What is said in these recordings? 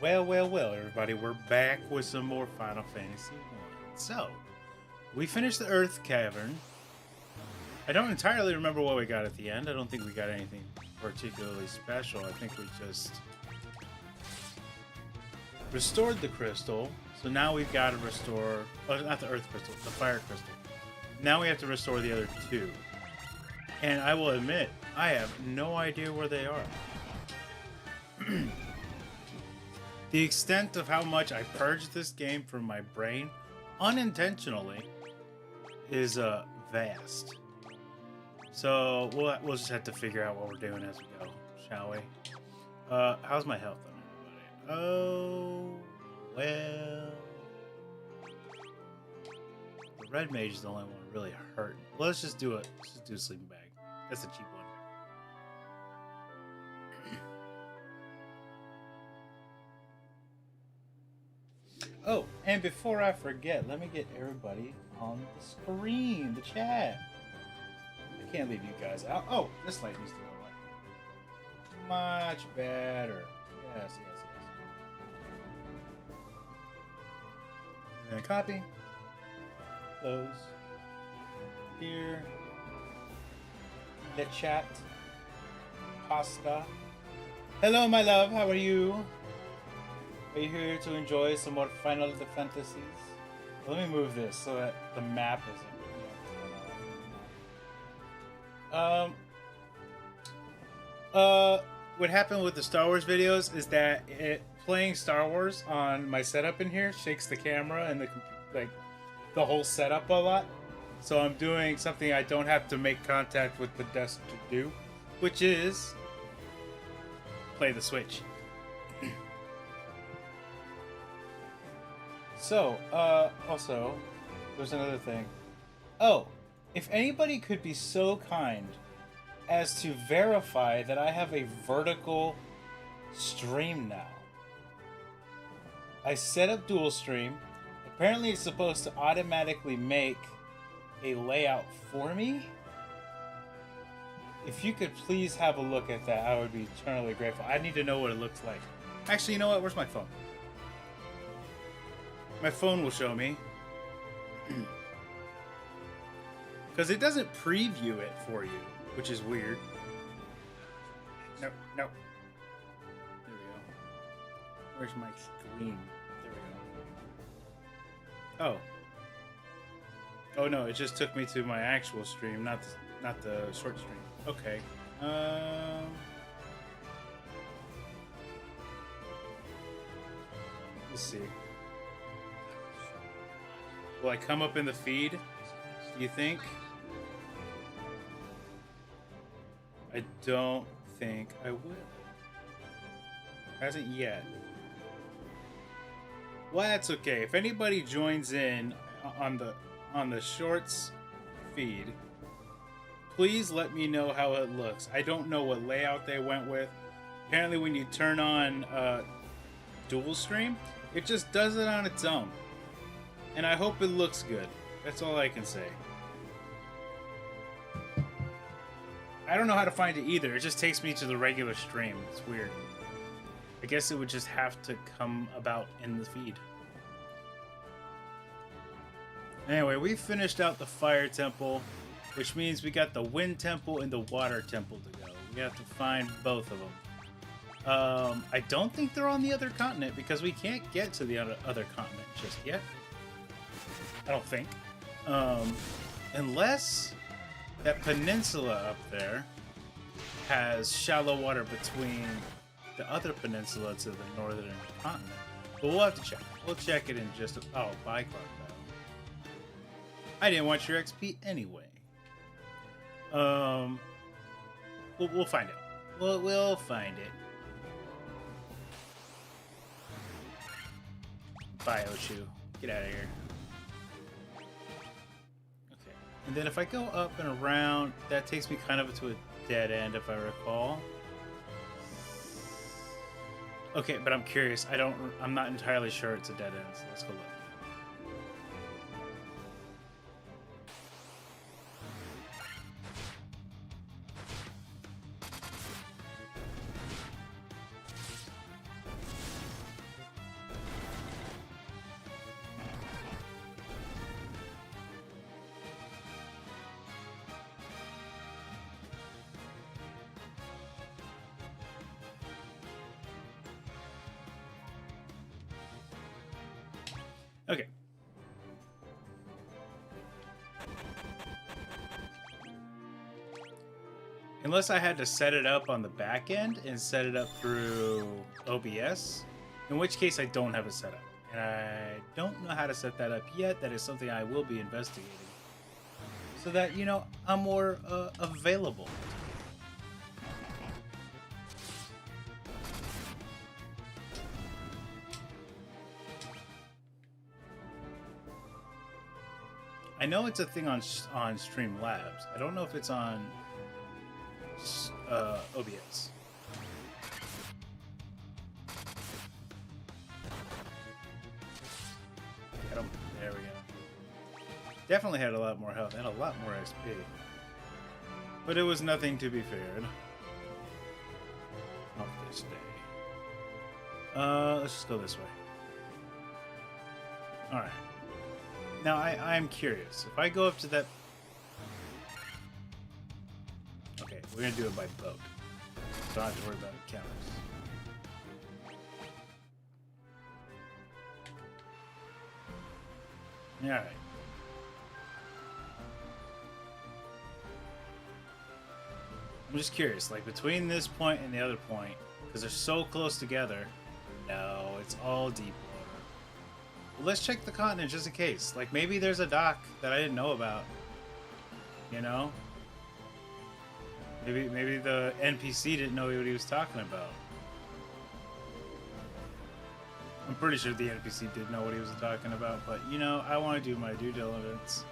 Well, everybody, we're back with some more Final Fantasy 1. So, we finished the Earth Cavern. I don't entirely remember what we got at the end. I don't think we got anything particularly special. I think we just restored the crystal. So now we've got to restore... Oh, not the Earth Crystal, the Fire Crystal. Now we have to restore the other two. And I will admit, I have no idea where they are. The extent of how much I purged this game from my brain, unintentionally, is vast. So we'll just have to figure out what we're doing as we go, shall we? How's my health on everybody? Oh, well. The red mage is the only one really hurting. Let's just do it. Let's just do a sleeping bag. That's a cheap one. Oh, and before I forget, let me get everybody on the screen, the chat. I can't leave you guys out. Oh, this light needs to go away. Much better. Yes. And then copy. Close. Here. The chat. Pasta. Hello, my love. How are you? Are you here to enjoy some more Final Fantasies? Let me move this so that the map isn't. What happened with the Star Wars videos is that playing Star Wars on my setup in here shakes the camera and the whole setup a lot. So I'm doing something I don't have to make contact with the desk to do, which is play the Switch. So, also, there's another thing. Oh, if anybody could be so kind as to verify that I have a vertical stream now. I set up dual stream. Apparently it's supposed to automatically make a layout for me. If you could please have a look at that, I would be eternally grateful. I need to know what it looks like. Actually, you know what? Where's my phone? My phone will show me. Because it doesn't preview it for you, which is weird. No. There we go. Where's my screen? There we go. Oh no, it just took me to my actual stream, not the short stream. Okay. Let's see. Will I come up in the feed? Do you think? I don't think I will. Hasn't yet. Well, that's okay. If anybody joins in on the shorts feed, please let me know how it looks. I don't know what layout they went with. Apparently when you turn on dual stream, it just does it on its own. And I hope it looks good. That's all I can say. I don't know how to find it either. It just takes me to the regular stream. It's weird. I guess it would just have to come about in the feed. Anyway, we finished out the Fire Temple, which means we got the Wind Temple and the Water Temple to go. We have to find both of them. I don't think they're on the other continent because we can't get to the other continent just yet. I don't think. Unless that peninsula up there has shallow water between the other peninsula to the northern continent. But we'll have to check. We'll check it in just a... Oh, bye, Clark. I didn't want your XP anyway. We'll find out. We'll find it. Bye, Oshu. Get out of here. And then if I go up and around, that takes me kind of to a dead end, if I recall. Okay, but I'm curious. I'm not entirely sure it's a dead end, so let's go look. Unless I had to set it up on the back end and set it up through OBS, in which case I don't have it set up. And I don't know how to set that up yet. That is something I will be investigating. So that, you know, I'm more available. I know it's a thing on Streamlabs. I don't know if it's on OBS. There we go. Definitely had a lot more health and a lot more XP. But it was nothing to be feared. Off this day. Let's just go this way. Alright. Now, I'm curious. If I go up to that... Okay, we're going to do it by boat. So I don't have to worry about encounters. Alright. I'm just curious, like, between this point and the other point, because they're so close together... No, it's all deep water. Well, let's check the continent just in case. Like, maybe there's a dock that I didn't know about. You know? Maybe the NPC didn't know what he was talking about. I'm pretty sure the NPC did know what he was talking about, but, you know, I want to do my due diligence.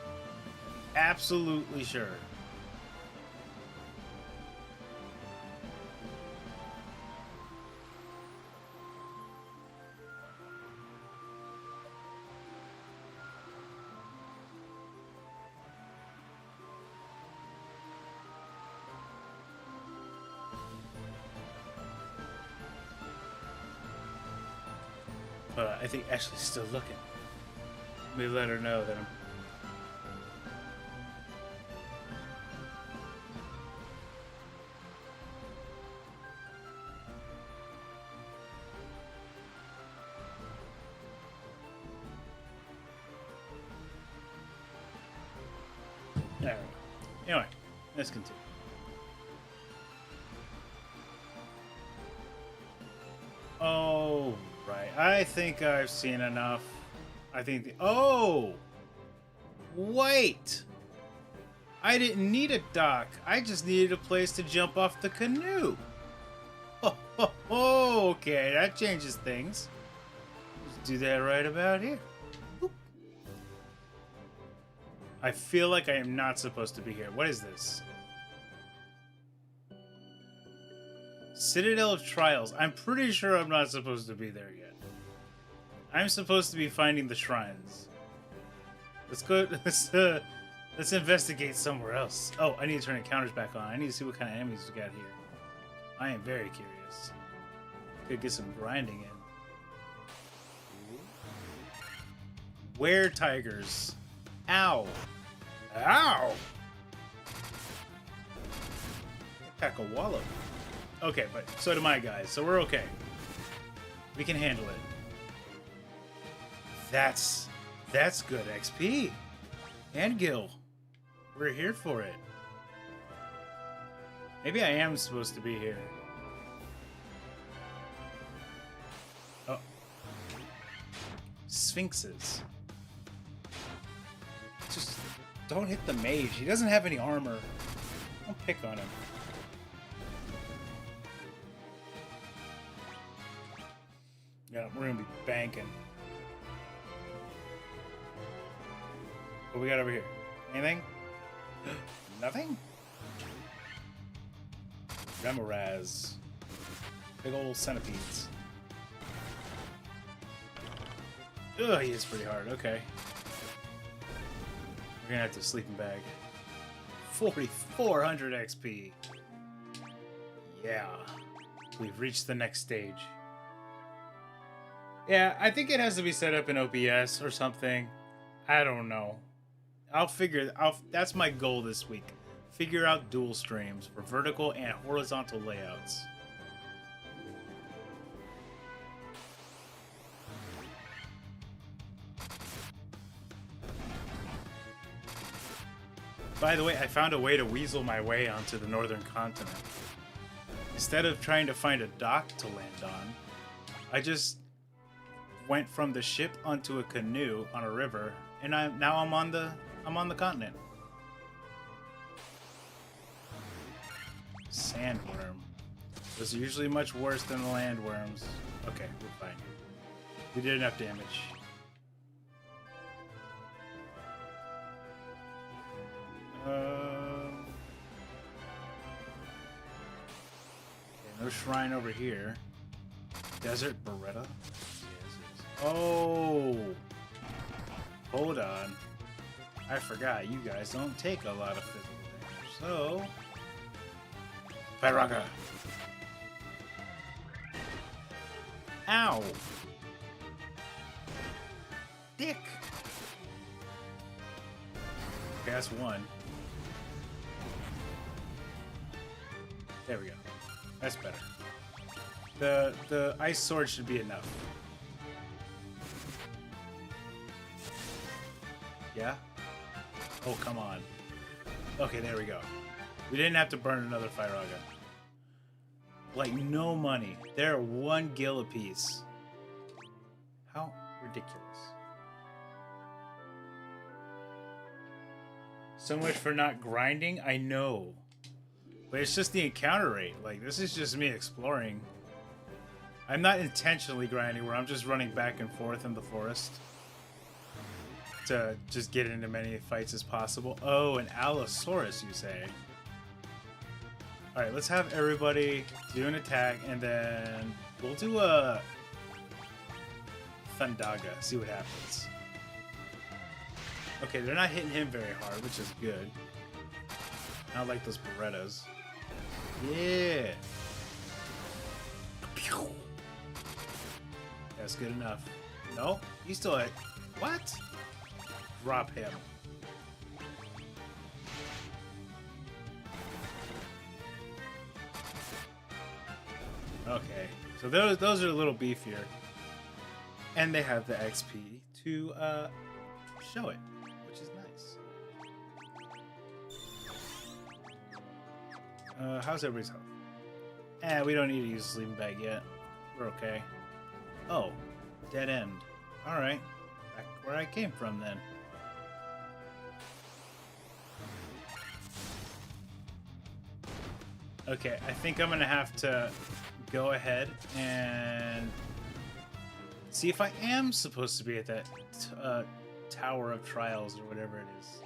Absolutely sure. But I think Ashley's still looking. Let me let her know that I'm... There we go. Anyway, let's continue. Oh... Right, I think I've seen enough. I think the... Oh! Wait! I didn't need a dock. I just needed a place to jump off the canoe. Oh, okay, that changes things. Let's do that right about here. Boop. I feel like I am not supposed to be here. What is this? Citadel of Trials. I'm pretty sure I'm not supposed to be there yet. I'm supposed to be finding the shrines. Let's go. Let's investigate somewhere else. Oh, I need to turn encounters back on. I need to see what kind of enemies we got here. I am very curious. Could get some grinding in. Were tigers. Ow. Ow. Pack a wallow. Okay, but so do my guys, so we're okay. We can handle it. That's good XP. And Gil. We're here for it. Maybe I am supposed to be here. Oh. Sphinxes. Just don't hit the mage. He doesn't have any armor. Don't pick on him. Yeah, we're gonna be banking. What we got over here? Anything? Nothing? Remoraz. Big old centipedes. Ugh, he is pretty hard. Okay. We're gonna have to sleeping bag. 4,400 XP. Yeah. We've reached the next stage. Yeah, I think it has to be set up in OBS or something. I don't know. That's my goal this week. Figure out dual streams for vertical and horizontal layouts. By the way, I found a way to weasel my way onto the northern continent. Instead of trying to find a dock to land on, I just went from the ship onto a canoe on a river, and now I'm on the continent. Sandworm. Those are usually much worse than the landworms. Okay, we're fine. We did enough damage. Okay, no shrine over here. Desert Beretta? Yes. Oh! Hold on. I forgot, you guys don't take a lot of physical damage. So... Pyraga! Ow! Dick! Okay, that's one. There we go. That's better. The ice sword should be enough. Yeah? Oh, come on. Okay, there we go. We didn't have to burn another Pyraga. Like, no money. They're 1 gil apiece. How ridiculous. So much for not grinding? I know. But it's just the encounter rate. Like, this is just me exploring. I'm not intentionally grinding where I'm just running back and forth in the forest to just get into many fights as possible. Oh, an Allosaurus, you say? Alright, let's have everybody do an attack, and then we'll do a Thundaga, see what happens. Okay, they're not hitting him very hard, which is good. Not like those Berettas. Yeah! That's good enough. No? He's still at... What? Drop him. Okay, so those are a little beefier. And they have the XP to show it, which is nice. How's everybody's health? We don't need to use a sleeping bag yet. We're okay. Oh, dead end. Alright, back where I came from then. Okay, I think I'm gonna have to go ahead and see if I am supposed to be at that Tower of Trials or whatever it is.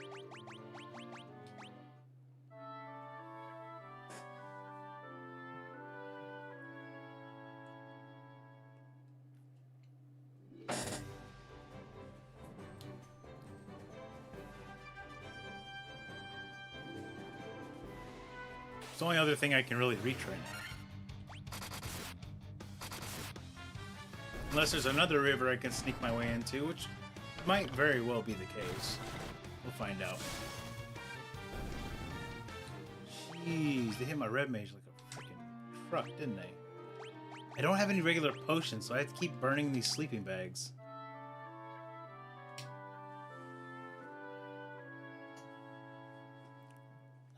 It's the only other thing I can really reach right now. Unless there's another river I can sneak my way into, which might very well be the case. We'll find out. Jeez, they hit my red mage like a freaking truck, didn't they? I don't have any regular potions, so I have to keep burning these sleeping bags.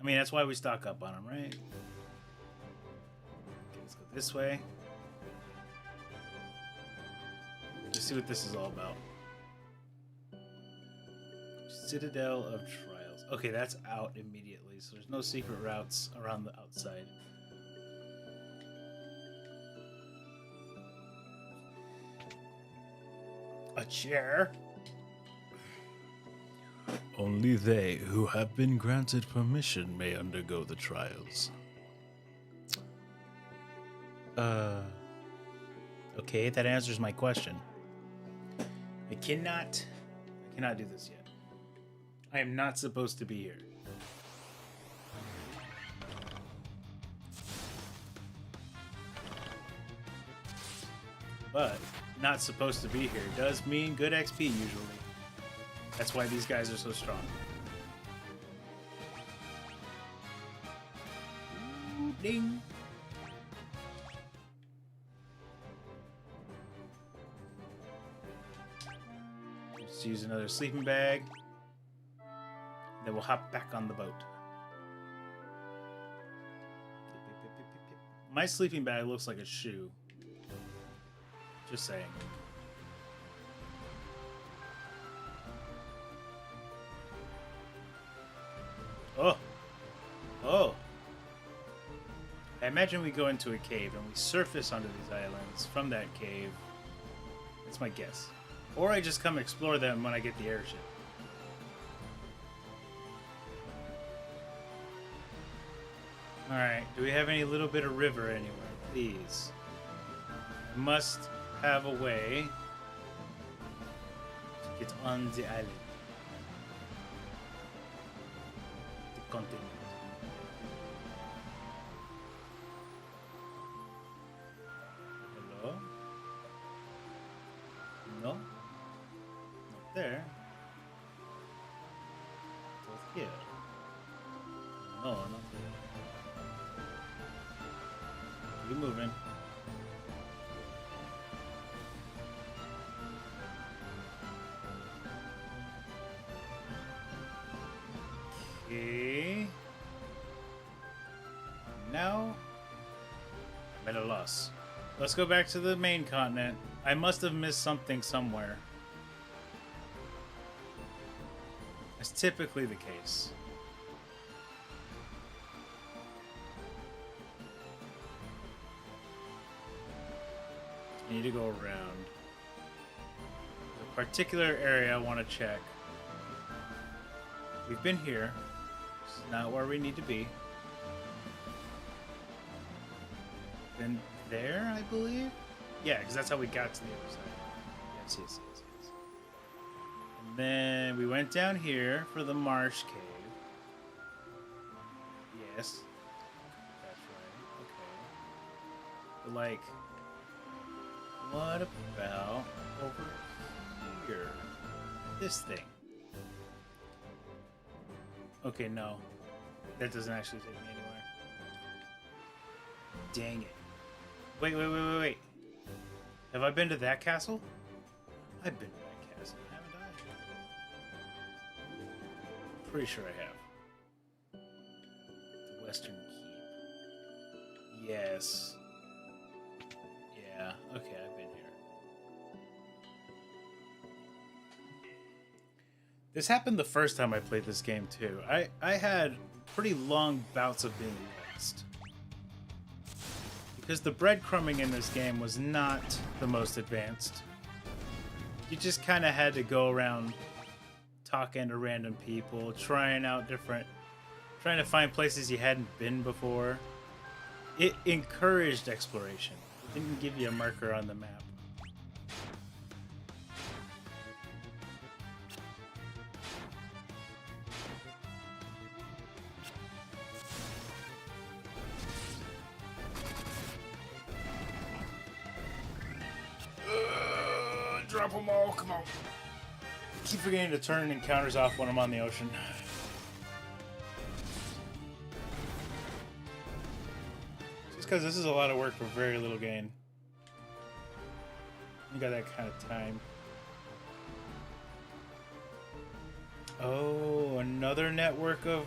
I mean, that's why we stock up on them, right? Okay, let's go this way. Let's see what this is all about. Citadel of Trials. Okay, that's out immediately, so there's no secret routes around the outside. A chair? Only they who have been granted permission may undergo the trials. Okay, that answers my question. I cannot do this yet. I am not supposed to be here. But not supposed to be here does mean good XP usually. That's why these guys are so strong. Ooh, ding. Just use another sleeping bag. Then we'll hop back on the boat. My sleeping bag looks like a shoe. Just saying. Oh! Oh! I imagine we go into a cave and we surface onto these islands from that cave. That's my guess. Or I just come explore them when I get the airship. Alright, do we have any little bit of river anywhere? Please. Must have a way to get on the island. The continent. Hello? No? Not there. It's here. No, not there. Keep moving. Okay. Now, I'm at a loss. Let's go back to the main continent. I must have missed something somewhere. That's typically the case. I need to go around. There's a particular area I want to check. We've been here. This is not where we need to be. Been there, I believe? Yeah, because that's how we got to the other side. Yes, yes, yes, yes. And then we went down here for the marsh cave. Yes. That's right. Okay. But, like, what about over here? This thing. Okay, no. That doesn't actually take me anywhere. Dang it. Wait. Have I been to that castle? I've been to that castle, haven't I? Pretty sure I have. The Western Keep. Yes. Yeah, okay, I've been here. This happened the first time I played this game, too. I had pretty long bouts of being lost. Because the breadcrumbing in this game was not the most advanced. You just kind of had to go around talking to random people, trying to find places you hadn't been before. It encouraged exploration. It didn't give you a marker on the map. Drop them all, come on. Keep forgetting to turn encounters off when I'm on the ocean. Just because this is a lot of work for very little gain. You got that kind of time. Oh, another network of...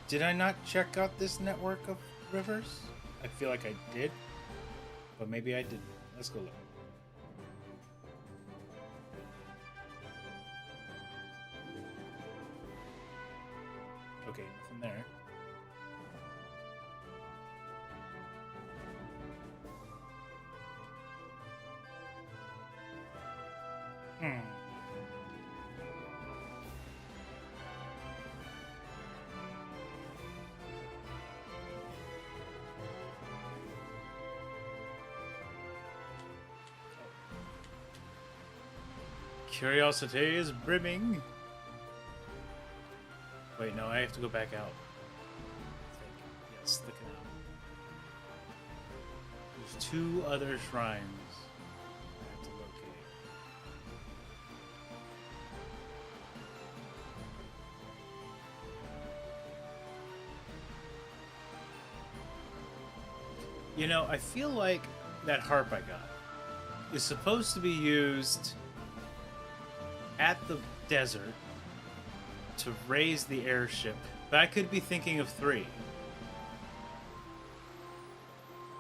Did I not check out this network of rivers? I feel like I did. But maybe I didn't. Let's go look. Okay, nothing there. Curiosity is brimming. Wait, no, I have to go back out. I think. Yes, the canal. There's 2 other shrines I have to locate. You know, I feel like that harp I got is supposed to be used at the desert to to raise the airship, but I could be thinking of 3.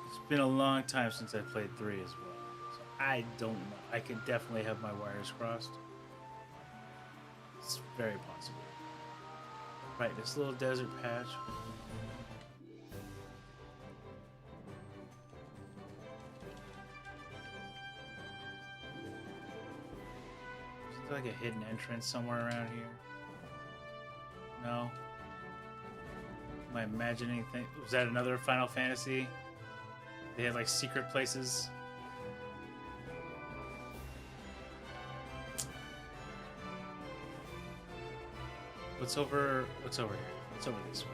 It's been a long time since I played 3 as well. So I don't know. I could definitely have my wires crossed. It's very possible. Right, this little desert patch. Is there like a hidden entrance somewhere around here? No? Am I imagining things? Was that another Final Fantasy? They had like secret places? What's over here? What's over this way?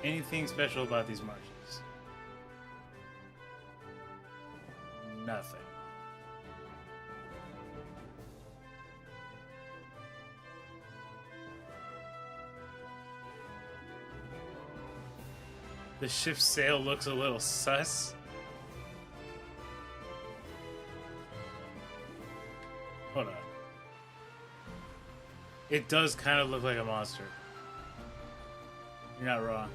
Anything special about these marshes? Nothing. The ship's sail looks a little sus. Hold on. It does kind of look like a monster. You're not wrong.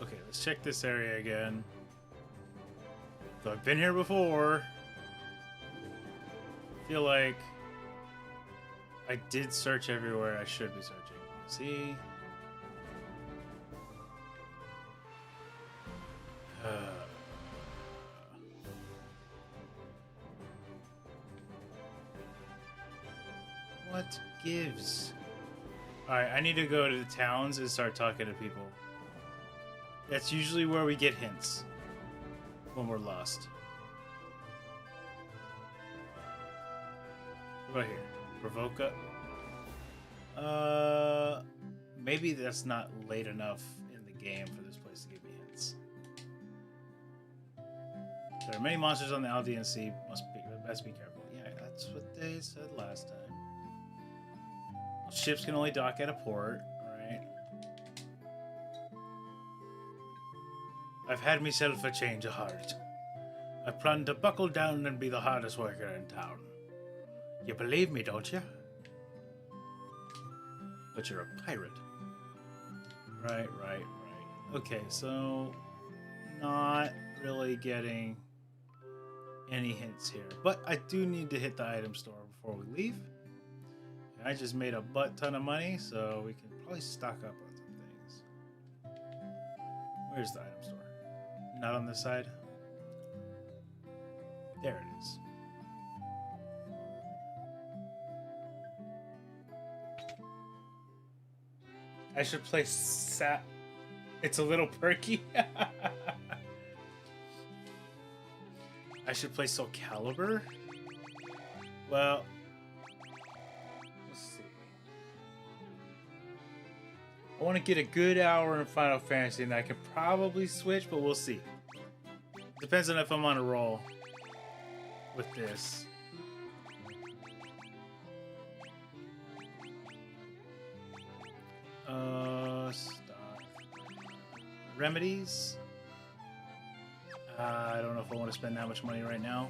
Okay, let's check this area again. So I've been here before. I feel like I did search everywhere I should be searching. See? What gives? Alright, I need to go to the towns and start talking to people. That's usually where we get hints when we're lost. What about here? Provoca? Maybe that's not late enough in the game for this place to give me hints. There are many monsters on the Aldean Sea. Best be careful. Yeah, that's what they said last time. Ships can only dock at a port, right? I've had myself a change of heart. I plan to buckle down and be the hardest worker in town. You believe me, don't you? But you're a pirate. Right. Okay, so not really getting any hints here. But I do need to hit the item store before we leave. And I just made a butt ton of money, so we can probably stock up on some things. Where's the item store? Not on this side? There it is. I should play It's a little perky. I should play Soul Calibur? Well, let's see. I want to get a good hour in Final Fantasy, and I can probably switch, but we'll see. Depends on if I'm on a roll with this. Stock. Remedies. I don't know if I want to spend that much money right now.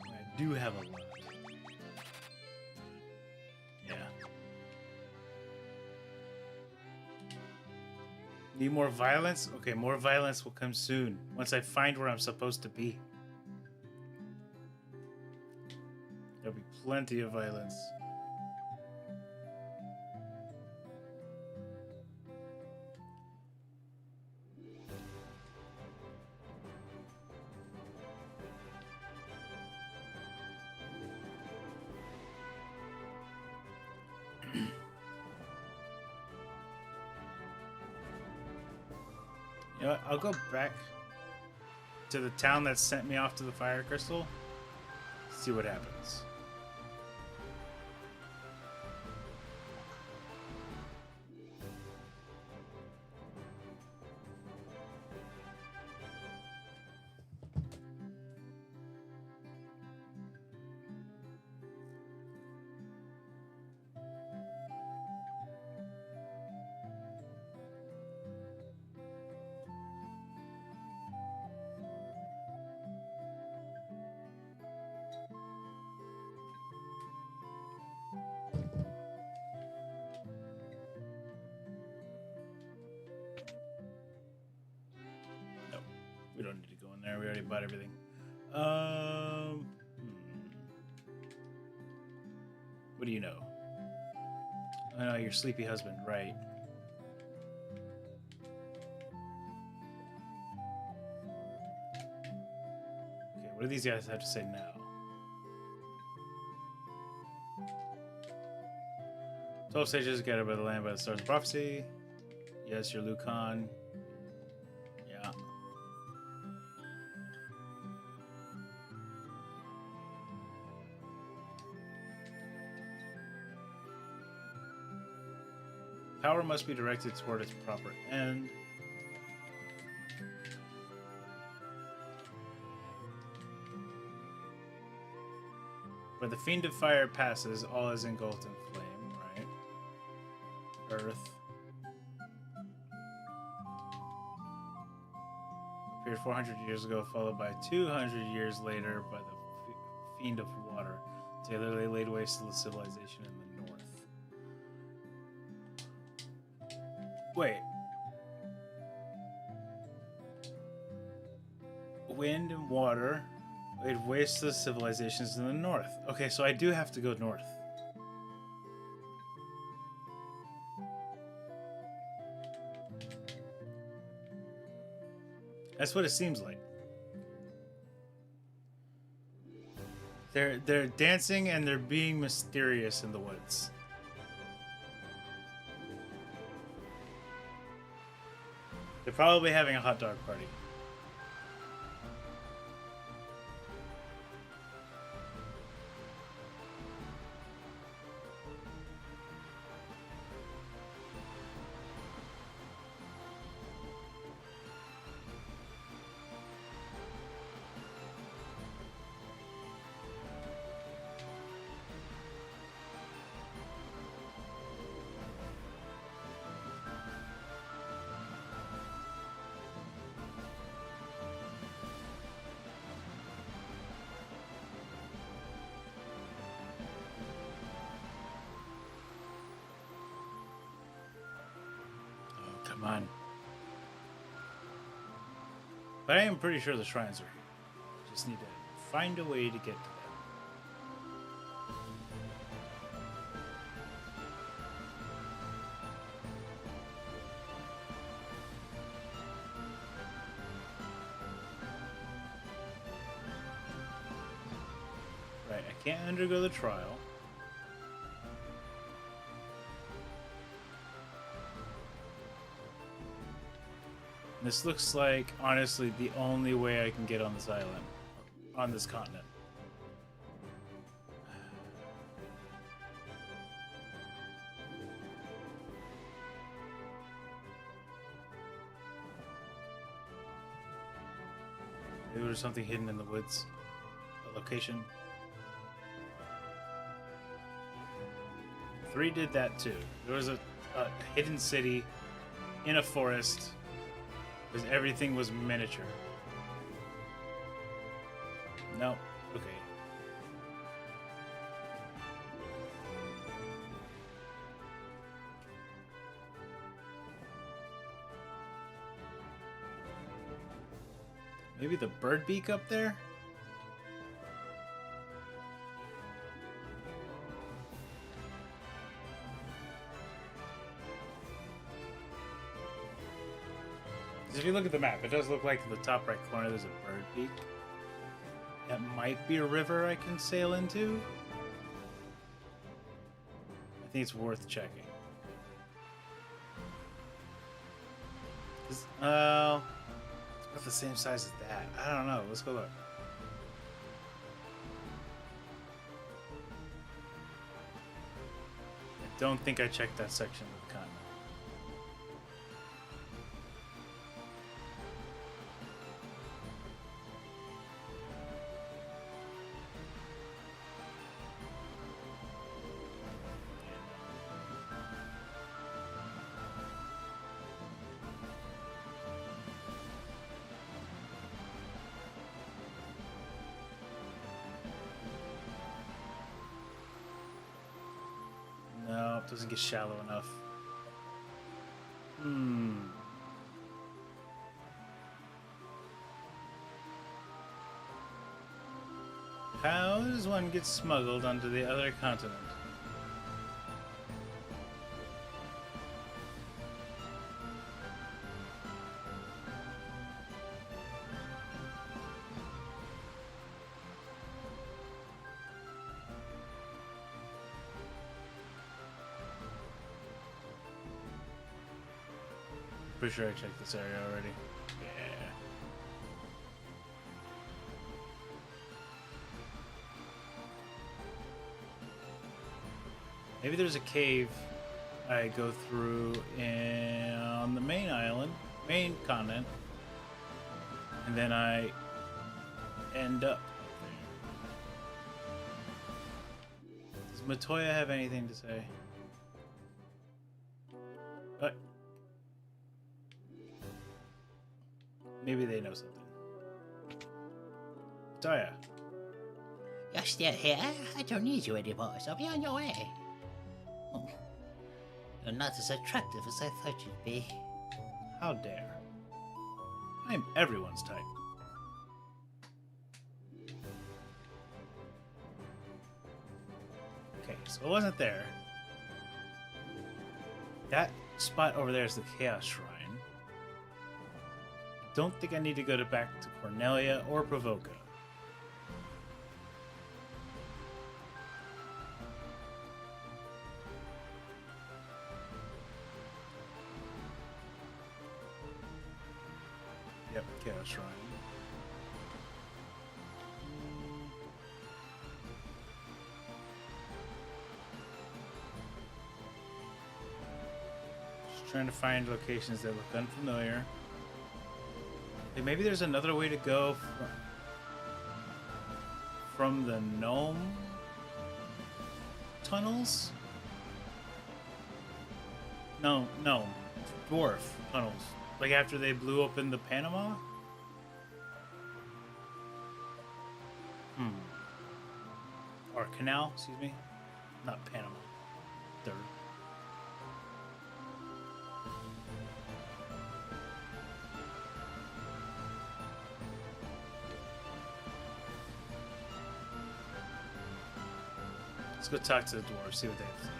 I do have a lot. Yeah. Need more violence? Okay, more violence will come soon. Once I find where I'm supposed to be. There'll be plenty of violence. You know what? I'll go back to the town that sent me off to the fire crystal. See what happens. we already bought everything. What do you know? Oh no, your sleepy husband, right. Okay, what do these guys have to say now? "12 sages gathered by the land by the stars of prophecy. Yes, you're Lucan. Yeah. Power must be directed toward its proper end. Where the fiend of fire passes, all is engulfed in flame, right? Earth. Appeared 400 years ago, followed by 200 years later by the fiend of water. Together they laid waste to the civilization in the north. Wait. Wind and water laid waste to the civilizations in the north. Okay, so I do have to go north. That's what it seems like. They're dancing and they're being mysterious in the woods. They're probably having a hot dog party. Come on. But I am pretty sure the shrines are here. Just need to find a way to get to them. Right, I can't undergo the trial. This looks like, honestly, the only way I can get on this island. On this continent. Maybe there's something hidden in the woods. A location. 3 did that too. There was a hidden city in a forest. Because everything was miniature. No. Okay. Maybe the bird beak up there? If you look at the map, it does look like in the top right corner there's a bird beak. That might be a river I can sail into. I think it's worth checking. It's about the same size as that. I don't know. Let's go look. I don't think I checked that section of the continent. No, it doesn't get shallow enough. How does one get smuggled onto the other continent? Pretty sure I checked this area already. Yeah. Maybe there's a cave I go through on the main island, main continent, and then I end up there. Does Matoya have anything to say? What? Maybe they know something. Matoya. You're still here? I don't need you anymore, so be on your way. Oh. You're not as attractive as I thought you'd be. How dare. I'm everyone's type. Okay, so it wasn't there. That spot over there is the Chaos Shrine. Don't think I need to go back to Cornelia or Provoca. Yep, Chaos Shrine. Just trying to find locations that look unfamiliar. Hey, maybe there's another way to go from the gnome tunnels? No, dwarf tunnels. Like after they blew open the Panama? Or canal, excuse me. Not Panama. Third. Let's go talk to the dwarves, see what they have to say.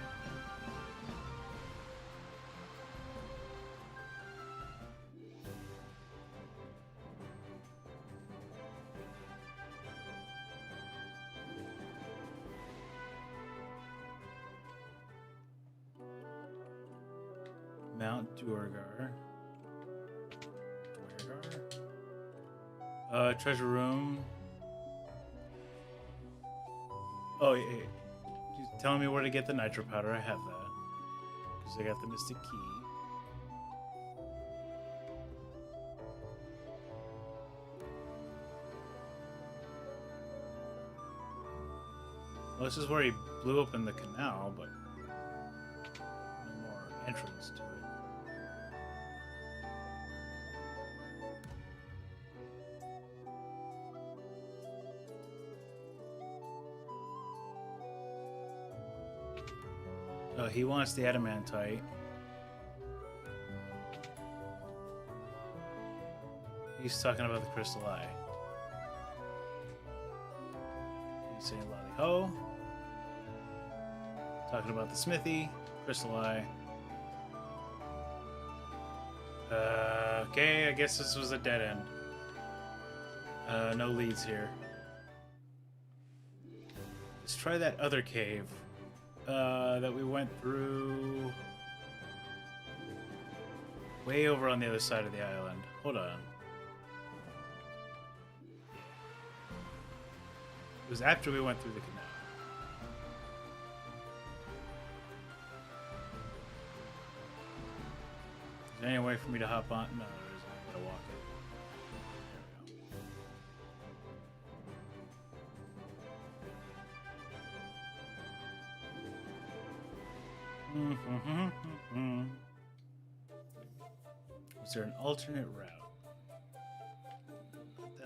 Mount Duergar. Treasure room. Oh, yeah. She's telling me where to get the nitro powder. I have that. Because I got the mystic key. Well, this is where he blew open the canal, but no more entrance to it. Oh, he wants the adamantite. He's talking about the crystal eye. He's saying Lolly Ho. Talking about the smithy, crystal eye. Okay, I guess this was a dead end. No leads here. Let's try that other cave that we went through way over on the other side of the island. Hold on. It was after we went through the canal. Is there any way for me to hop on? No, there isn't. I gotta walk it. There we go. Was there an alternate route?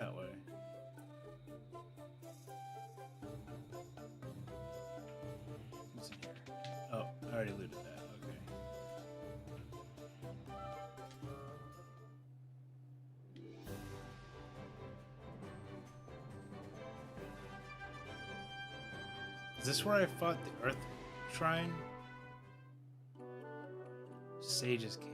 That way. What's in here? Oh, I already looted that. Okay. Is this where I fought the Earth Shrine? Sage's Cave.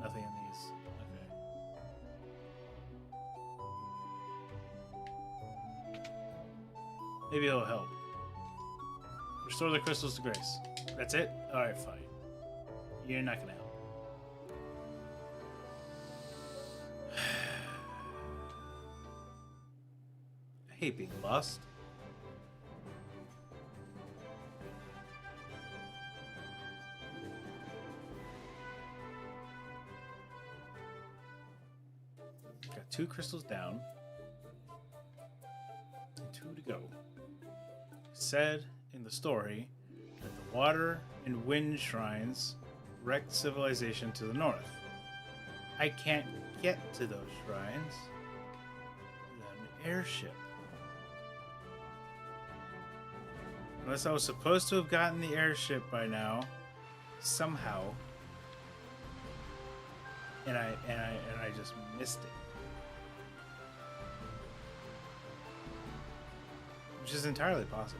Nothing in these. Okay. Maybe it'll help. Restore the crystals to grace. That's it? Alright, fine. You're not gonna help. I hate being lost. Got 2 crystals down. And 2 to go. Said in the story that the water and wind shrines wrecked civilization to the north. I can't get to those shrines without an airship. Unless I was supposed to have gotten the airship by now, somehow, and I just missed it, which is entirely possible.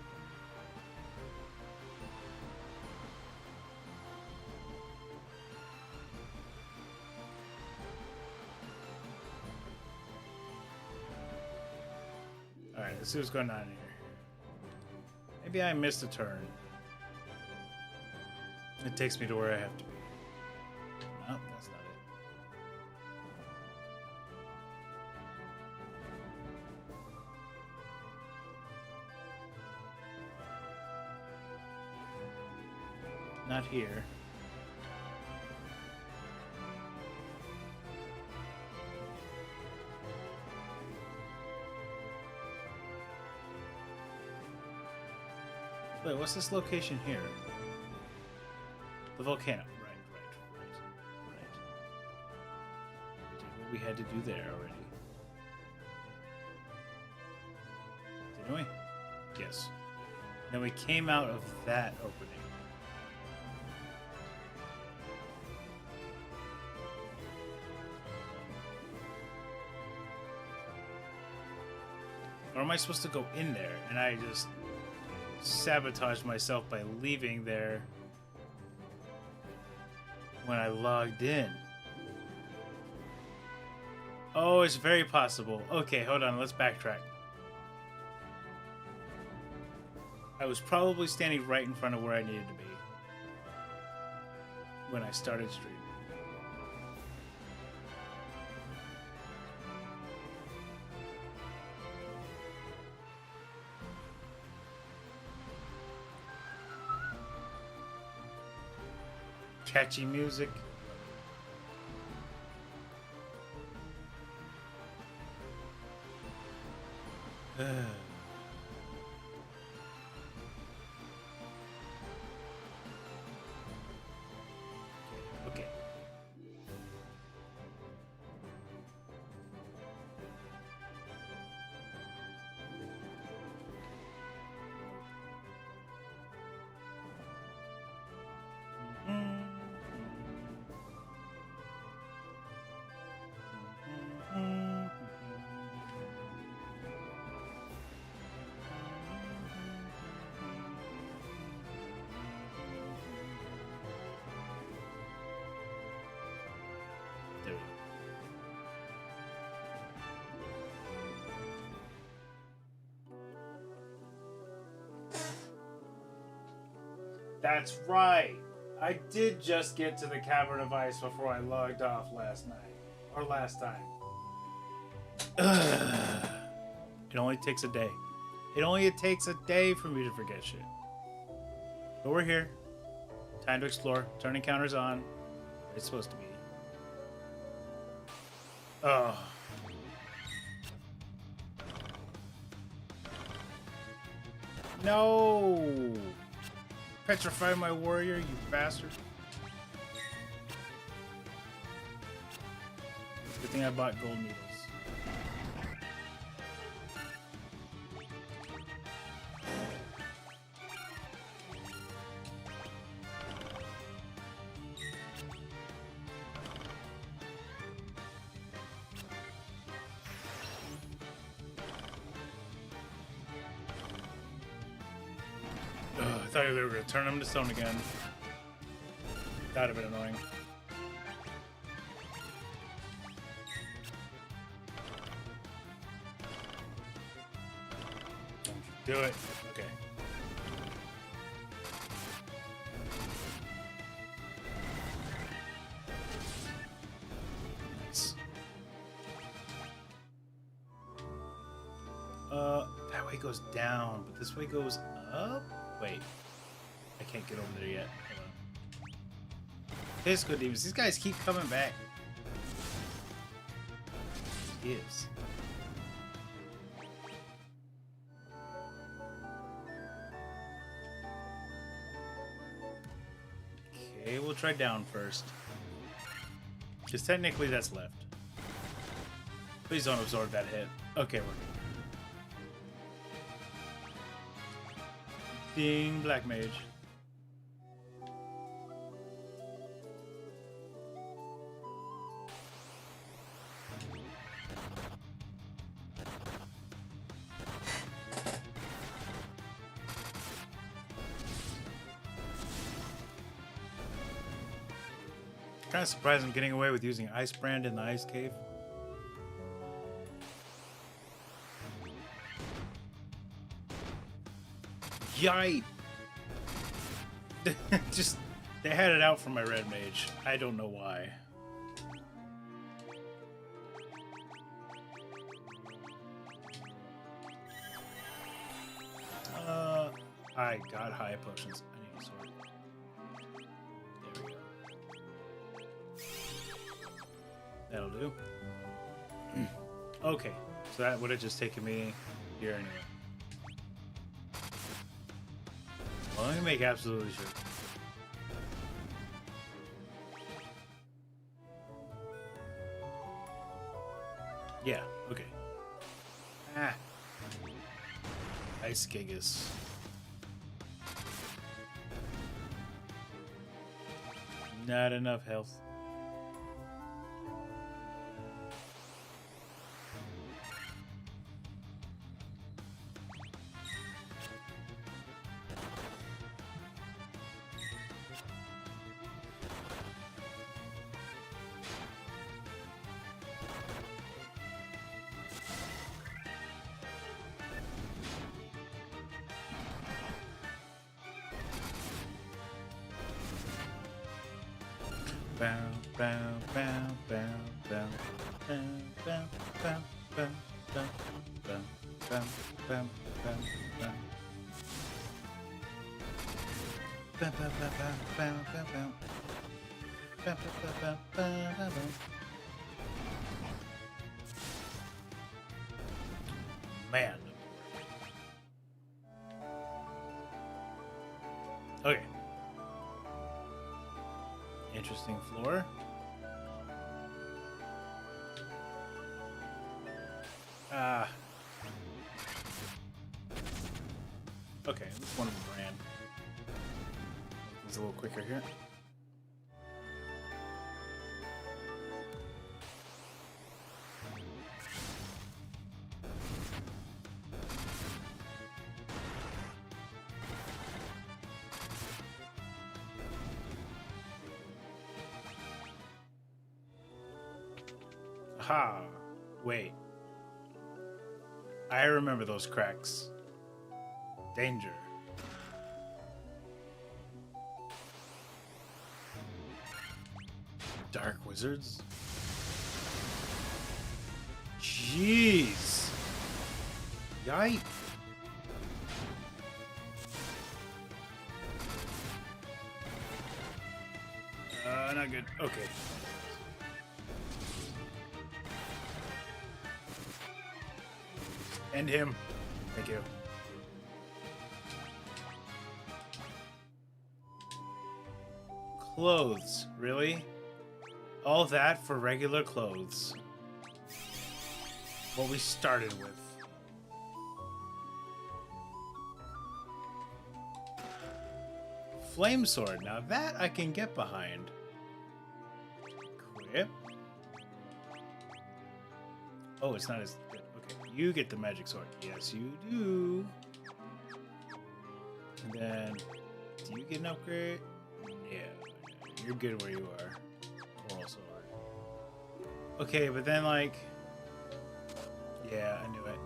All right, let's see what's going on here. Maybe I missed a turn. It takes me to where I have to be. No, that's not it. Not here. Wait, what's this location here? The volcano. Right. We did what we had to do there already. Didn't we? Yes. Then we came out of that opening. Or am I supposed to go in there? And I just sabotaged myself by leaving there when I logged in. Oh, it's very possible. Okay, hold on. Let's backtrack. I was probably standing right in front of where I needed to be when I started streaming. Catchy music. Okay. There we go. That's right. I did just get to the Cavern of Ice before I logged off last night. Or last time. It only takes a day. It only takes a day for me to forget shit. But we're here. Time to explore. Turn encounters on. It's supposed to be. Oh. No! Petrify my warrior, you bastard. Good thing I bought gold needles. thought they were going to turn him to stone again. That would have been annoying. Don't you do it. Okay. Nice. That way goes down, but this way goes up? Wait. I can't get over there yet. Hold on. Physical demons. These guys keep coming back. Yes. Okay, we'll try down first. Because technically that's left. Please don't absorb that hit. Okay, we're good. Ding, Black Mage. Kind of surprised I'm getting away with using Ice Brand in the Ice Cave. Yipe! Just, they had it out for my red mage. I don't know why. I got high potions. I need a sword. There we go. That'll do. Okay, so that would have just taken me here anyway. Well, let me make absolutely sure. Yeah, okay. Ah. Ice Giggles. Not enough health. Bow, bow, bow, bow, bow, bow, bow, bow, bow, bow, bow, bow, bow, bow, bow. Bow, bow, bow, bow, bow, bow, bow. Bow, bow, bow, bow, bow, bow, bow. Man. Okay. Interesting floor. Ah. Okay, this one ran. It's a little quicker here. Ha! Wait. I remember those cracks. Danger. Dark wizards? Jeez! Yikes! Not good. Okay. End him. Thank you. Clothes. Really? All that for regular clothes. What we started with. Flame sword. Now that I can get behind. Equip. Oh, it's not as good. Okay, you get the magic sword. Yes, you do. And then Do you get an upgrade? Yeah, you're good where you are. Oral sword. Okay, but then like, yeah, I knew it.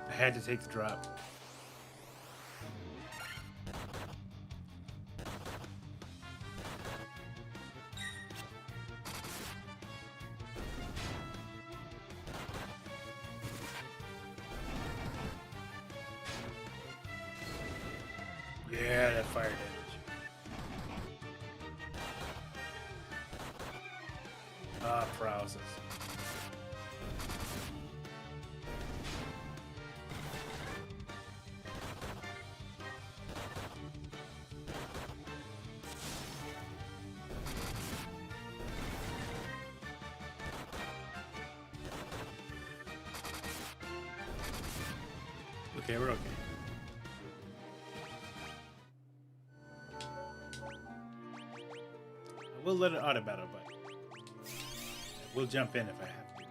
I had to take the drop. Yeah, that fire damage. Ah, paralysis. Okay, we're okay. I will let it auto battle, but we'll jump in if I have to.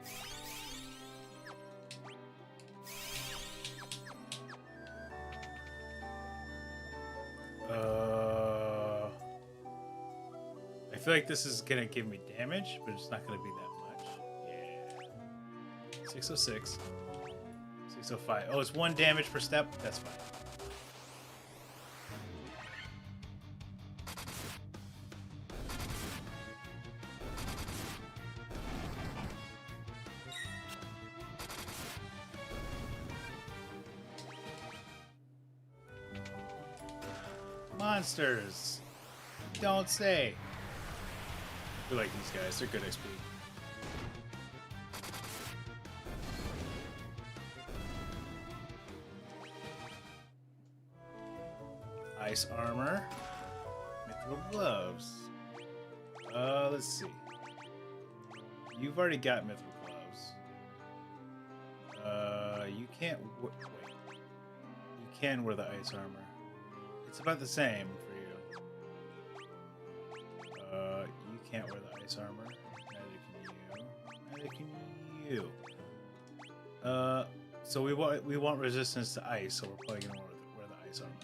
I feel like this is gonna give me damage, but it's not gonna be that much. Yeah. 606. 605. Oh, it's 1 damage per step? That's fine. Monsters! Don't say! We like these guys, they're good XP. Ice armor. Mithril gloves. Let's see. You've already got mithril gloves. You can't wait. You can wear the ice armor. It's about the same for you. You can't wear the ice armor. Neither can you. Neither can you. So we want resistance to ice, so we're probably gonna wear the ice armor.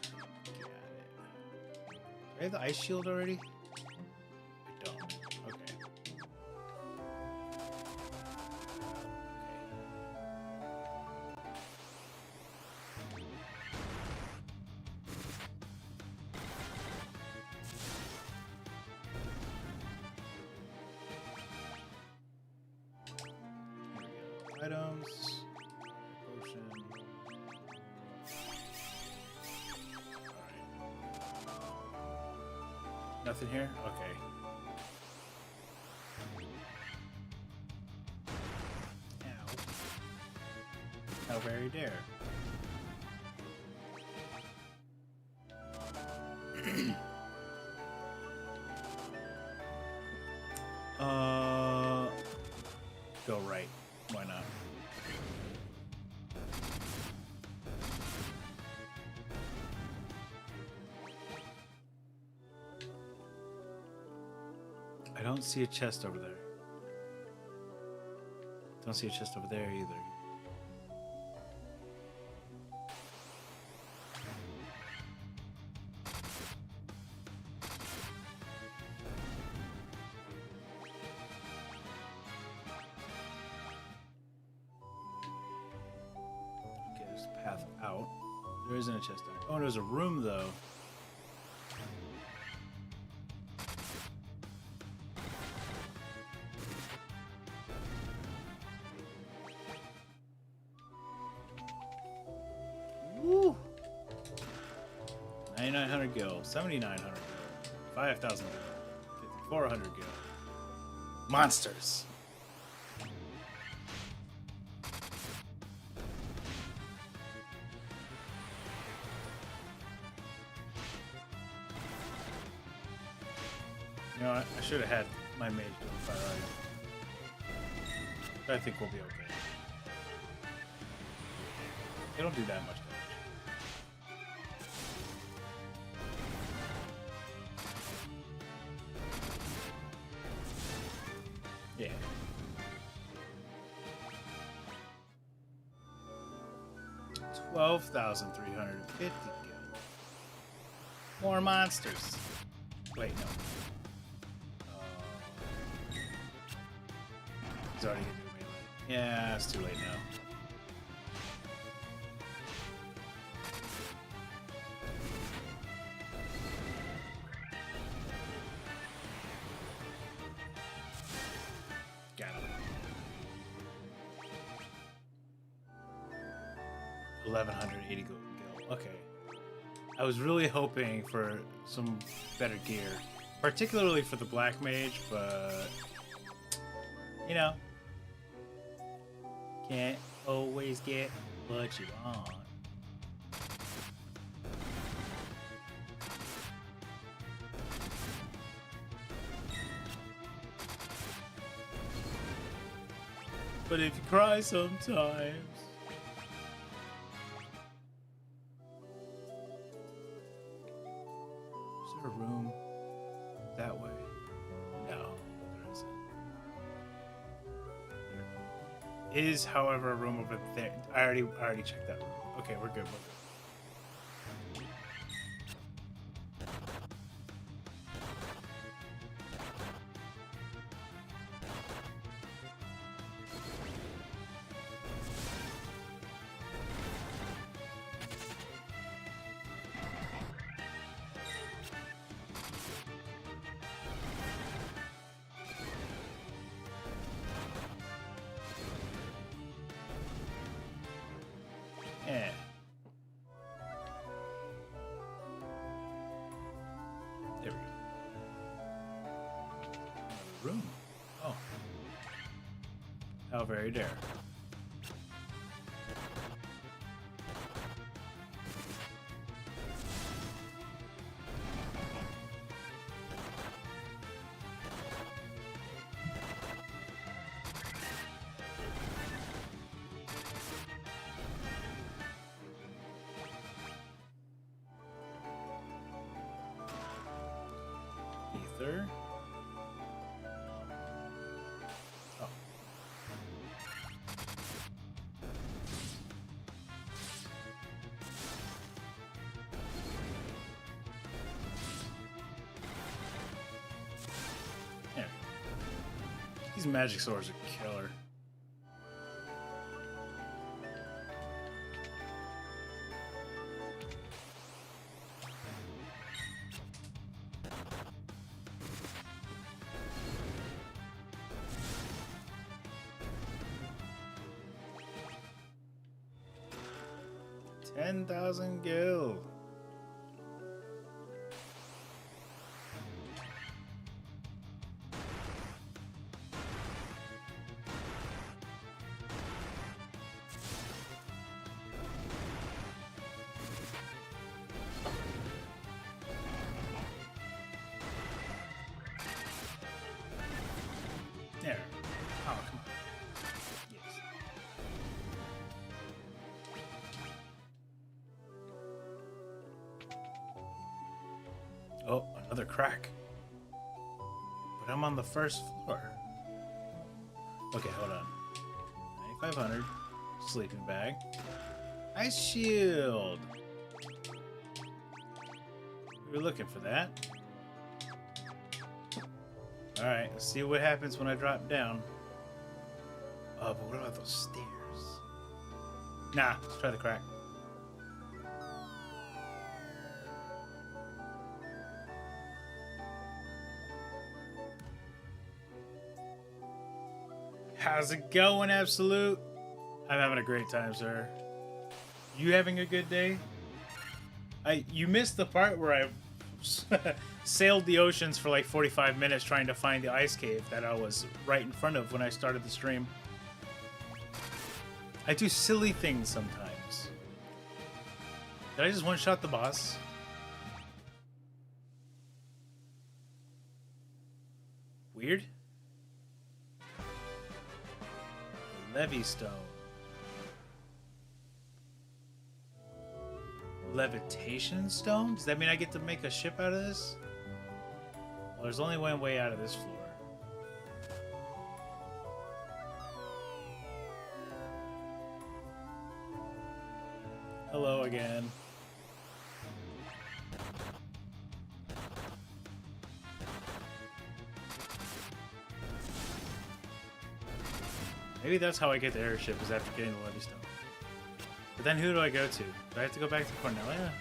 Got it. Do I have the ice shield already? I don't. Okay. Items. Potion. Alright. Nothing here? Okay. Ow. How very dare. Go right. Why not? I don't see a chest over there. Don't see a chest over there either. Okay, there's a path out. There isn't a chest out. Oh, there's a room though. Woo! 9,900 gil, 7,900 gil, 5,000 gil, 5,400 gil. Monsters! You know what? I should have had my mage doing fire item. But I think we'll be okay. They don't do that much damage. Yeah. 12,350 gil. More monsters. Wait, no. He's already gonna do melee. Yeah, it's too late now. Got him. 1,180 gil. Okay. I was really hoping for some better gear, particularly for the black mage, but you know, can't always get what you want. But if you cry sometimes. Is there a room that way? No, there isn't. There is, however, a room over there. I already checked that room. Okay, we're good. We're good. Yeah. There we go. Another room. Oh. How very dare. Ether. Oh. There. These magic swords are killer. $10,000 gil. There. Oh, come on. Yes. Oh, another crack. But I'm on the first floor. Okay, hold on. 9,500. Sleeping bag. Ice shield. We were looking for that. Alright, let's see what happens when I drop down. Oh, but what about those stairs? Nah, let's try the crack. How's it going, Absolute? I'm having a great time, sir. You having a good day? You missed the part where I sailed the oceans for like 45 minutes trying to find the ice cave that I was right in front of when I started the stream. I do silly things sometimes. Did I just one-shot the boss? Weird. Levy stone. Levitation stone? Does that mean I get to make a ship out of this? Well, there's only one way out of this floor. hello again. Maybe that's how I get the airship, is after getting the Levy Stone. But then who do I go to? Do I have to go back to Cornelia?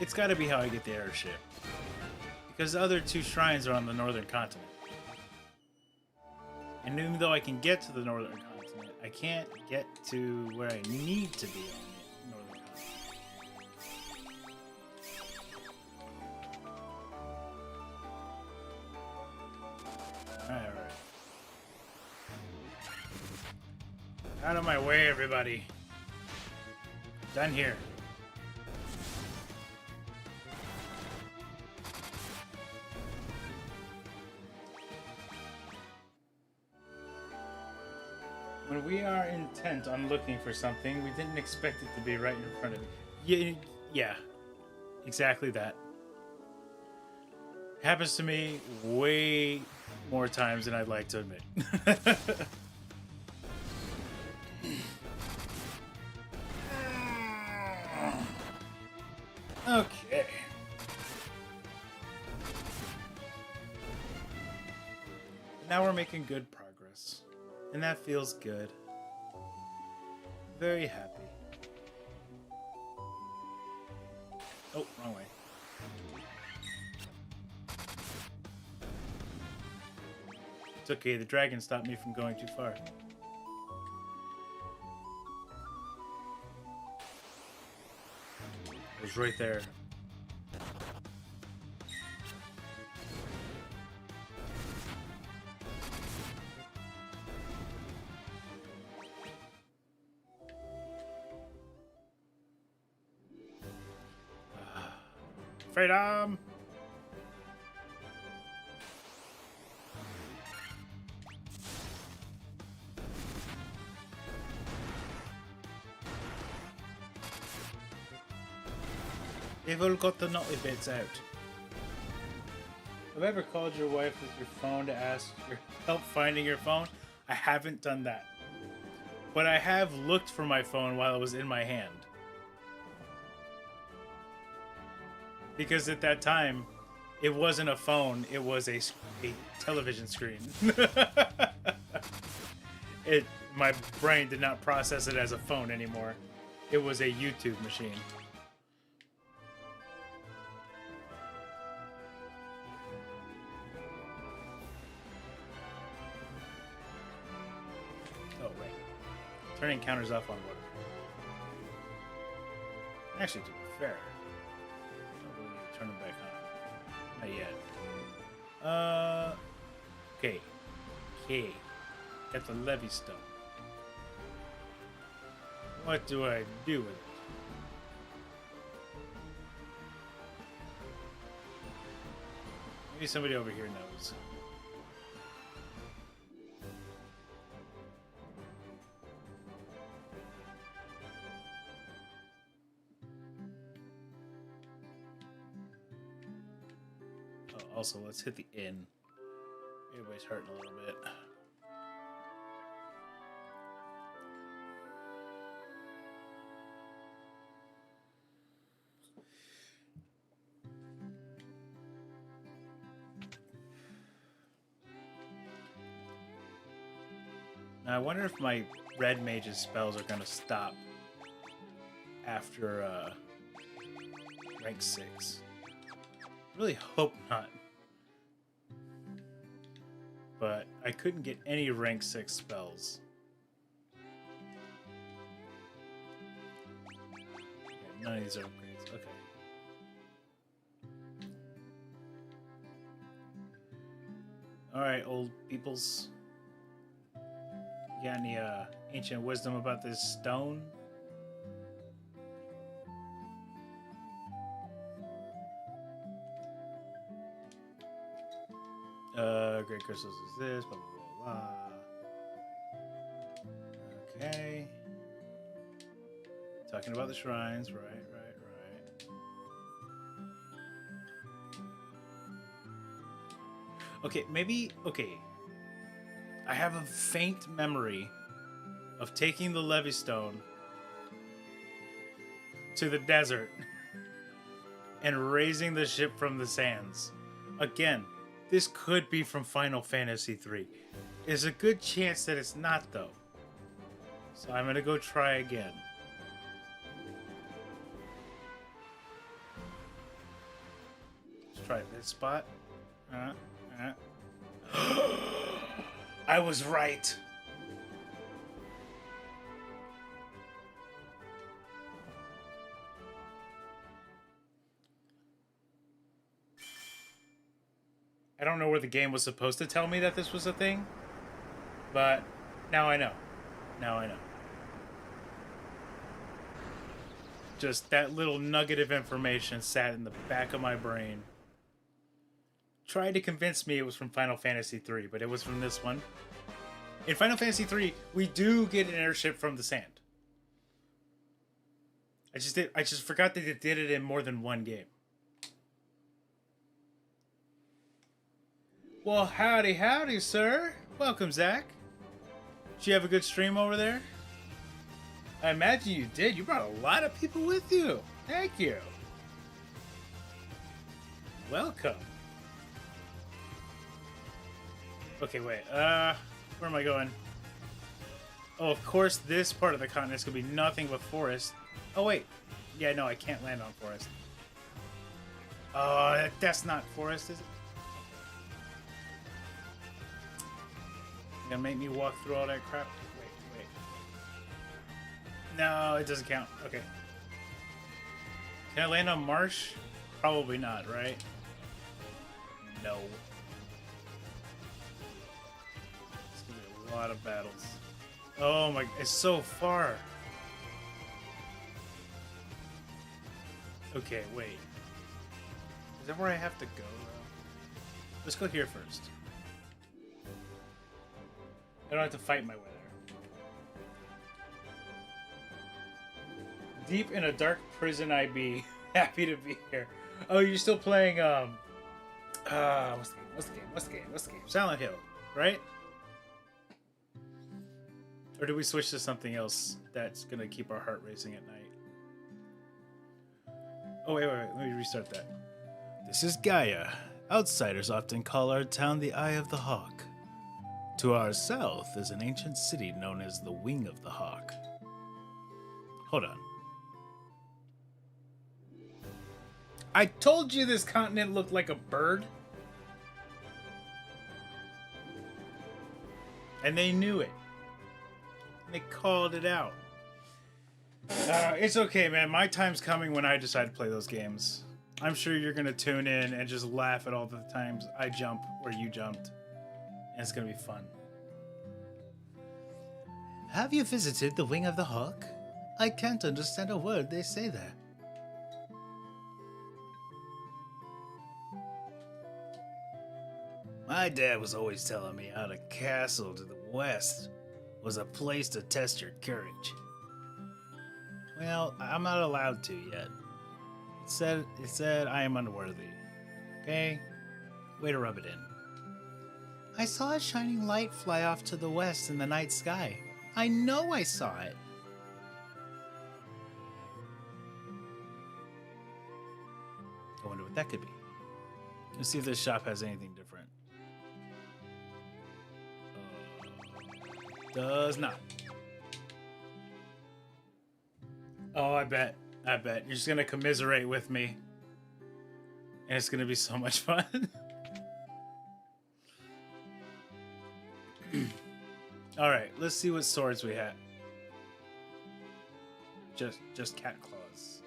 It's gotta be how I get the airship. Because the other two shrines are on the northern continent. And even though I can get to the northern continent, I can't get to where I need to be on the northern continent. Alright. Out of my way, everybody. Done here. When we are intent on looking for something, we didn't expect it to be right in front of me. Yeah, exactly that. Happens to me way more times than I'd like to admit. Okay. Now we're making good progress. And that feels good. Very happy. Oh, wrong way. It's okay, the dragon stopped me from going too far. It was right there. Freedom! They've all got the naughty bits out. Have you ever called your wife with your phone to ask for help finding your phone? I haven't done that. But I have looked for my phone while it was in my hand. Because at that time, it wasn't a phone, it was a television screen. My brain did not process it as a phone anymore. It was a YouTube machine. Oh, right. Turning counters off on water. Actually, to be fair, turn them back on. Not yet. Okay. Okay. Got the Levy Stone. What do I do with it? Maybe somebody over here knows. Also, let's hit the inn. Everybody's hurting a little bit. Now, I wonder if my red mage's spells are going to stop after rank 6. I really hope not. But I couldn't get any rank 6 spells. Yeah, none of these are upgrades. Okay. Alright, old peoples. You got any ancient wisdom about this stone? Great crystals is this, blah, blah, blah. Okay. Talking about the shrines, right. Okay, maybe, okay. I have a faint memory of taking the Levystone to the desert and raising the ship from the sands. Again, this could be from Final Fantasy III. There's a good chance that it's not, though. So I'm gonna go try again. Let's try this spot. I was right. I don't know where the game was supposed to tell me that this was a thing, but now I know. Now I know. Just that little nugget of information sat in the back of my brain. Tried to convince me it was from Final Fantasy III, but it was from this one. In Final Fantasy III, we do get an airship from the sand. I just forgot that it did it in more than one game. Well, howdy, sir. Welcome, Zach. Did you have a good stream over there? I imagine you did. You brought a lot of people with you. Thank you. Welcome. Okay, wait. Where am I going? Oh, of course, this part of the continent is going to be nothing but forest. Oh, wait. Yeah, no, I can't land on forest. Oh, that's not forest, is it? You're gonna make me walk through all that crap? Wait. No, it doesn't count. Okay. Can I land on marsh? Probably not, right? No. It's gonna be a lot of battles. Oh my, it's so far. Okay, wait. Is that where I have to go, though? Let's go here first. I don't have to fight my way there. Deep in a dark prison I be. Happy to be here. Oh, you're still playing, what's the game? Silent Hill, right? Or do we switch to something else that's gonna keep our heart racing at night? Oh, wait, let me restart that. This is Gaia. Outsiders often call our town the Eye of the Hawk. To our south is an ancient city known as the Wing of the Hawk. Hold on. I told you this continent looked like a bird. And they knew it. And they called it out. It's okay, man. My time's coming when I decide to play those games. I'm sure you're going to tune in and just laugh at all the times I jump where you jumped. And it's going to be fun. Have you visited the Wing of the Hawk? I can't understand a word they say there. My dad was always telling me how the castle to the west was a place to test your courage. Well, I'm not allowed to yet. It said I am unworthy. Okay? Way to rub it in. I saw a shining light fly off to the west in the night sky. I know I saw it. I wonder what that could be. Let's see if this shop has anything different. Does not. Oh, I bet. You're just gonna commiserate with me. And it's gonna be so much fun. Alright, let's see what swords we have. Just cat claws.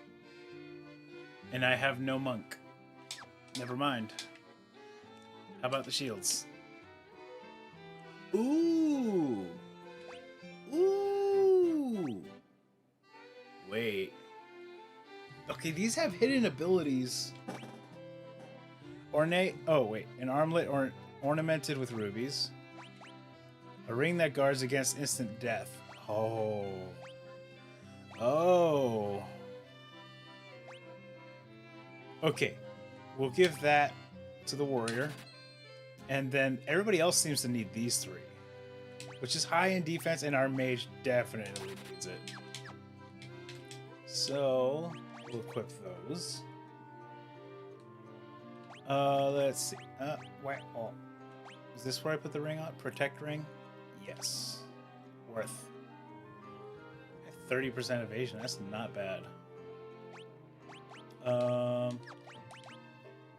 And I have no monk. Never mind. How about the shields? Ooh! Ooh! Wait. Okay, these have hidden abilities. Ornate. Oh, wait. An armlet ornamented with rubies. A ring that guards against instant death. Oh. Oh. Okay. We'll give that to the warrior. And then everybody else seems to need these three. Which is high in defense, and our mage definitely needs it. So, we'll equip those. Let's see. Is this where I put the ring on? Protect ring? Yes. Worth. 30% evasion. That's not bad.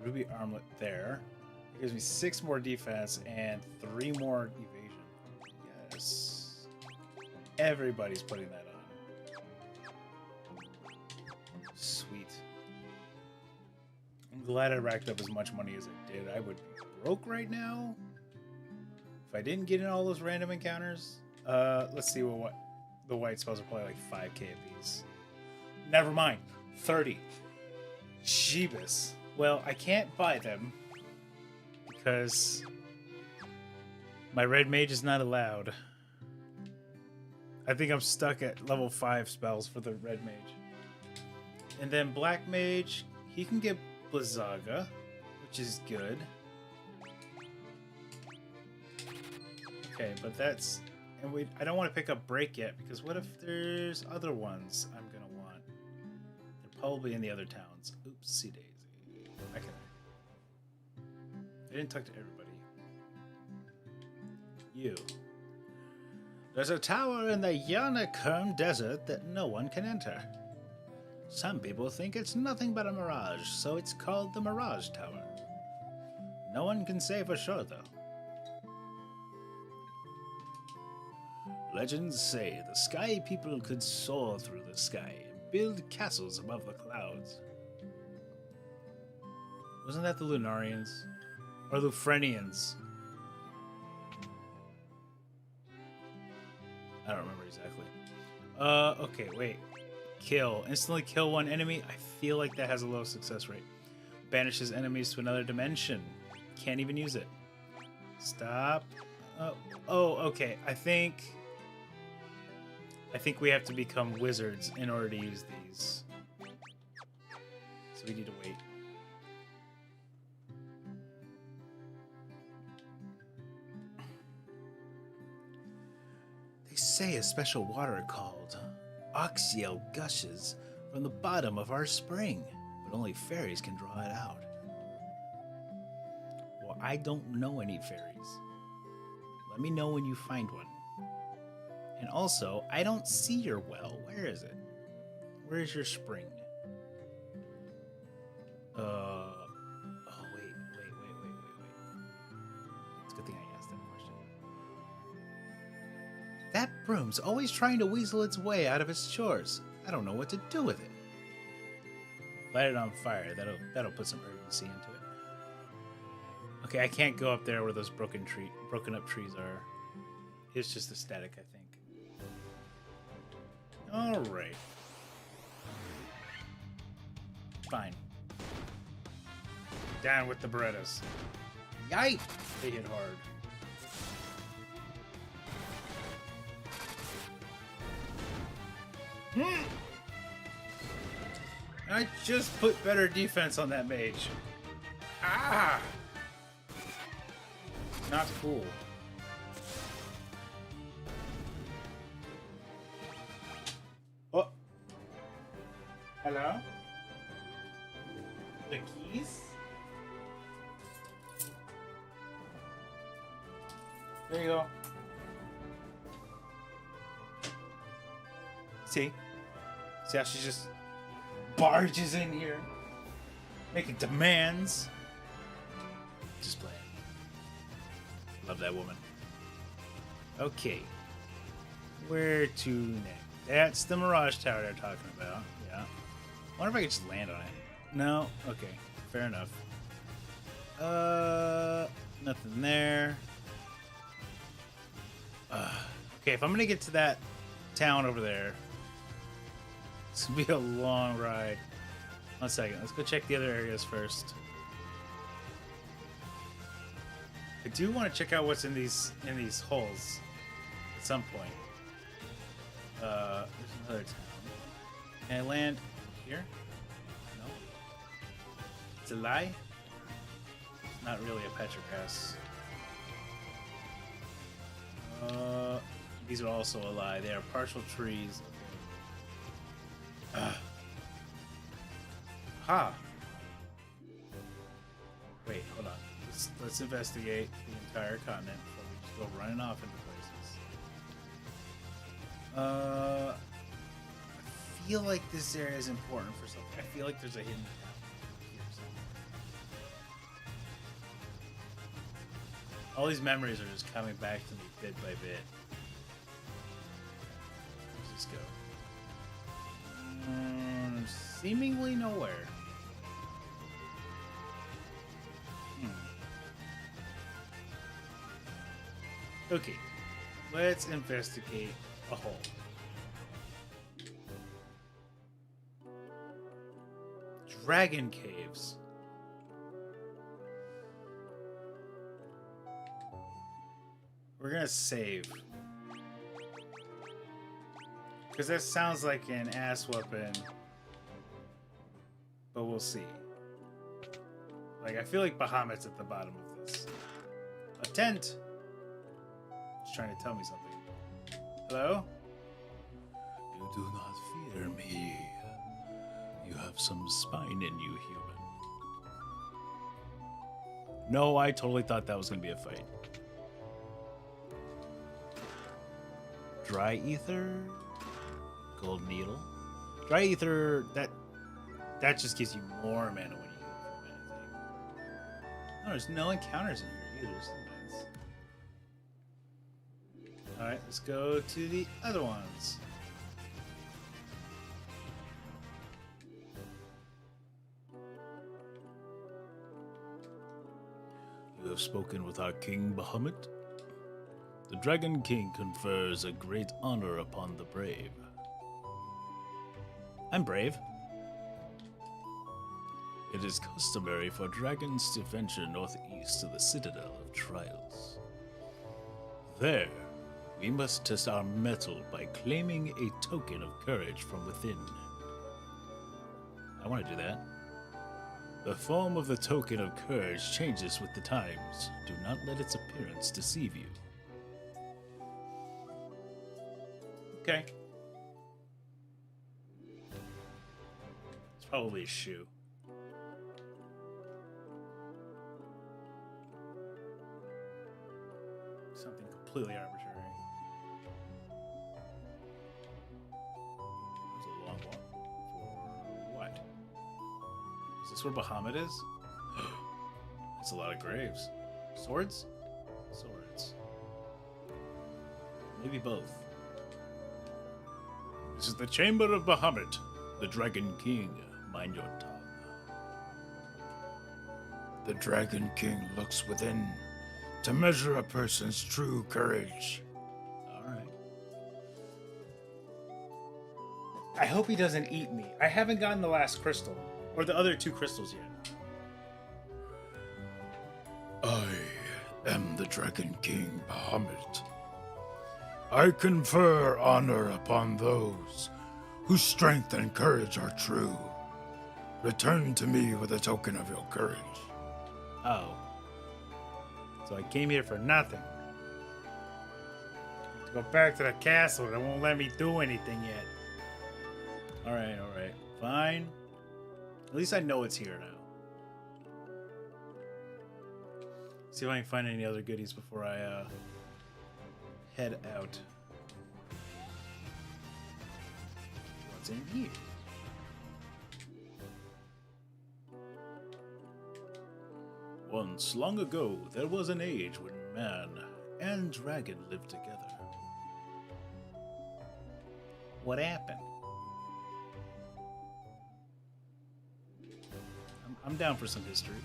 Ruby armlet there. It gives me 6 more defense and 3 more evasion. Yes. Everybody's putting that on. Sweet. I'm glad I racked up as much money as I did. I would be broke right now if I didn't get in all those random encounters. Let's see what the white spells are probably like 5k apiece. Never mind. 30. Jeebus. Well, I can't buy them because my red mage is not allowed. I think I'm stuck at level 5 spells for the red mage. And then black mage, he can get Blizzaga, which is good. Okay, but that's... And I don't want to pick up break yet, because what if there's other ones I'm going to want? They're probably in the other towns. Oopsie daisy. Okay. I didn't talk to everybody. You. There's a tower in the Yanakurm Desert that no one can enter. Some people think it's nothing but a mirage, so it's called the Mirage Tower. No one can say for sure, though. Legends say the sky people could soar through the sky and build castles above the clouds. Wasn't that the Lunarians? Or Lufrenians? I don't remember exactly. Okay, wait. Kill. Instantly kill one enemy. I feel like that has a low success rate. Banishes enemies to another dimension. Can't even use it. Stop. Oh, okay. I think we have to become wizards in order to use these. So we need to wait. They say a special water called Oxyel gushes from the bottom of our spring, but only fairies can draw it out. Well, I don't know any fairies. Let me know when you find one. And also, I don't see your well. Where is it? Where is your spring? Oh, wait. It's a good thing I asked that question. That broom's always trying to weasel its way out of its chores. I don't know what to do with it. Light it on fire. That'll put some urgency into it. Okay, I can't go up there where those broken up trees are. It's just the static, I think. Alright. Fine. Down with the Berettas. Yikes! They hit hard. I just put better defense on that mage. Ah! Not cool. Oh. Hello? The keys? There you go. See how she just barges in here, making demands. Just playing. Love that woman. Okay. Where to next? That's the Mirage Tower they're talking about. Yeah. I wonder if I could just land on it. No? Okay. Fair enough. Nothing there. Okay, if I'm gonna get to that town over there, it's gonna be a long ride. 1 second. Let's go check the other areas first. I do want to check out what's in these holes. at some point. There's another town. Can I land here? No. It's a lie? It's not really a Petrocast. These are also a lie. They are partial trees. Ha! Wait, hold on. Let's investigate the entire continent before we just go running off into places. I feel like this area is important for something. I feel like there's a hidden town here somewhere. All these memories are just coming back to me bit by bit. Where's this go? Seemingly nowhere. Okay, let's investigate a hole. Dragon caves. We're gonna save. Because that sounds like an ass whooping. But we'll see. Like, I feel like Bahamut's at the bottom of this. A tent! It's trying to tell me something. Hello? You do not fear me. You have some spine in you, human. No, I totally thought that was going to be a fight. Dry ether? Gold needle? Dry ether, that just gives you more mana when you use it from anything. No, there's no encounters in here either. So nice. Alright, let's go to the other ones. You have spoken with our king, Bahamut. The Dragon King confers a great honor upon the brave. I'm brave. It is customary for dragons to venture northeast to the Citadel of Trials. There, we must test our mettle by claiming a token of courage from within. I want to do that. The form of the token of courage changes with the times. Do not let its appearance deceive you. Okay. It's probably a shoe. Something completely arbitrary. That was a long walk. For what? Is this where Bahamut is? That's a lot of graves. Swords? Swords. Maybe both. This is the chamber of Bahamut, the Dragon King. Mind your tongue. The Dragon King looks within to measure a person's true courage. Alright. I hope he doesn't eat me. I haven't gotten the last crystal. Or the other 2 crystals yet. I am the Dragon King Bahamut. I confer honor upon those whose strength and courage are true. Return to me with a token of your courage. Oh. So I came here for nothing. To go back to the castle that won't let me do anything yet. Alright, alright. Fine. At least I know it's here now. See if I can find any other goodies before I head out. What's in here? Once, long ago, there was an age when man and dragon lived together. What happened? I'm down for some history.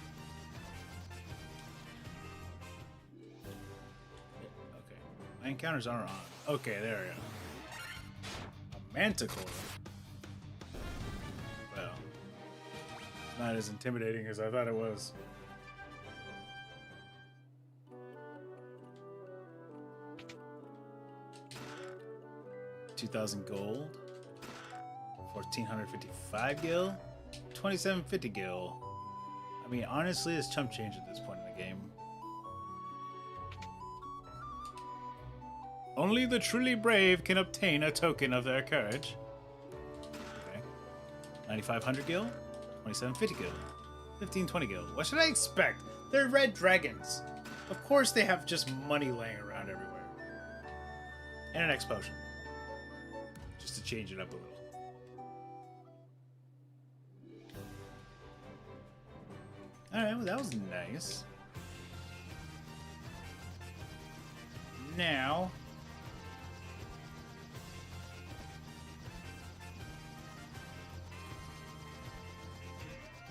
Okay. My encounters aren't on. Okay, there we go. A manticore. Well, it's not as intimidating as I thought it was. 2,000 gold. 1,455 gil. 2,750 gil. I mean, honestly, it's chump change at this point in the game. Only the truly brave can obtain a token of their courage. Okay. 9,500 gil. 2,750 gil. 1,520 gil. What should I expect? They're red dragons. Of course they have just money laying around everywhere. And an X potion. Just to change it up a little. Alright, well that was nice. Now...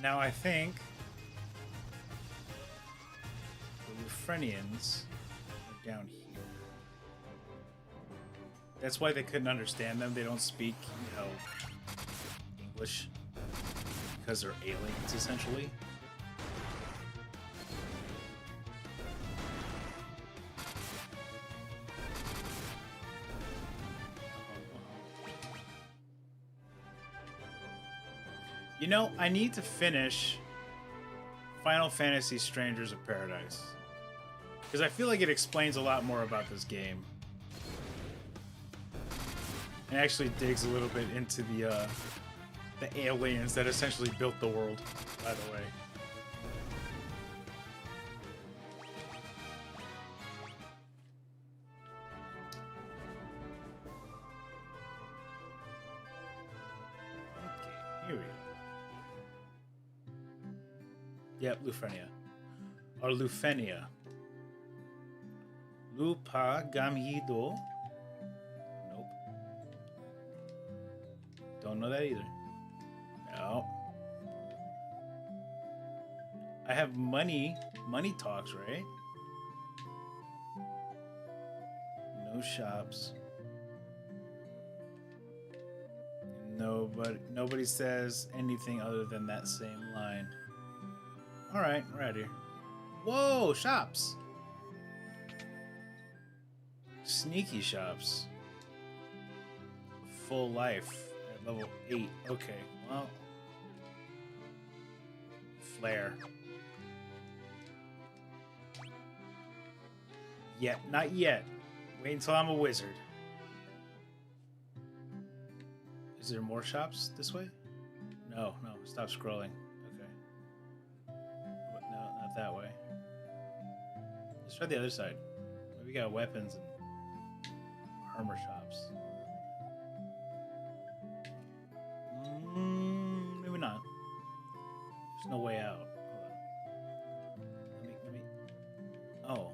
Now I think... the Lufrenians are down here. That's why they couldn't understand them. They don't speak, you know, English. Because they're aliens, essentially. You know, I need to finish Final Fantasy Strangers of Paradise. Because I feel like it explains a lot more about this game. And actually digs a little bit into the aliens that essentially built the world, by the way. Okay, here we go. Yep, Lufrenia. Or Lufenia. Lupagamido. Nope. Don't know that either. No. I have money. Money talks, right? No shops. Nobody says anything other than that same line. Alright, we're out here. Whoa, shops! Sneaky shops. Full life at level 8. Okay, well. Flare. Yet, not yet. Wait until I'm a wizard. Is there more shops this way? No, stop scrolling. Okay. But no, not that way. Let's try the other side. We got weapons and armor shops. Maybe not. There's no way out. Hold on. Let me. Oh.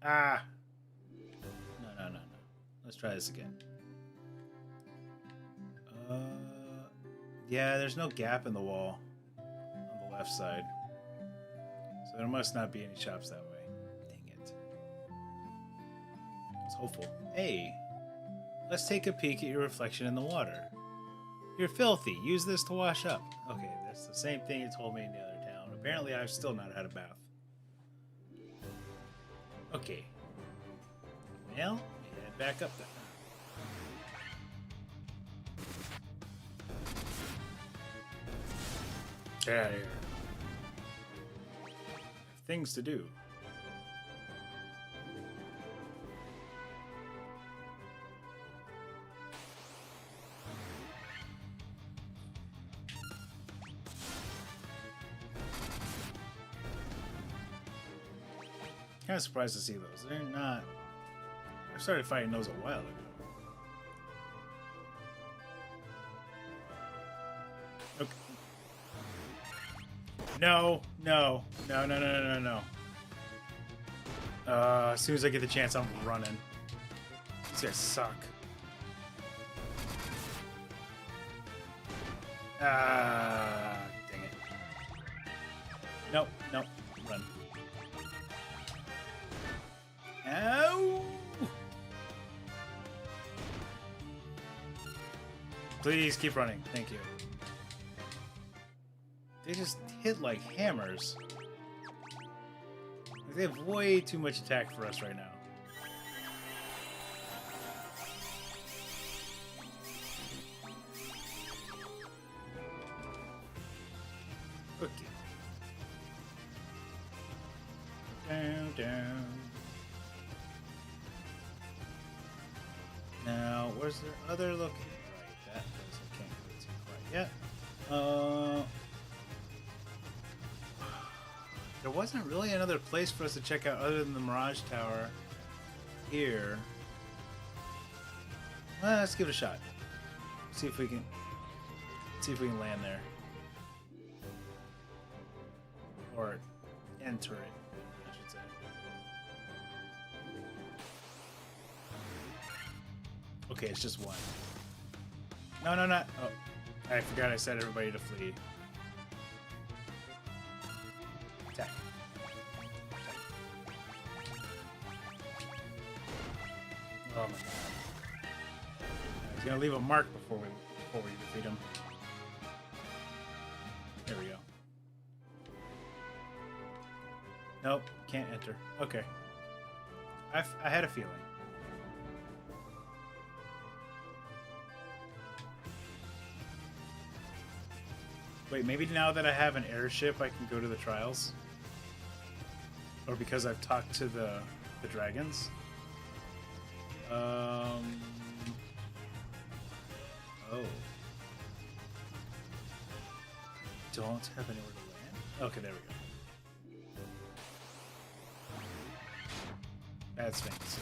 Ah. No. Let's try this again. Yeah, there's no gap in the wall on the left side. So there must not be any shops that way. Dang it. I was hopeful. Hey, let's take a peek at your reflection in the water. You're filthy. Use this to wash up. Okay, that's the same thing you told me in the other town. Apparently, I've still not had a bath. Okay. Well, head back up then. Get out of here. I have things to do. Kind of surprised to see those. They're not. I started fighting those a while ago. Okay. No. As soon as I get the chance, I'm running. These guys suck. Dang it. Nope, run. Ow! Please keep running. Thank you. They just hit like hammers. They have way too much attack for us right now. cookie. Down, down. Now, where's the other location? Right, that place I can't go to quite yet. There wasn't really another place for us to check out other than the Mirage Tower here. Well, let's give it a shot. See if we can land there. Or enter it, I should say. Okay, it's just one. No, no, not. Oh, I forgot I said everybody to flee. Attack. Attack. Oh my god. He's gonna leave a mark before we defeat him. There we go. Nope, can't enter. Okay. I had a feeling. Wait, maybe now that I have an airship, I can go to the trials? Or because I've talked to the dragons? Oh. Don't have anywhere to land? Okay, there we go. That's fancy.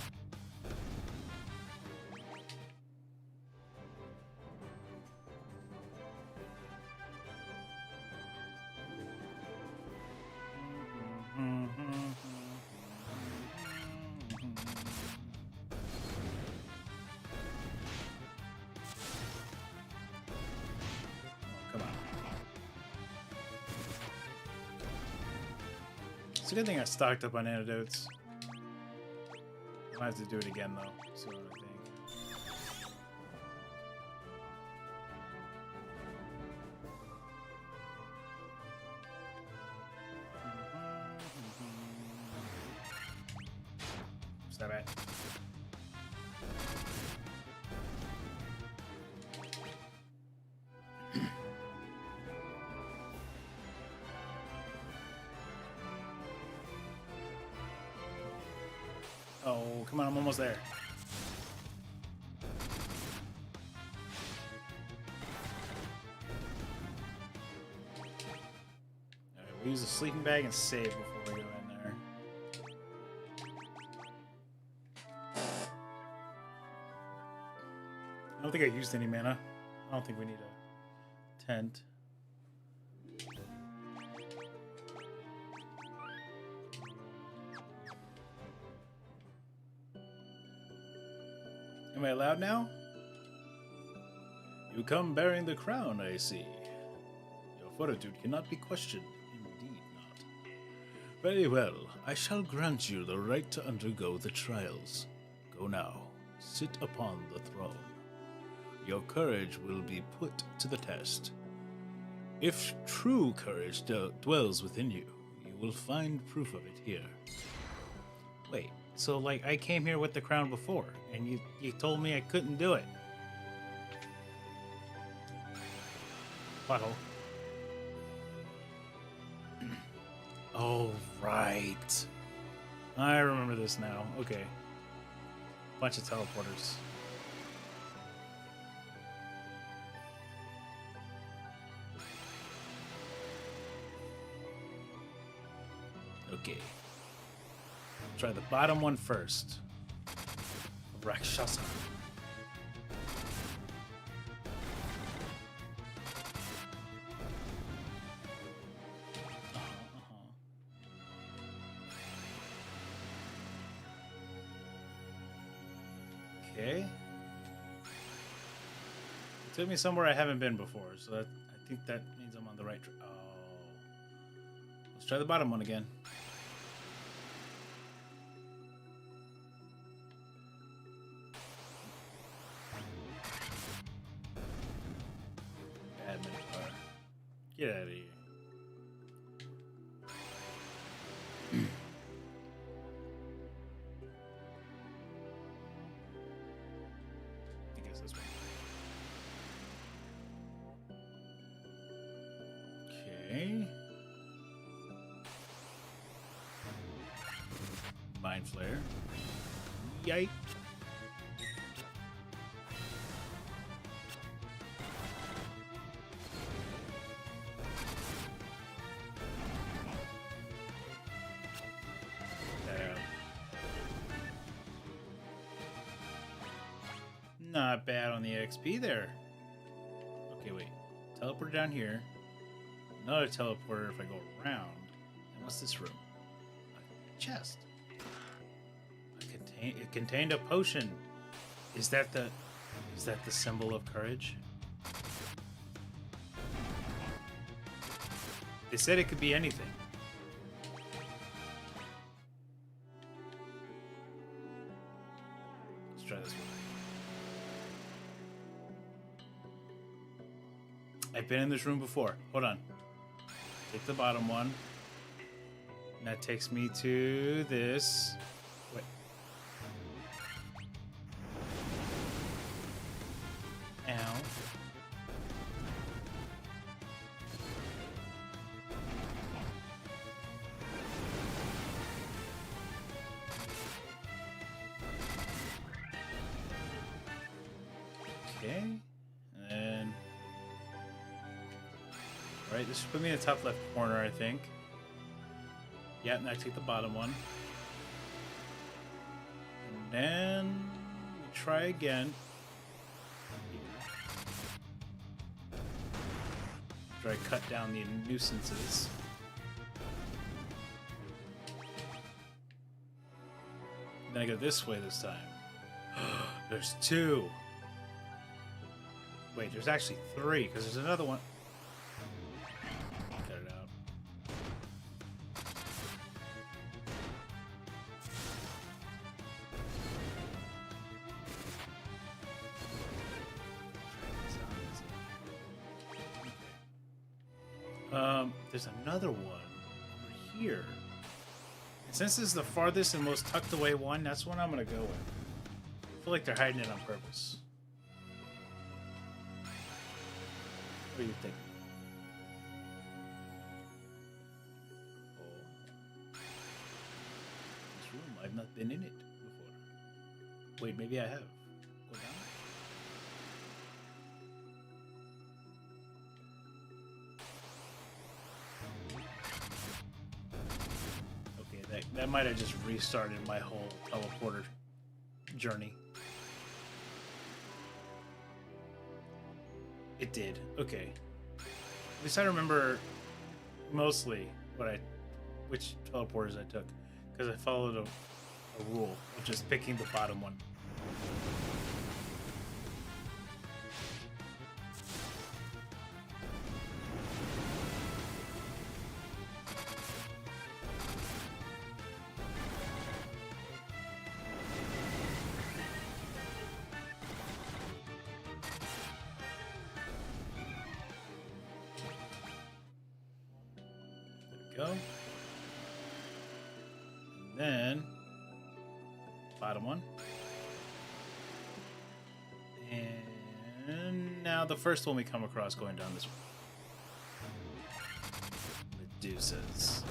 It's a good thing I stocked up on antidotes. I have to do it again though. See what I think. Stop it. Oh, come on, I'm almost there. Alright, we'll use a sleeping bag and save before we go in there. I don't think I used any mana. I don't think we need a tent. Am I allowed now? You come bearing the crown, I see. Your fortitude cannot be questioned. Indeed not. Very well. I shall grant you the right to undergo the trials. Go now. Sit upon the throne. Your courage will be put to the test. If true courage dwells within you, you will find proof of it here. Wait. So, like, I came here with the crown before, and you told me I couldn't do it. Butthole. Oh, right. I remember this now. Okay. Bunch of teleporters. Okay. Try the bottom one first. Rakshasa. Okay. It took me somewhere I haven't been before, so that, I think that means I'm on the right track. Oh. Let's try the bottom one again. Get out of here. I guess this one. Okay. Mind Flare. Yike. Not bad on the XP there. Okay, wait. Teleporter down here. Another teleporter if I go around. And what's this room? A chest. It contained a potion. Is that the symbol of courage? They said it could be anything. Let's try this one. I've been in this room before. Hold on. Take the bottom one. And that takes me to this. Wait. Ow. Okay. And right, this should put me in the top left corner, I think. Yeah, and I take the bottom one. And then we try again. Try to cut down the nuisances. And then I go this way this time. There's two. Wait, there's actually three, because there's another one. Cut it out. There's another one over here. And since this is the farthest and most tucked away one, that's one I'm gonna go with. I feel like they're hiding it on purpose. What do you think? Oh. This room, I've not been in it before. Wait, maybe I have. Go down. Okay, that might have just restarted my whole teleporter journey. It did. Okay. At least I remember mostly which teleporters I took, because I followed a rule of just picking the bottom one. Go. And then bottom one. And now the first one we come across going down this way. Medusas.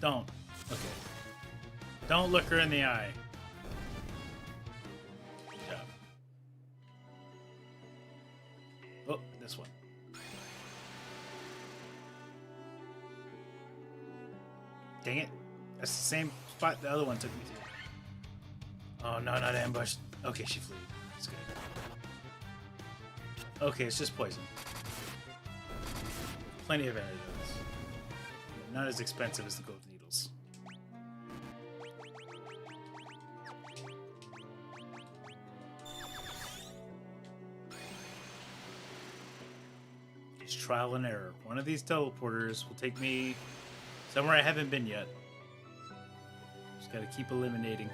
Don't. Okay. Don't look her in the eye. Good job. Oh, this one. Dang it. That's the same spot the other one took me to. Oh, no, not ambushed. Okay, she flew. That's good. Okay, it's just poison. Plenty of antidotes. Not as expensive as the gold needles. Just trial and error. One of these teleporters will take me somewhere I haven't been yet. Just gotta keep eliminating.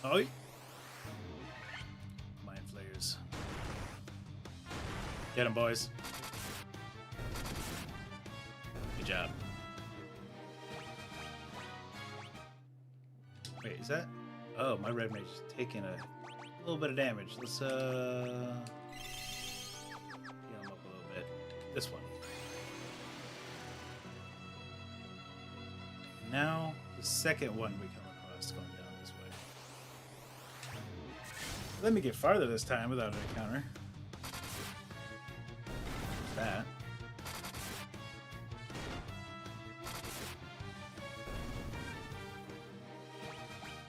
Oh, mind flayers. Get 'em, boys. Good job. Wait, is that? Oh, my red mage is taking a little bit of damage. Let's heal him up a little bit. This one. Now the second one we come across going down this way. Let me get farther this time without an encounter. There's that.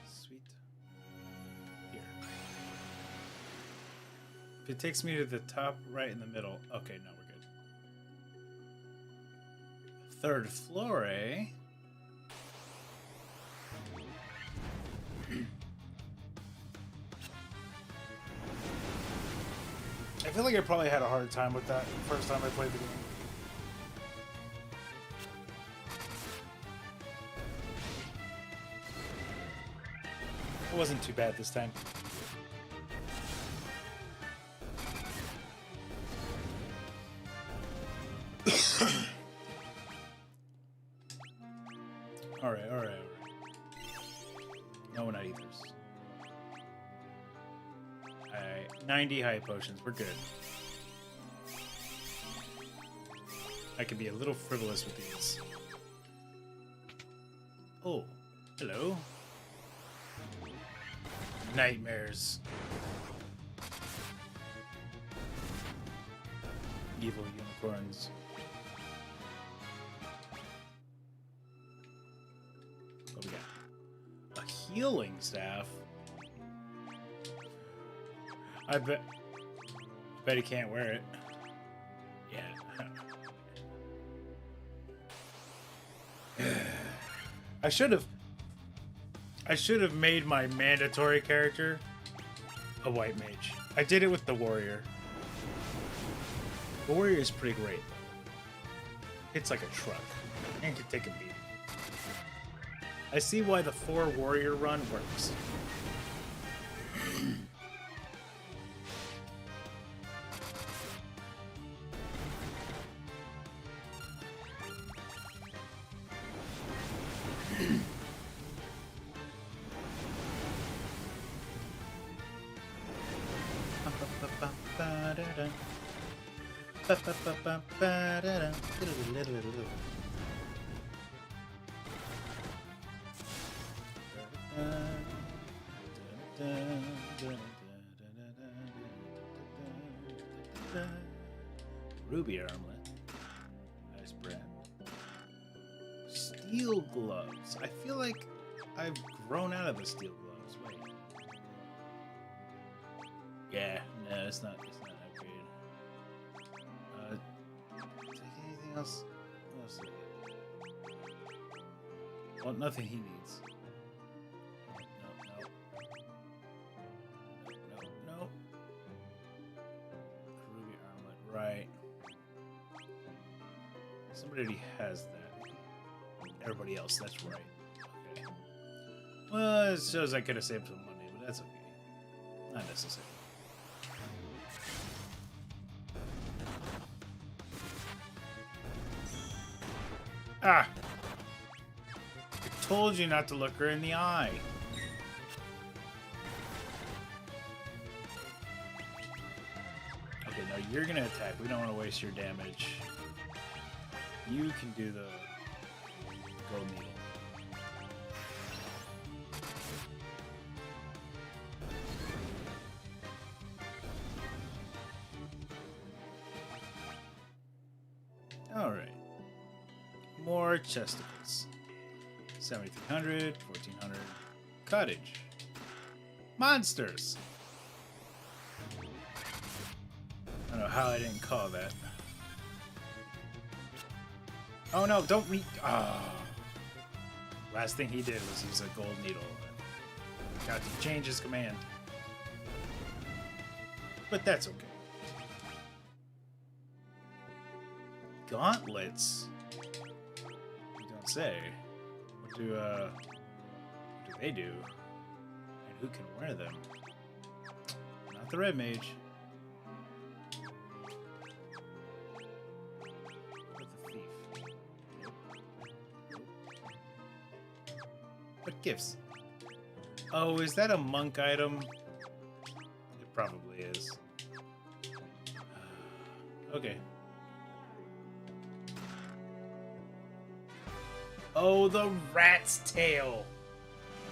Sweet. Here. If it takes me to the top right in the middle. Okay, no, we're good. Third floor, eh? I feel like I probably had a hard time with that the first time I played the game. It wasn't too bad this time. Alright, alright, alright. No night ethers. 90 high potions. We're good. I can be a little frivolous with these. Oh, hello. Nightmares. Evil unicorns. What we got? A healing staff. I bet he can't wear it. Yeah. I should have made my mandatory character a white mage. I did it with the warrior. The warrior is pretty great. It's like a truck. And can take a beating. I see why the 4 warrior run works. Ruby armlet. Nice brand. Steel gloves. I feel like I've grown out of the steel gloves. Wait. Yeah, no, it's not upgraded. Take anything else? What else did I get? Well, nothing he needs. No. Ruby armlet, right. Somebody already has that. Everybody else, that's right. Okay. Well, it shows I could have saved some money, but that's okay. Not necessary. Ah! I told you not to look her in the eye. Okay, now you're gonna attack. We don't want to waste your damage. You can do the gold needle. Alright. More chesticles. 7,300, 1,400. Cottage. Monsters! I don't know how I didn't call that. Oh no, don't re- Last thing he did was use a gold needle. Got to change his command. But that's okay. Gauntlets? You don't say. What do they do? And who can wear them? Not the red mage. What gifts? Oh, is that a monk item? It probably is. Okay. Oh, the rat's tail.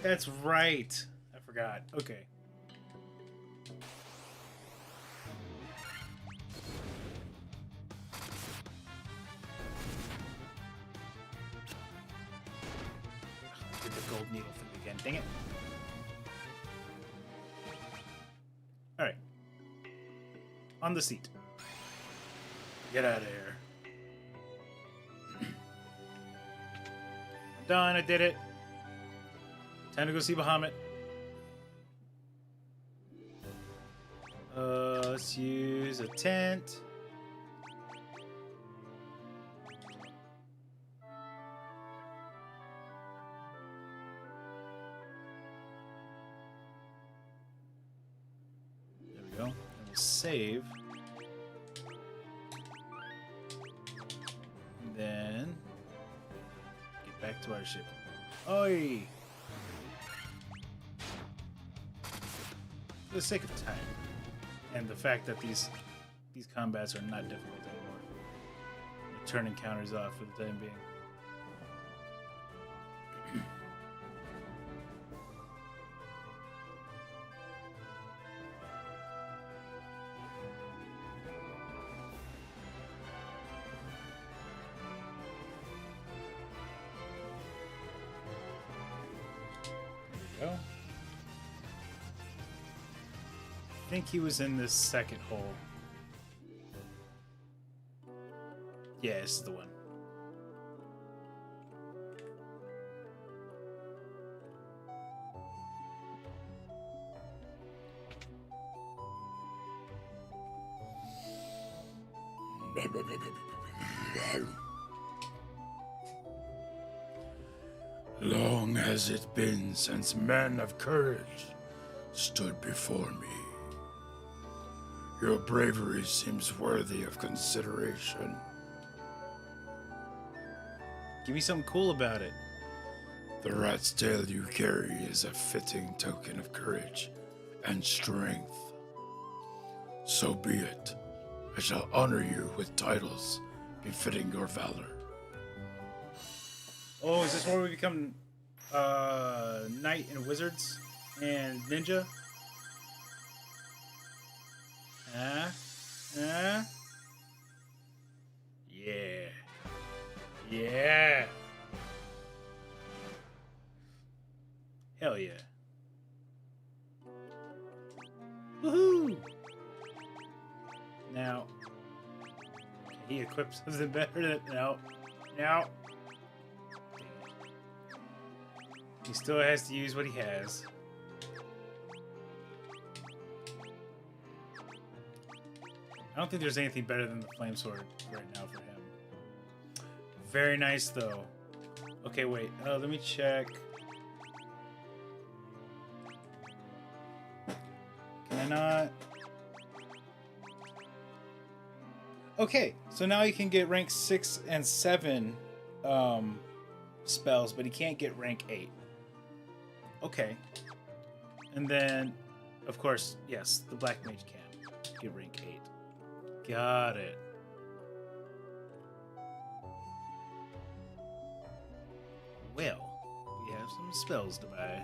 That's right. I forgot. Okay. Did the gold needle thing again. Dang it. Alright. On the seat. Get out of here. Done, I did it. Time to go see Bahamut. Let's use a tent. There we go. And we'll save. And then get back to our ship. Oi! For the sake of time, and the fact that these combats are not difficult anymore, we'll turn encounters off for the time being. There we go. I think he was in this second hole. Yeah, this is the one. Long has it been since men of courage stood before me. Your bravery seems worthy of consideration. Give me something cool about it. The rat's tail you carry is a fitting token of courage and strength. So be it. I shall honor you with titles befitting your valor. Oh, is this where we become knight and wizards and ninja? Yeah. Yeah. Hell yeah. Woohoo! Now, can he equip something better than... No. No. He still has to use what he has. I don't think there's anything better than the flame sword right now for him. Very nice, though. Okay, wait. Let me check. Can I not? Okay, so now he can get rank 6 and 7 spells, but he can't get rank 8. Okay. And then, of course, yes, the Black Mage can get rank 8. Got it. Well, we have some spells to buy.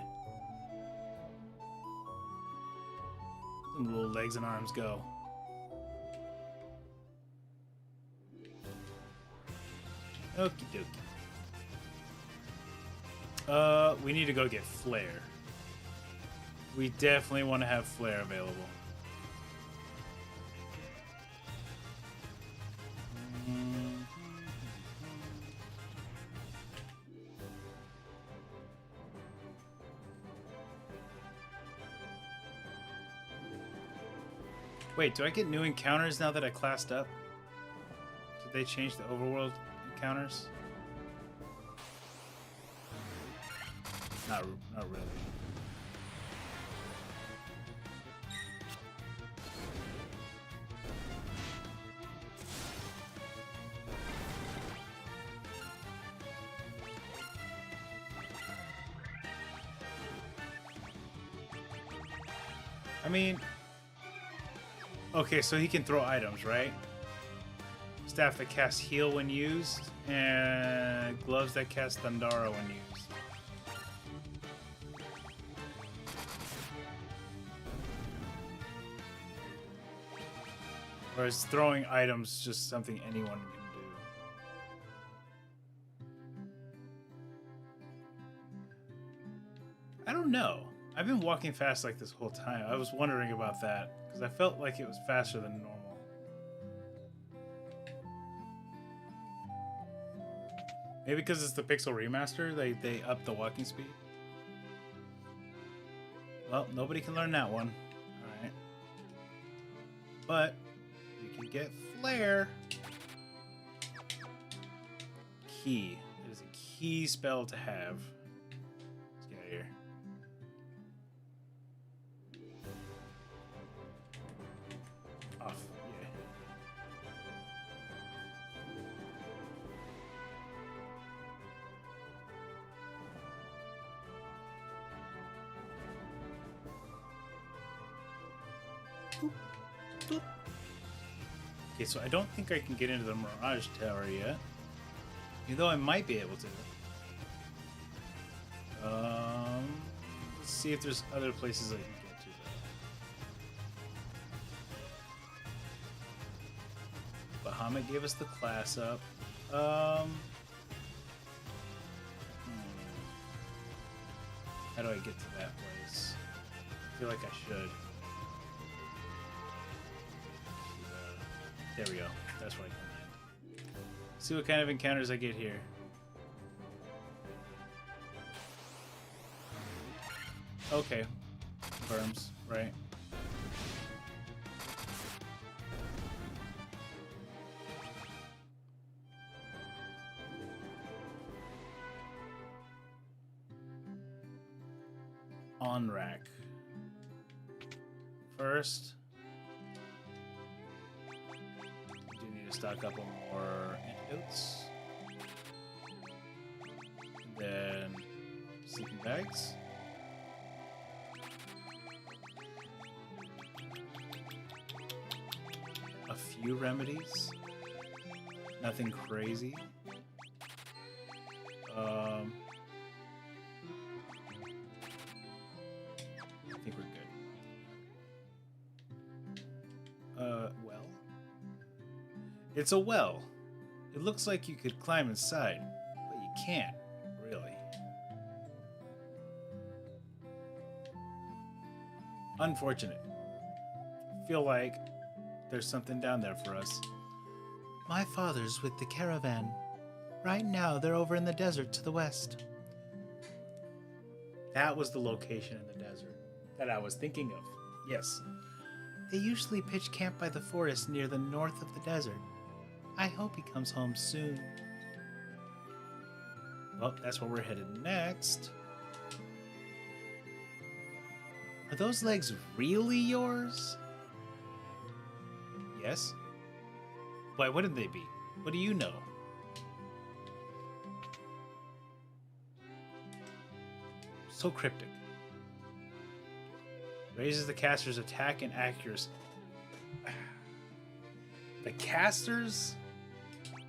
Some little legs and arms go. Okie dokie. We need to go get Flare. We definitely want to have Flare available. Wait, do I get new encounters now that I classed up? Did they change the overworld encounters? Not really. I mean, okay, so he can throw items, right? Staff that casts heal when used, and gloves that cast Thundara when used. Or is throwing items just something anyone can do? I don't know. I've been walking fast like this whole time. I was wondering about that because I felt like it was faster than normal. Maybe because it's the Pixel Remaster, they upped the walking speed. Well, nobody can learn that one. Alright. But we can get Flare. Key. It is a key spell to have. Let's get out of here. Off. Yeah. Boop. Okay, so I don't think I can get into the Mirage Tower yet. Even though I might be able to. Let's see if there's other places I can get to though. Bahamut gave us the class up. How do I get to that place? I feel like I should. There we go. That's where I can land. See what kind of encounters I get here. Okay. Worms, right. On rack. First, stock up on more antidotes. Then sleeping bags. A few remedies. Nothing crazy. I think we're good. Well. It's a well. It looks like you could climb inside, but you can't, really. Unfortunate. Feel like there's something down there for us. My father's with the caravan. Right now, they're over in the desert to the west. That was the location in the desert that I was thinking of. Yes. They usually pitch camp by the forest near the north of the desert. I hope he comes home soon. Well, that's where we're headed next. Are those legs really yours? Yes. Why wouldn't they be? What do you know? So cryptic. Raises the caster's attack and accuracy. The casters?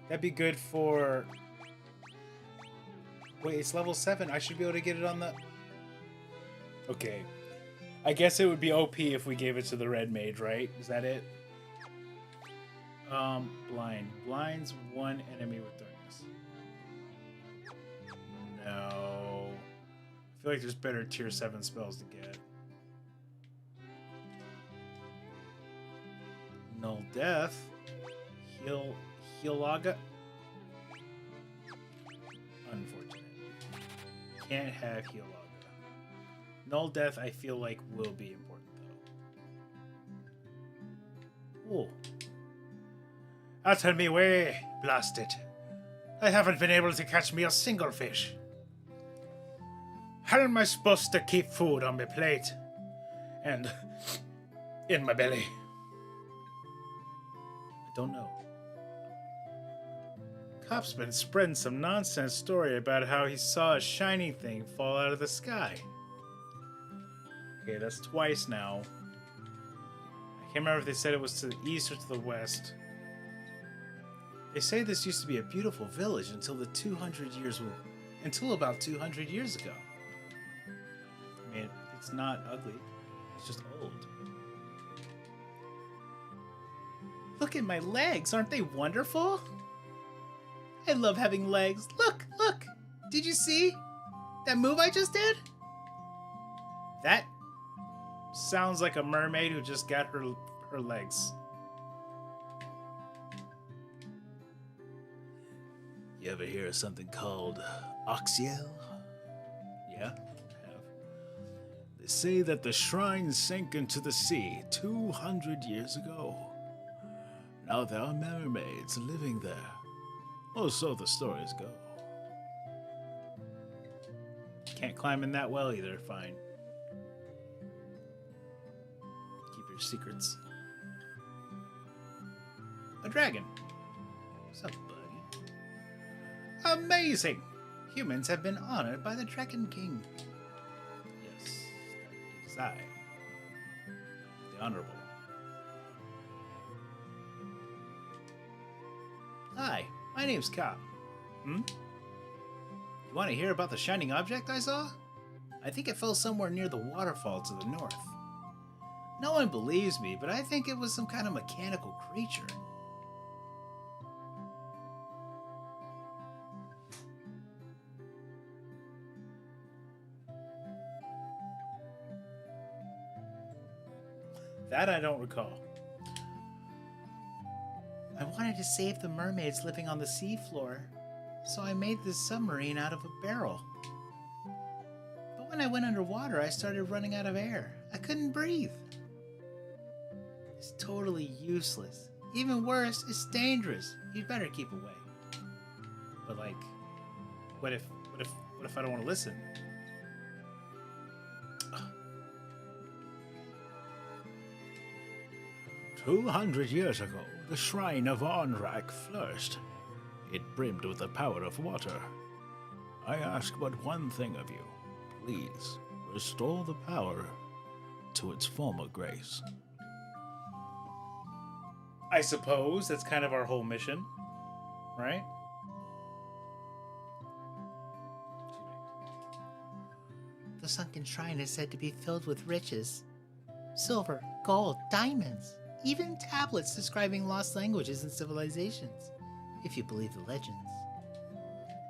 That'd be good for... Wait, it's level 7. I should be able to get it on the... Okay. I guess it would be OP if we gave it to the red mage, right? Is that it? Blind. Blinds one enemy with darkness. No. I feel like there's better tier 7 spells to get. Null Death. Healaga. Unfortunate. Can't have Healaga. Null Death I feel like will be important though. Oh. Out of me way, blast it. I haven't been able to catch me a single fish. How am I supposed to keep food on my plate? And in my belly? I don't know. Cop's been spreading some nonsense story about how he saw a shiny thing fall out of the sky. Okay, that's twice now. Can't remember if they said it was to the east or to the west. They say this used to be a beautiful village until about 200 years ago. I mean, it's not ugly. It's just old. Look at my legs. Aren't they wonderful? I love having legs. Look, look. Did you see that move I just did? That sounds like a mermaid who just got her legs. You ever hear of something called Oxiel? Yeah, I have. They say that the shrine sank into the sea 200 years ago. Now there are mermaids living there. Or so the stories go. Can't climb in that well either, fine. Keep your secrets. A dragon. What's up, buddy? Amazing! Humans have been honored by the Dragon King. Yes, that is I. The Honorable. Hi, my name's Cop. You want to hear about the shining object I saw? I think it fell somewhere near the waterfall to the north. No one believes me, but I think it was some kind of mechanical creature. That I don't recall. I wanted to save the mermaids living on the seafloor, so I made this submarine out of a barrel. But when I went underwater, I started running out of air. I couldn't breathe. It's totally useless. Even worse, it's dangerous. You'd better keep away. But like, what if I don't want to listen? 200 years ago, the shrine of Onrak flourished. It brimmed with the power of water. I ask but one thing of you. Please, restore the power to its former grace. I suppose that's kind of our whole mission, right? The sunken shrine is said to be filled with riches. Silver, gold, diamonds, even tablets describing lost languages and civilizations, if you believe the legends.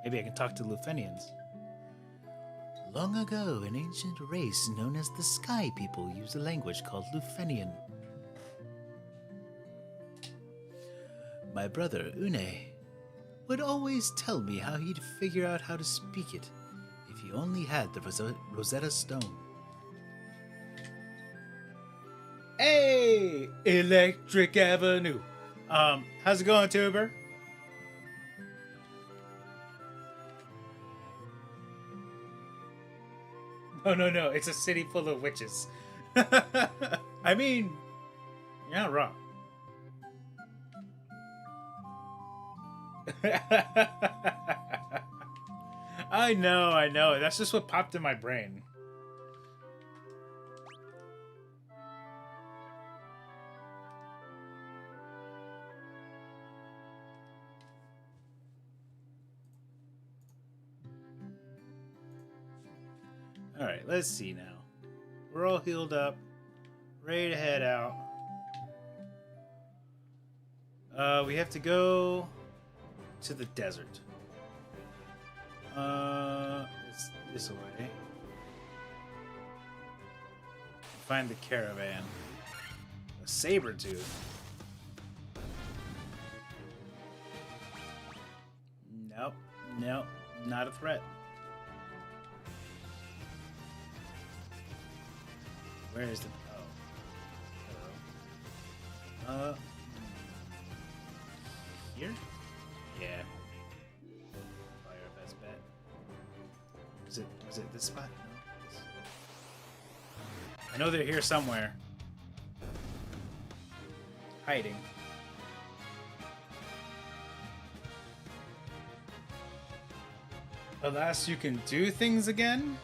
Maybe I can talk to Lufenians. Long ago, an ancient race known as the Sky People used a language called Lufenian. My brother, Une, would always tell me how he'd figure out how to speak it if he only had the Rosetta Stone. Hey, Electric Avenue. How's it going, Tuber? No, it's a city full of witches. I mean, you're not wrong. I know. That's just what popped in my brain. Alright, let's see now. We're all healed up. Ready to head out. We have to go to the desert. It's this way. Find the caravan. A saber tooth. Nope, not a threat. Where is the... Oh. Hello. Here? Yeah. Probably our best bet. Was it this spot? No. This. I know they're here somewhere. Hiding. Alas, you can do things again?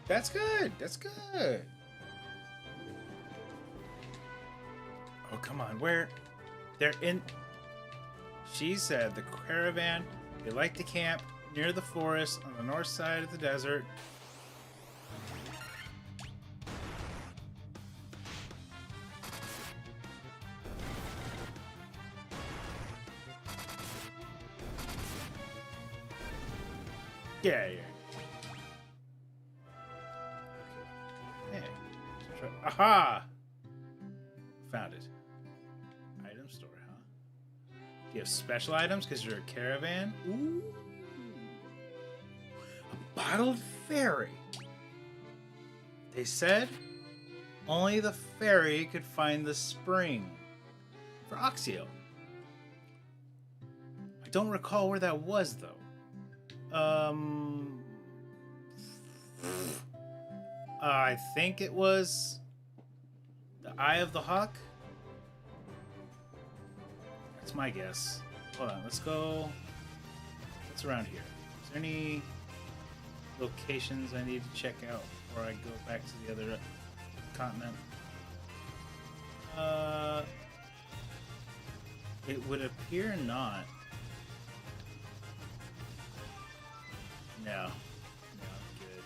That's good. come on, where? They're in... She said the caravan, they like to camp near the forest on the north side of the desert. Yeah. Okay. Hey. Aha! Found it. Item store, huh? Do you have special items because you're a caravan? Ooh. A bottled fairy. They said only the fairy could find the spring for Oxio. I don't recall where that was, though. I think it was the Eye of the Hawk. That's my guess. Hold on, let's go. What's around here? Is there any locations I need to check out before I go back to the other continent? It would appear not. No, I'm good.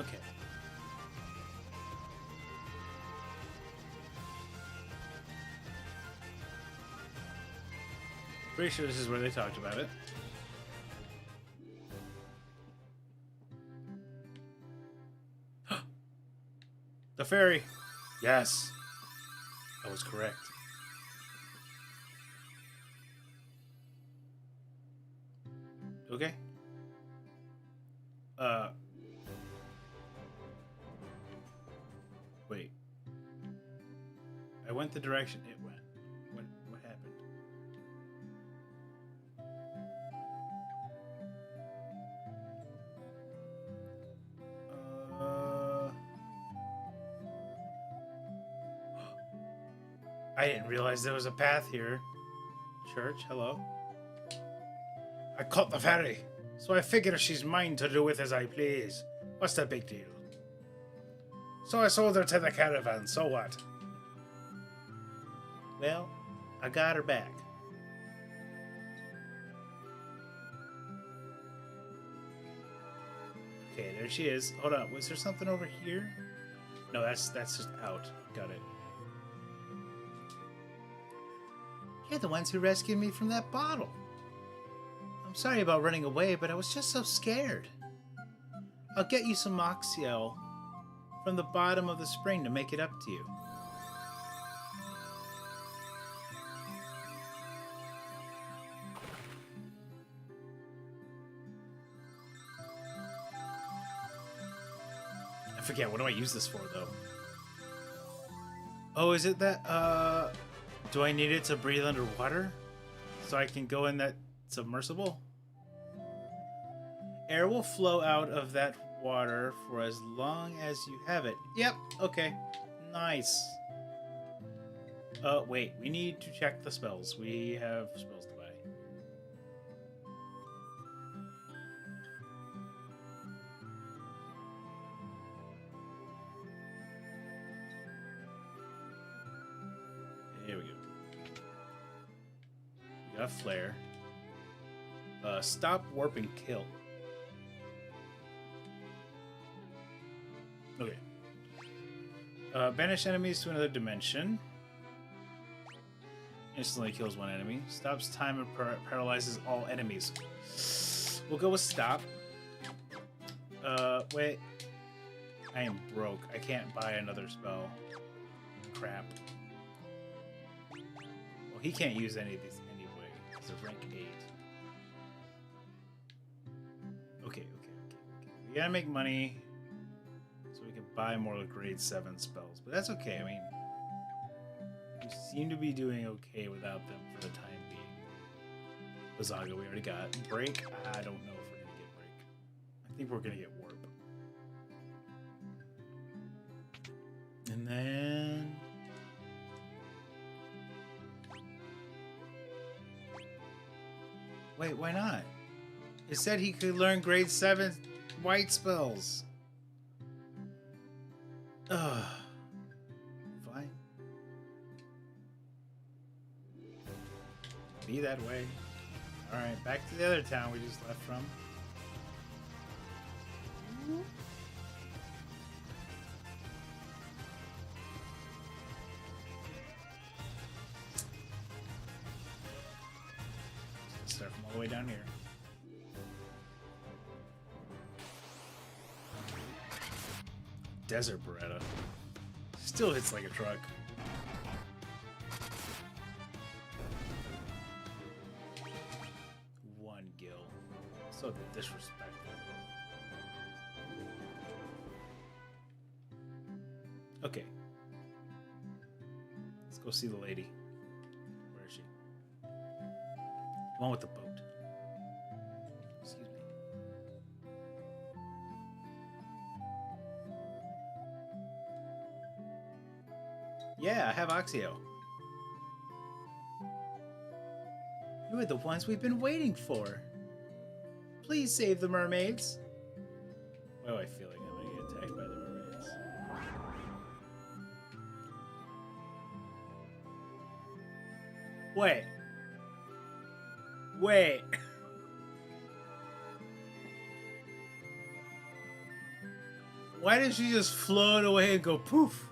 Okay. Pretty sure this is where they talked about it. The fairy. Yes. I was correct. Okay. Wait. I went the direction it went. What happened? I didn't realize there was a path here. Church, hello. I caught the fairy, so I figure she's mine to do with as I please. What's the big deal? So I sold her to the caravan, so what? Well, I got her back. Okay, there she is. Hold on, was there something over here? No, that's just out. Got it. You're the ones who rescued me from that bottle. I'm sorry about running away, but I was just so scared. I'll get you some Moxiel from the bottom of the spring to make it up to you. I forget, what do I use this for, though? Oh, is it that, do I need it to breathe underwater? So I can go in that submersible? Air will flow out of that water for as long as you have it. Yep, okay. Nice. Wait, we need to check the spells. We have spells to buy. Here we go. We got Flare. Stop, warp, and kill. Okay. Banish enemies to another dimension. Instantly kills one enemy. Stops time and paralyzes all enemies. We'll go with stop. Wait. I am broke. I can't buy another spell. Crap. Well, he can't use any of these anyway. He's a rank 8. Okay. We gotta make money so we can buy more grade 7 spells. But that's okay. I mean, we seem to be doing okay without them for the time being. Bazaga we already got. Break? I don't know if we're gonna get break. I think we're gonna get warp. And then... Wait, why not? It said he could learn grade 7 white spells. Ugh. Fine. Be that way. Alright, back to the other town we just left from. Start from all the way down here. Desert Beretta. Still hits like a truck. One gill. So disrespectful. Okay. Let's go see the lady. Where is she? The one with the boat. Excuse me. Yeah, I have Oxio. You are the ones we've been waiting for. Please save the mermaids. Why do I feel like I'm gonna get attacked by the mermaids? Wait. Wait. Why did she just float away and go poof?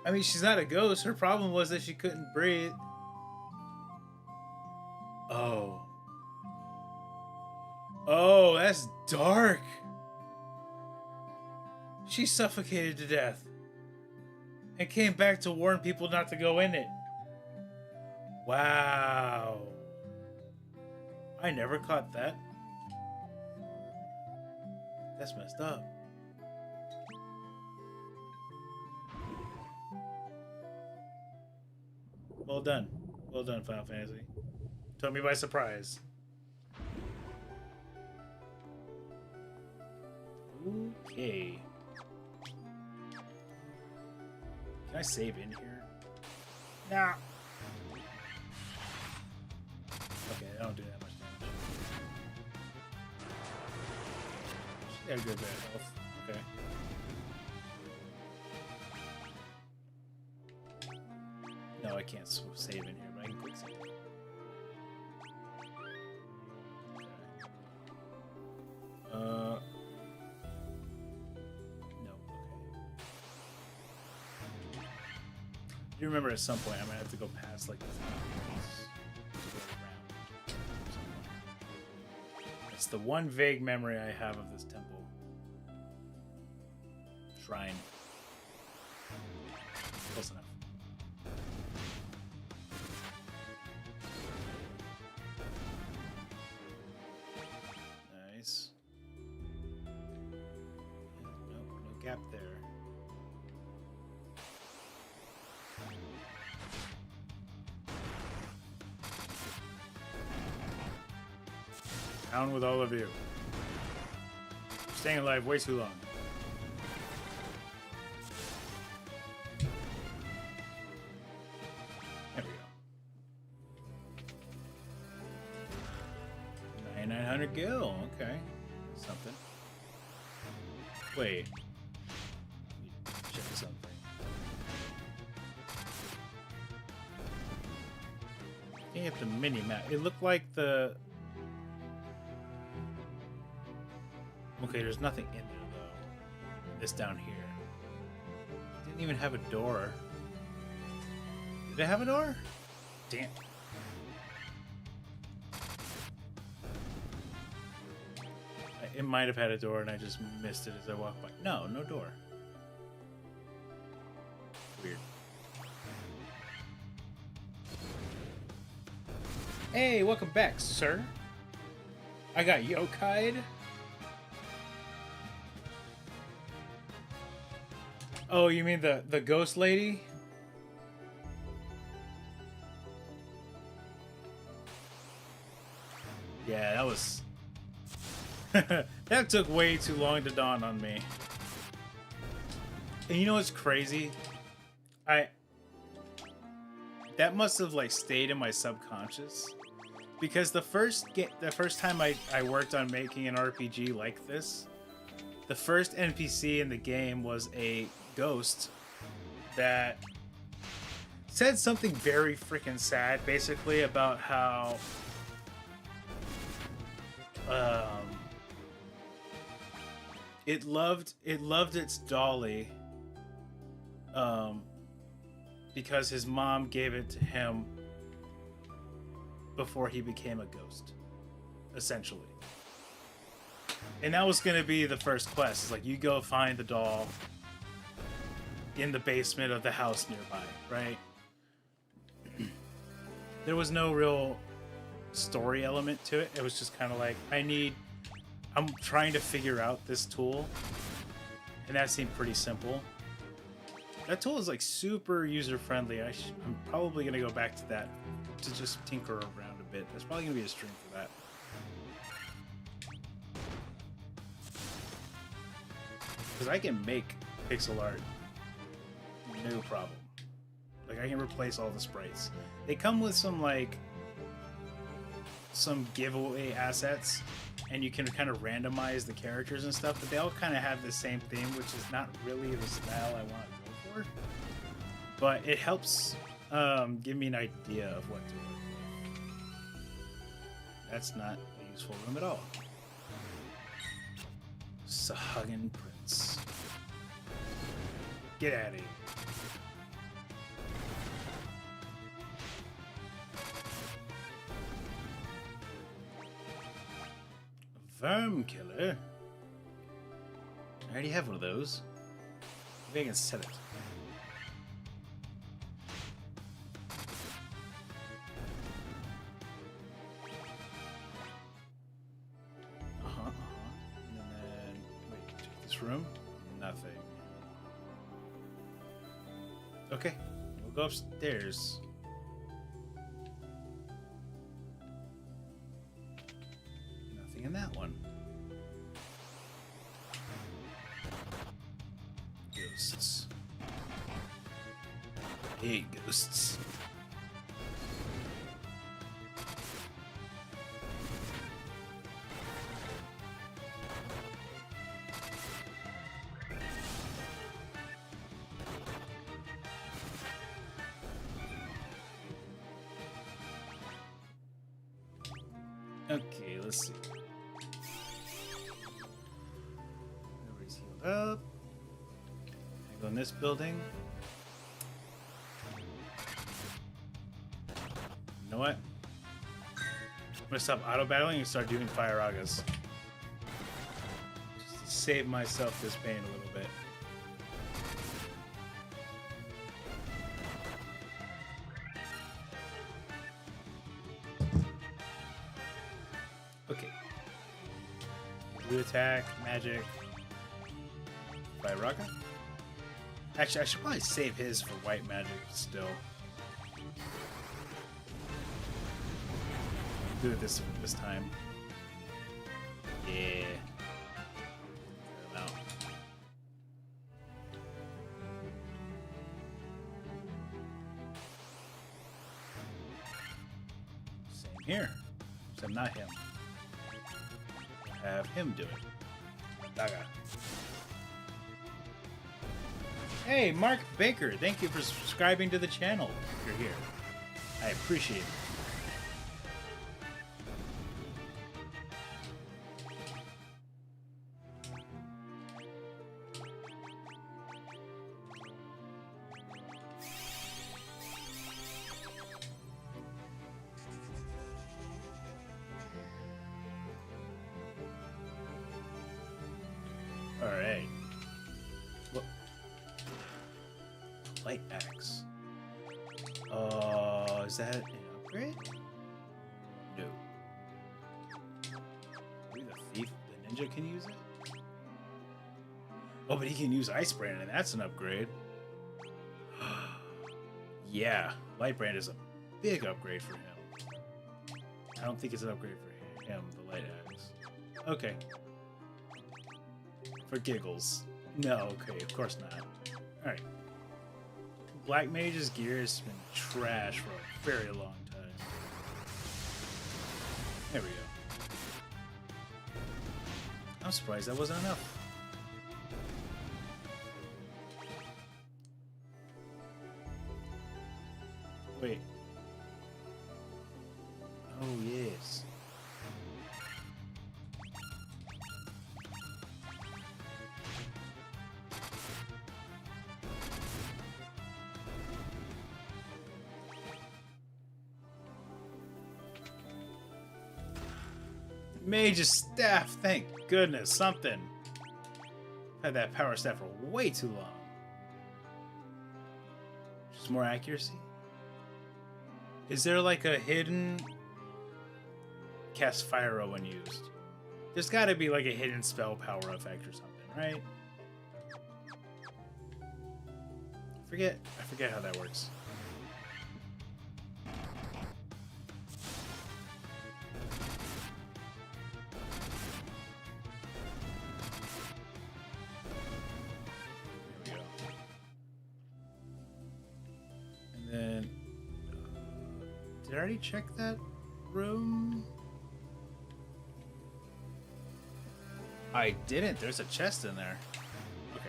I mean, she's not a ghost. Her problem was that she couldn't breathe. Oh. Oh, that's dark. She suffocated to death and came back to warn people not to go in it. Wow. I never caught that. That's messed up. Well done. Well done, Final Fantasy. Took me by surprise. Okay. Can I save in here? Nah. Okay, I don't do that much damage. She had a good bit of health. Okay. No, I can't save in here, but I can quick save. Okay. No, okay. You remember at some point I'm gonna have to go past like this to go around. It's the one vague memory I have of this temple. Shrine. Close enough. Nice. Nope, no gap there. Down with all of you. Staying alive way too long. There we go. 9,900 gil. Okay. Something. Wait. Let me check something. Looking at the mini map, it looked like the. Okay, there's nothing in there though. This down here. Didn't even have a door. Did it have a door? Damn. It might have had a door and I just missed it as I walked by. No, no door. Weird. Hey, welcome back, sir. I got yokai'd. Oh, you mean the ghost lady? Yeah, that was... that took way too long to dawn on me. And you know what's crazy? That must have like stayed in my subconscious Because the first time I worked on making an RPG like this, the first NPC in the game was a ghost that said something very freaking sad, basically about how it loved its dolly because his mom gave it to him before he became a ghost, essentially. And that was gonna be the first quest. It's like, you go find the doll in the basement of the house nearby, right? There was no real story element to it. It was just kind of like, I'm trying to figure out this tool, and that seemed pretty simple. That tool is like super user friendly. I'm probably gonna go back to that to just tinker around a bit. There's probably gonna be a stream for that. Because I can make pixel art, no problem. Like, I can replace all the sprites. They come with some giveaway assets, and you can kind of randomize the characters and stuff, but they all kind of have the same theme, which is not really the style I want to go for. But it helps give me an idea of what to work with. That's not a useful room at all. Sahagin Prince. Get out of here. Worm Killer? I already have one of those. Maybe I can set it. And then, wait, check this room. Nothing. Okay, we'll go upstairs. Nothing in that one. Ghosts. Hey, ghosts. Okay, let's see. Nobody's healed up. Can I go in this building? You know what? I'm gonna stop auto battling and start doing fire ragas. Just to save myself this pain a little bit. Okay. Blue attack, magic, fire raga. Actually, I should probably save his for white magic still. Do it this time. Yeah. Out. Same here. Except not him. Have him do it. Daga. Hey, Mark Baker, thank you for subscribing to the channel if you're here. I appreciate it. Alright. What? Light axe. Is that an upgrade? No. Maybe the thief, the ninja can use it? Oh, but he can use Ice Brand, and that's an upgrade. Yeah, Light Brand is a big upgrade for him. I don't think it's an upgrade for him, the Light Axe. Okay. For giggles. No, okay, of course not. Alright. Black Mage's gear has been trash for a very long time. There we go. I'm surprised that wasn't enough. Wait. Oh, yes. Mage's staff, thank goodness, something. Had that power staff for way too long. Just more accuracy. Is there like a hidden cast fire when used? There's got to be like a hidden spell power effect or something, right? I forget how that works. There we go. And then did I already check that room? I didn't. There's a chest in there. Okay.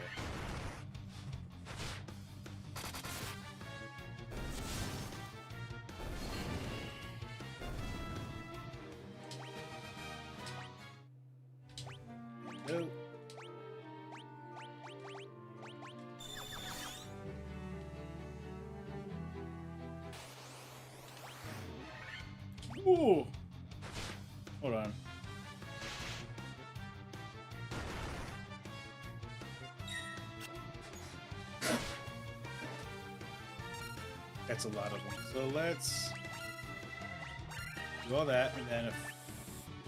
There we go. Ooh. Hold on. That's a lot of them. So let's do all that, and then if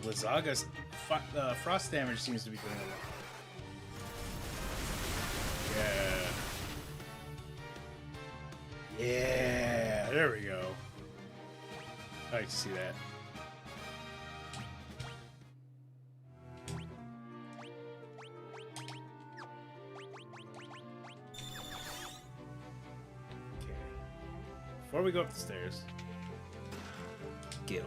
Blizaga's frost damage seems to be doing a lot. Yeah. Yeah. There we go. I like to see that. Okay. Before we go up the stairs, Gil.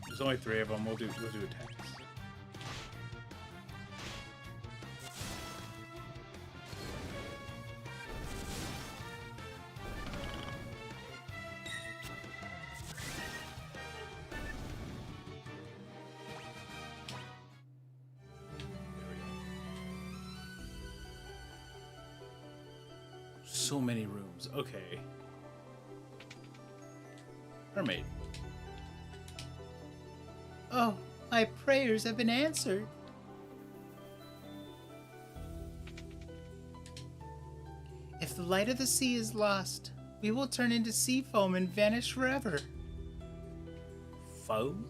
There's only 3 of them. We'll do attacks. So many rooms. Okay. Mermaid. Oh, my prayers have been answered. If the light of the sea is lost, we will turn into sea foam and vanish forever. Foam?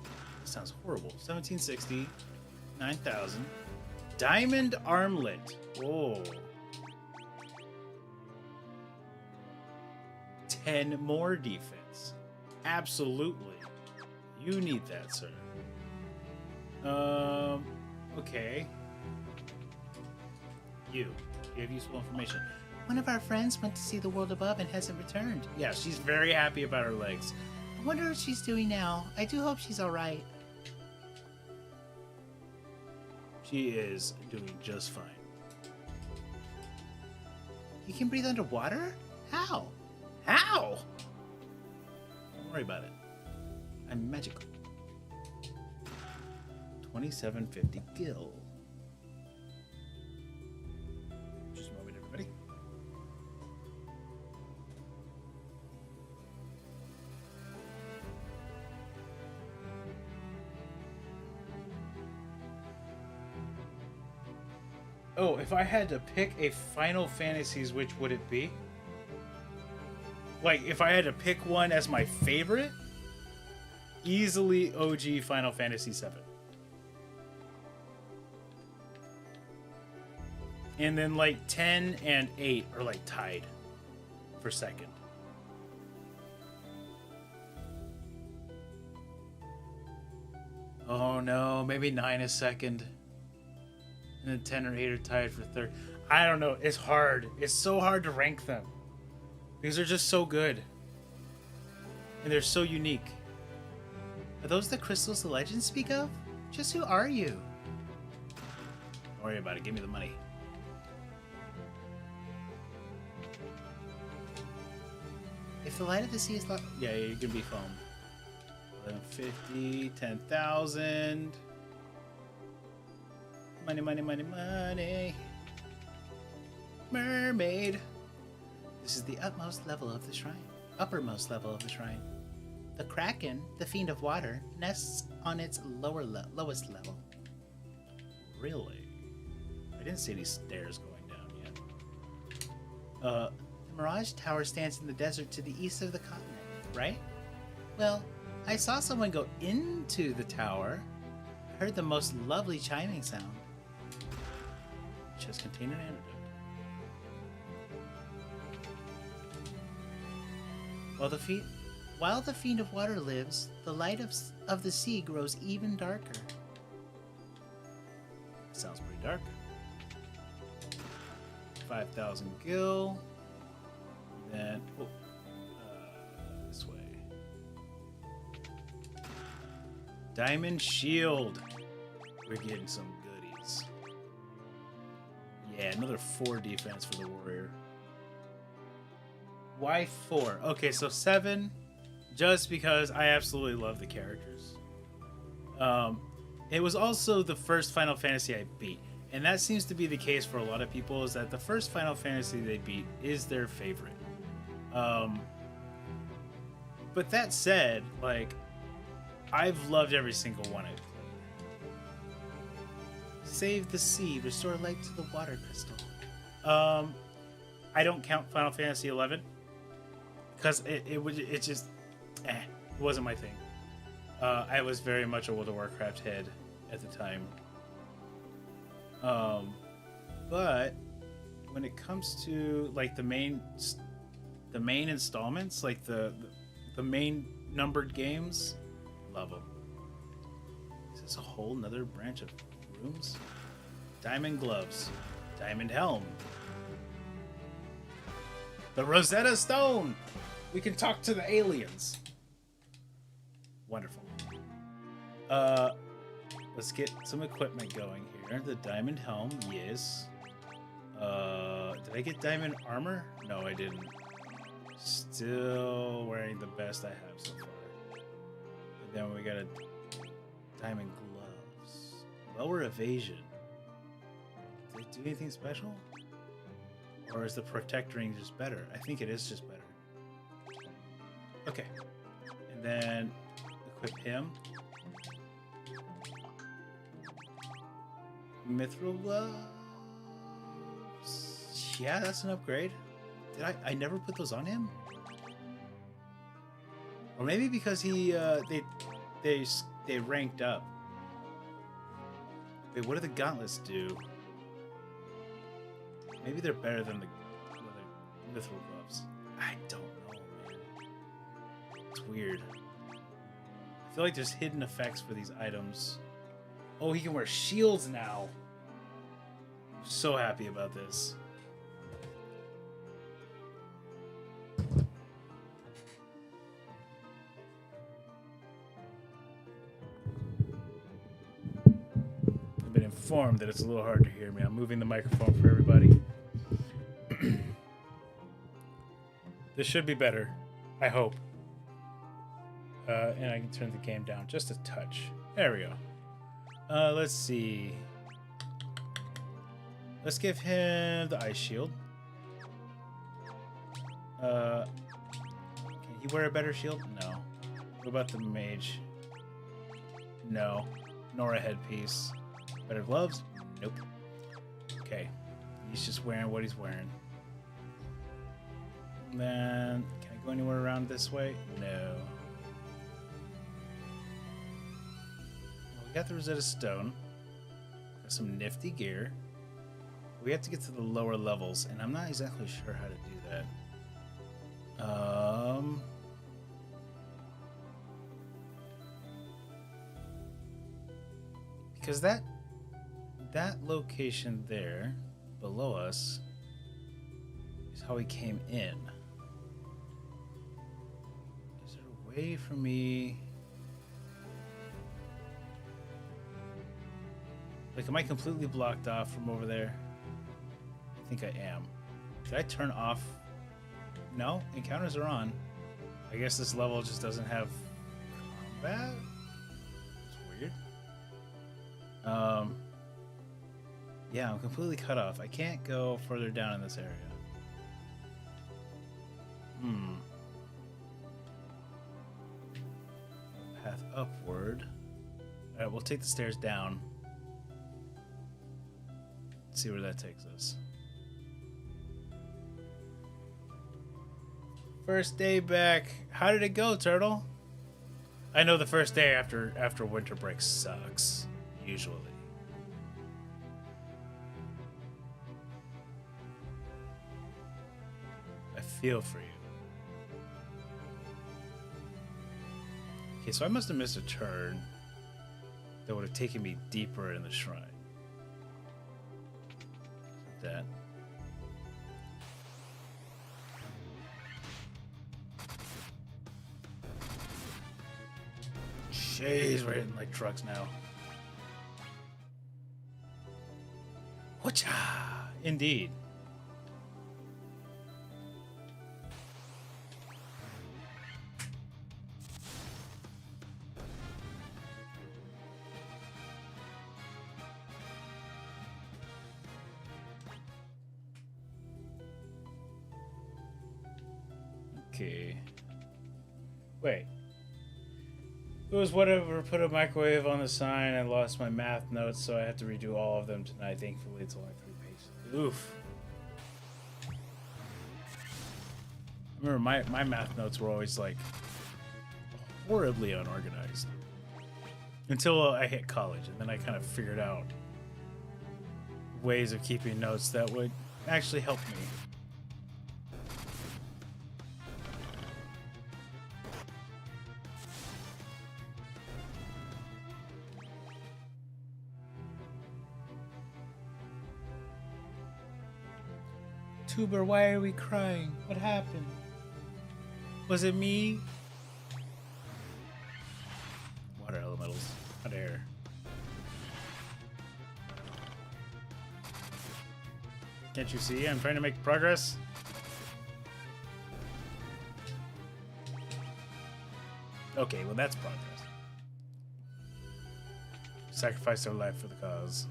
That sounds horrible. 1760. 9,000. Diamond armlet. Oh. 10 more defense. Absolutely. You need that, sir. Okay. You have useful information. One of our friends went to see the world above and hasn't returned. Yeah, she's very happy about her legs. I wonder what she's doing now. I do hope she's alright. She is doing just fine. You can breathe underwater? How? How? Don't worry about it. I'm magical. 2750 gil. Just a moment, everybody. Oh, if I had to pick a Final Fantasies, which would it be? Like, if I had to pick one as my favorite, easily OG Final Fantasy VII. And then, like, 10 and 8 are, like, tied for second. Oh, no. Maybe 9 is second. And then 10 or 8 are tied for third. I don't know. It's hard. It's so hard to rank them. because they're just so good. And they're so unique. Are those the crystals the legends speak of? Just who are you? Don't worry about it. Give me the money. If the light of the sea is Yeah, you can be foam. 1150, 10,000. Money, money, money, money. Mermaid. This is the uppermost level of the shrine. The Kraken, the fiend of water, nests on its lowest level. Really? I didn't see any stairs going down yet. The Mirage Tower stands in the desert to the east of the continent, right? Well, I saw someone go into the tower. I heard the most lovely chiming sound. Chest contain an antidote. While the fiend of water lives, the light of the sea grows even darker. Sounds pretty dark. 5,000 gil. Then this way. Diamond shield. We're getting some goodies. Yeah, another 4 defense for the warrior. Why 4? Okay, so 7, just because I absolutely love the characters. It was also the first Final Fantasy I beat, and that seems to be the case for a lot of people, is that the first Final Fantasy they beat is their favorite. But that said, like, I've loved every single one I've played. Save the sea, restore light to the water crystal. I don't count Final Fantasy 11 because it wasn't my thing. I was very much a World of Warcraft head at the time. But when it comes to like the main installments, like the main numbered games, love them. Is this a whole nother branch of rooms? Diamond gloves, diamond helm, the Rosetta Stone. We can talk to the aliens. Wonderful. Let's get some equipment going here. The diamond helm, yes. Did I get diamond armor? No, I didn't. Still wearing the best I have so far. And then we got a diamond gloves. Lower evasion. Did it do anything special? Or is the protectoring just better? I think it is just better. Okay. And then equip him. Mithril gloves. Yeah, that's an upgrade. Did I never put those on him? Or maybe because he they ranked up. Wait, what do the gauntlets do? Maybe they're better than the mithril gloves. I don't know, man. It's weird. I feel like there's hidden effects for these items. Oh, he can wear shields now. I'm so happy about this. I've been informed that it's a little hard to hear me. I'm moving the microphone for everybody. This should be better, I hope. And I can turn the game down just a touch. There we go. Let's see. Let's give him the ice shield. Can he wear a better shield? No. What about the mage? No. Nor a headpiece. Better gloves? Nope. Okay. He's just wearing what he's wearing. And then, can I go anywhere around this way? No. Well, we got the Rosetta Stone. Got some nifty gear. We have to get to the lower levels, and I'm not exactly sure how to do that. Because that location there, below us, is how we came in. away from me. Like, am I completely blocked off from over there? I think I am. Should I turn off? No, encounters are on. I guess this level just doesn't have combat? It's weird. Yeah, I'm completely cut off. I can't go further down in this area. Path upward. Alright, we'll take the stairs down. See where that takes us. First day back. How did it go, Turtle? I know the first day after winter break sucks, usually. I feel for you. Okay, so I must have missed a turn that would have taken me deeper in the shrine. That. Jeez, we're hitting like trucks now. Whatcha? Indeed. Okay. Wait. It was whatever put a microwave on the sign. I lost my math notes, so I had to redo all of them tonight. Thankfully, it's only 3 pages. Oof. I remember my math notes were always like horribly unorganized. Until I hit college, and then I kind of figured out ways of keeping notes that would actually help me. Tuber, why are we crying? What happened? Was it me? Water elementals. Hot air. Can't you see? I'm trying to make progress. Okay, well that's progress. Sacrifice their life for the cause.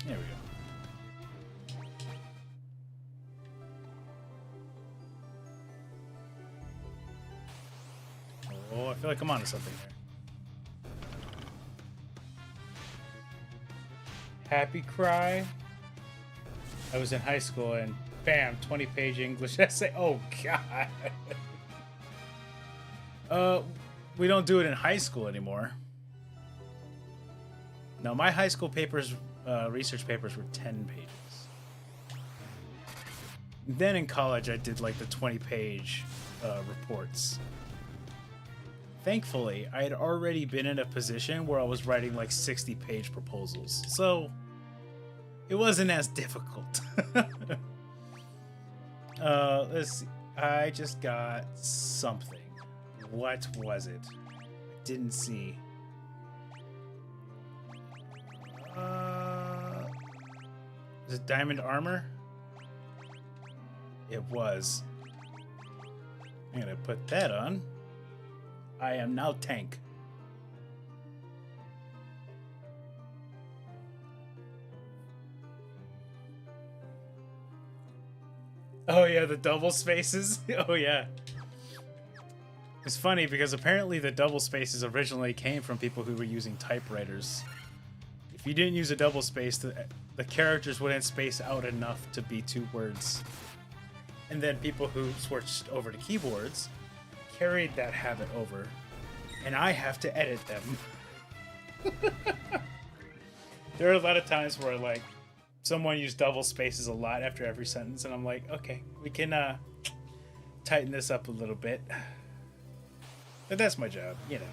There we go. Oh, I feel like I'm onto something here. Happy cry. I was in high school and bam, 20-page English essay. Oh god. We don't do it in high school anymore. No, my high school papers, research papers were 10 pages. Then in college, I did like the 20-page reports. Thankfully, I had already been in a position where I was writing like 60-page proposals, so it wasn't as difficult. Let's see. I just got something. What was it? I didn't see. Is it diamond armor? It was. I'm gonna put that on. I am now tank. Oh yeah, the double spaces. Oh yeah. It's funny because apparently the double spaces originally came from people who were using typewriters. If you didn't use a double space, the characters wouldn't space out enough to be 2 words. And then people who switched over to keyboards carried that habit over. And I have to edit them. There are a lot of times where like someone used double spaces a lot after every sentence, and I'm like, okay, we can tighten this up a little bit. But that's my job, you know.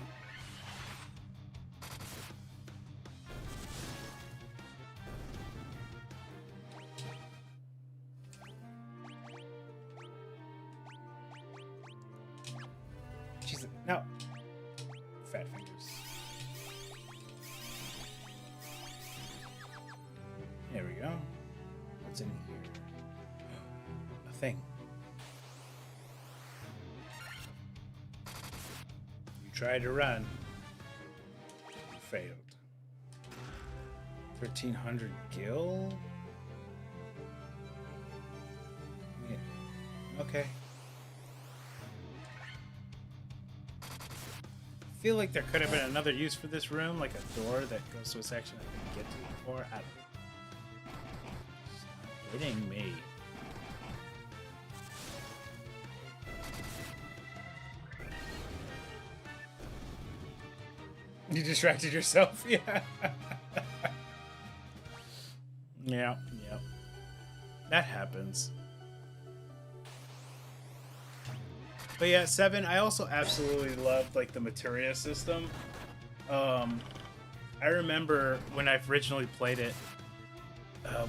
Because now, fat fingers. There we go. What's in here? A thing. You tried to run. You failed. 1,300 gil? Yeah. Okay. I feel like there could have been another use for this room, like a door that goes to a section I didn't get to before. I don't know. Stop hitting me. You distracted yourself? Yeah. Yeah. That happens. But yeah, 7, I also absolutely loved like the materia system. I remember when I originally played it,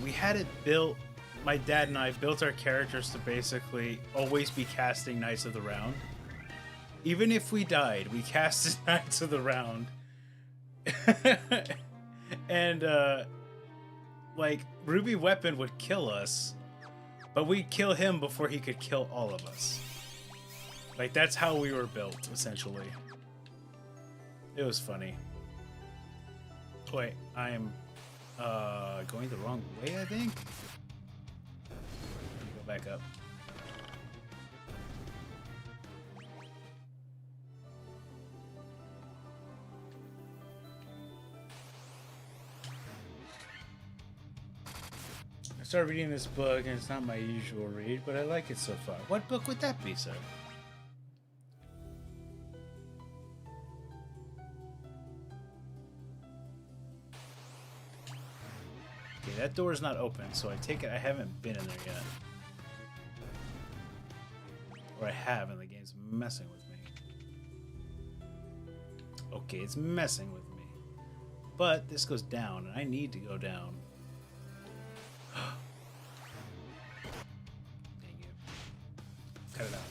we had it built, my dad and I built our characters to basically always be casting Knights of the Round. Even if we died, we casted Knights of the Round. And like Ruby Weapon would kill us, but we'd kill him before he could kill all of us. Like, that's how we were built, essentially. It was funny. Wait, I am going the wrong way, I think? Let me go back up. I started reading this book, and it's not my usual read, but I like it so far. What book would that be, sir? Okay, that door is not open, so I take it I haven't been in there yet. Or I have, and the game's messing with me. Okay, it's messing with me. But this goes down, and I need to go down. Dang you. Cut it out.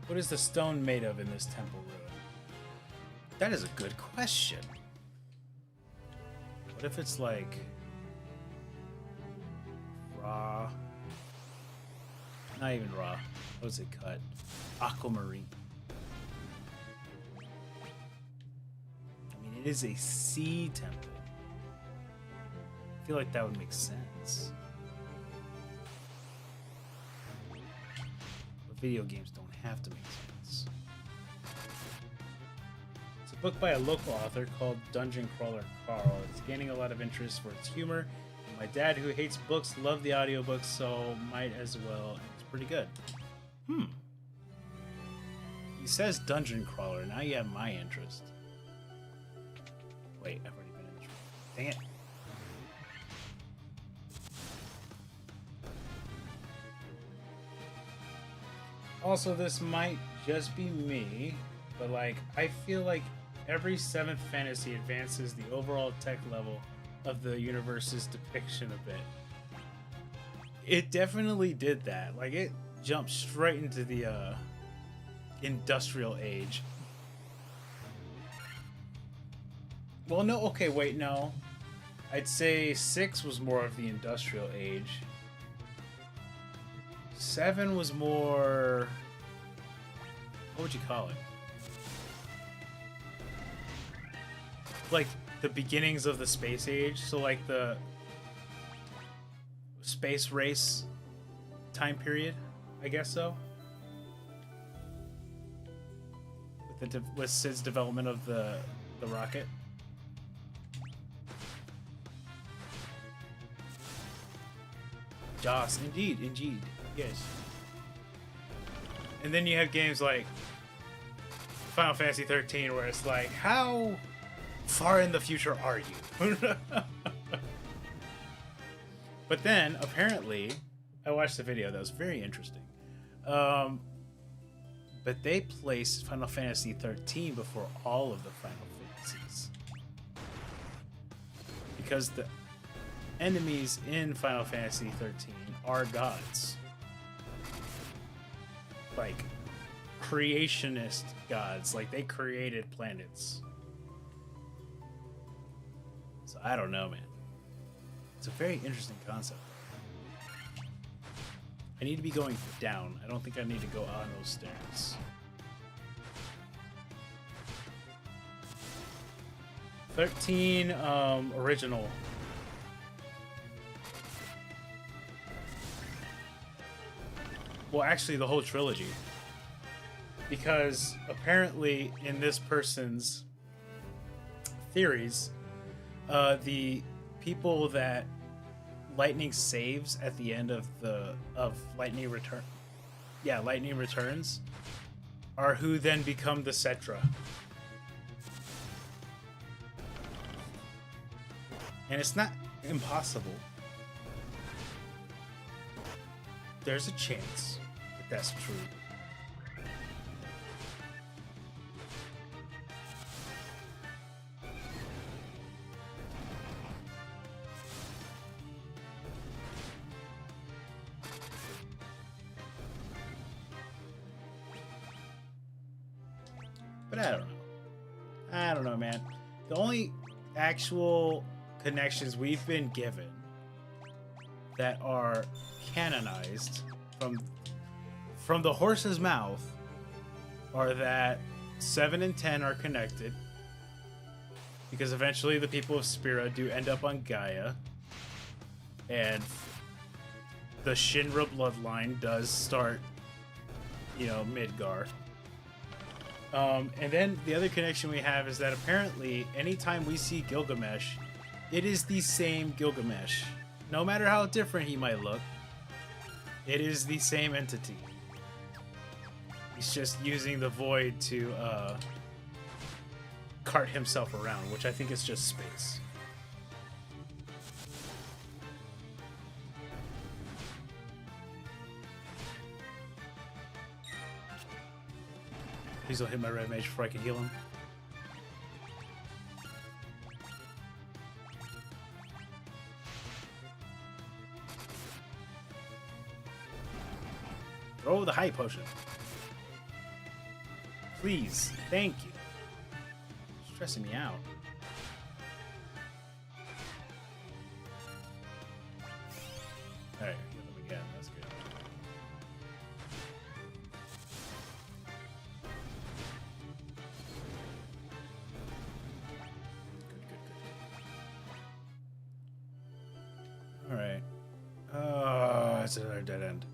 What is the stone made of in this temple ruin? That is a good question. What if it's like raw? Not even raw. What was it cut? Aquamarine. I mean, it is a sea temple. I feel like that would make sense. But video games don't have to make sense. It's a book by a local author called Dungeon Crawler Carl. It's gaining a lot of interest for its humor. And my dad, who hates books, loved the audiobooks, so might as well. And it's pretty good. He says Dungeon Crawler. Now you have my interest. Wait, I've already been in this room. Dang it. Also, this might just be me, but like, I feel like every 7th fantasy advances the overall tech level of the universe's depiction a bit. It definitely did that. Like, it jumped straight into the industrial age. Well, no, okay, wait, no. I'd say 6 was more of the industrial age. 7 was more... What would you call it? Like, the beginnings of the space age. So, like, the space race time period, I guess so. With Sid's development of the rocket. Joss, indeed. Yes. And then you have games like Final Fantasy 13 where it's like, how far in the future are you? But then, apparently, I watched the video that was very interesting. But they placed Final Fantasy 13 before all of the Final Fantasies. because the enemies in Final Fantasy 13 are gods. Like, creationist gods. Like, they created planets. So, I don't know, man. It's a very interesting concept. I need to be going down. I don't think I need to go on those stairs. 13, original. Well, actually, the whole trilogy. Because apparently, in this person's theories, the people that Lightning saves at the end of Lightning Returns, are who then become the Cetra. And it's not impossible. There's a chance that that's true. But I don't know. I don't know, man. The only actual connections we've been given that are canonized from the horse's mouth are that 7 and 10 are connected because eventually the people of Spira do end up on Gaia, and the Shinra bloodline does start, Midgar. And then the other connection we have is that apparently anytime we see Gilgamesh, it is the same Gilgamesh. No matter how different he might look, it is the same entity. He's just using the void to cart himself around, which I think is just space. Please don't hit my red mage before I can heal him. Throw the high potion. Please. Thank you. Stressing me out. Alright, heal them again. That's good. Good. Alright. Oh, it's another dead end.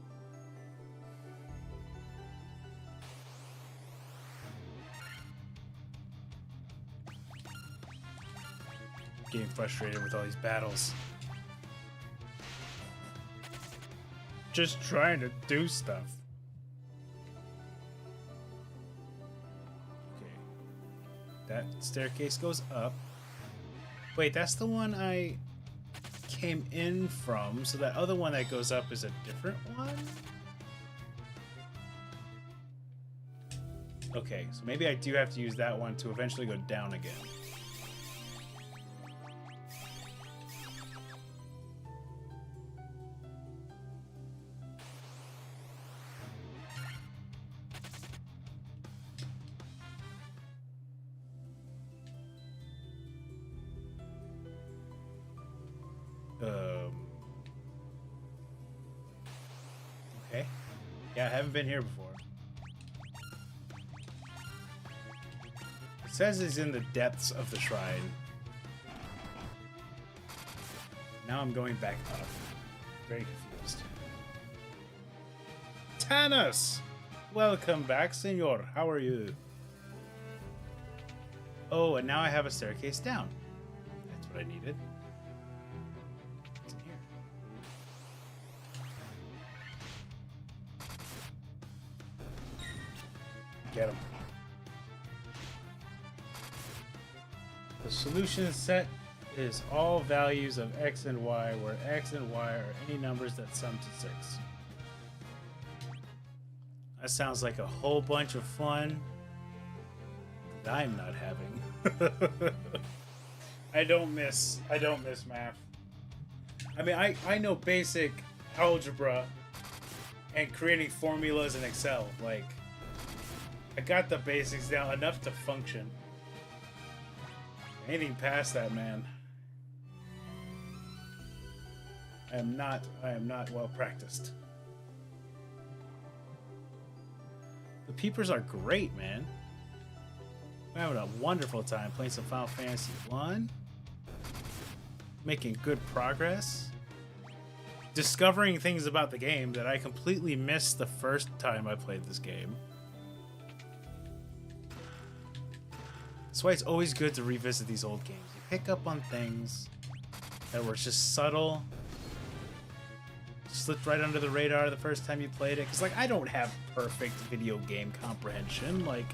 Getting frustrated with all these battles. Just trying to do stuff. Okay. That staircase goes up. Wait, that's the one I came in from, so that other one that goes up is a different one? Okay, so maybe I do have to use that one to eventually go down again. Okay. Yeah, I haven't been here before. It says it's in the depths of the shrine. Now I'm going back up. Very confused. Tanis! Welcome back, senor. How are you? Oh, and now I have a staircase down. That's what I needed. What's in here? Get him. The solution set is all values of x and y, where x and y are any numbers that sum to 6. That sounds like a whole bunch of fun that I'm not having. I don't miss math. I mean, I know basic algebra and creating formulas in Excel. Like, I got the basics down enough to function. Anything past that, man, I am not well practiced. The peepers are great, man. We're having a wonderful time playing some Final Fantasy 1. Making good progress. Discovering things about the game that I completely missed the first time I played this game. That's why it's always good to revisit these old games. You pick up on things that were just subtle, slipped right under the radar the first time you played it. Because, like, I don't have perfect video game comprehension. Like,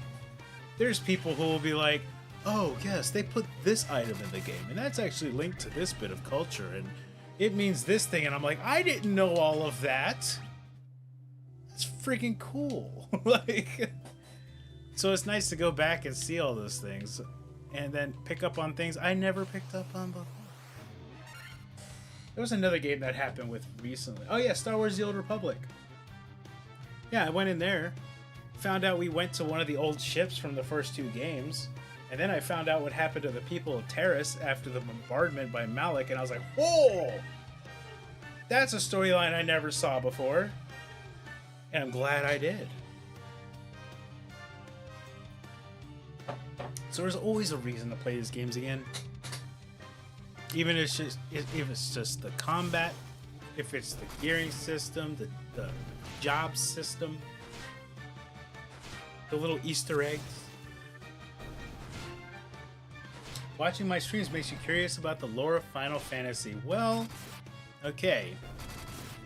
there's people who will be like, oh, yes, they put this item in the game, and that's actually linked to this bit of culture, and it means this thing. And I'm like, I didn't know all of that. That's freaking cool. Like, so it's nice to go back and see all those things and then pick up on things I never picked up on before. There was another game that happened with recently. Oh yeah, Star Wars: The Old Republic. Yeah, I went in there, found out we went to one of the old ships from the first two games, and then I found out what happened to the people of Terrace after the bombardment by Malik, and I was like, whoa! That's a storyline I never saw before, and I'm glad I did. So there's always a reason to play these games again. Even if it's just the combat, if it's the gearing system, the job system, the little Easter eggs. Watching my streams makes you curious about the lore of Final Fantasy. Well, okay.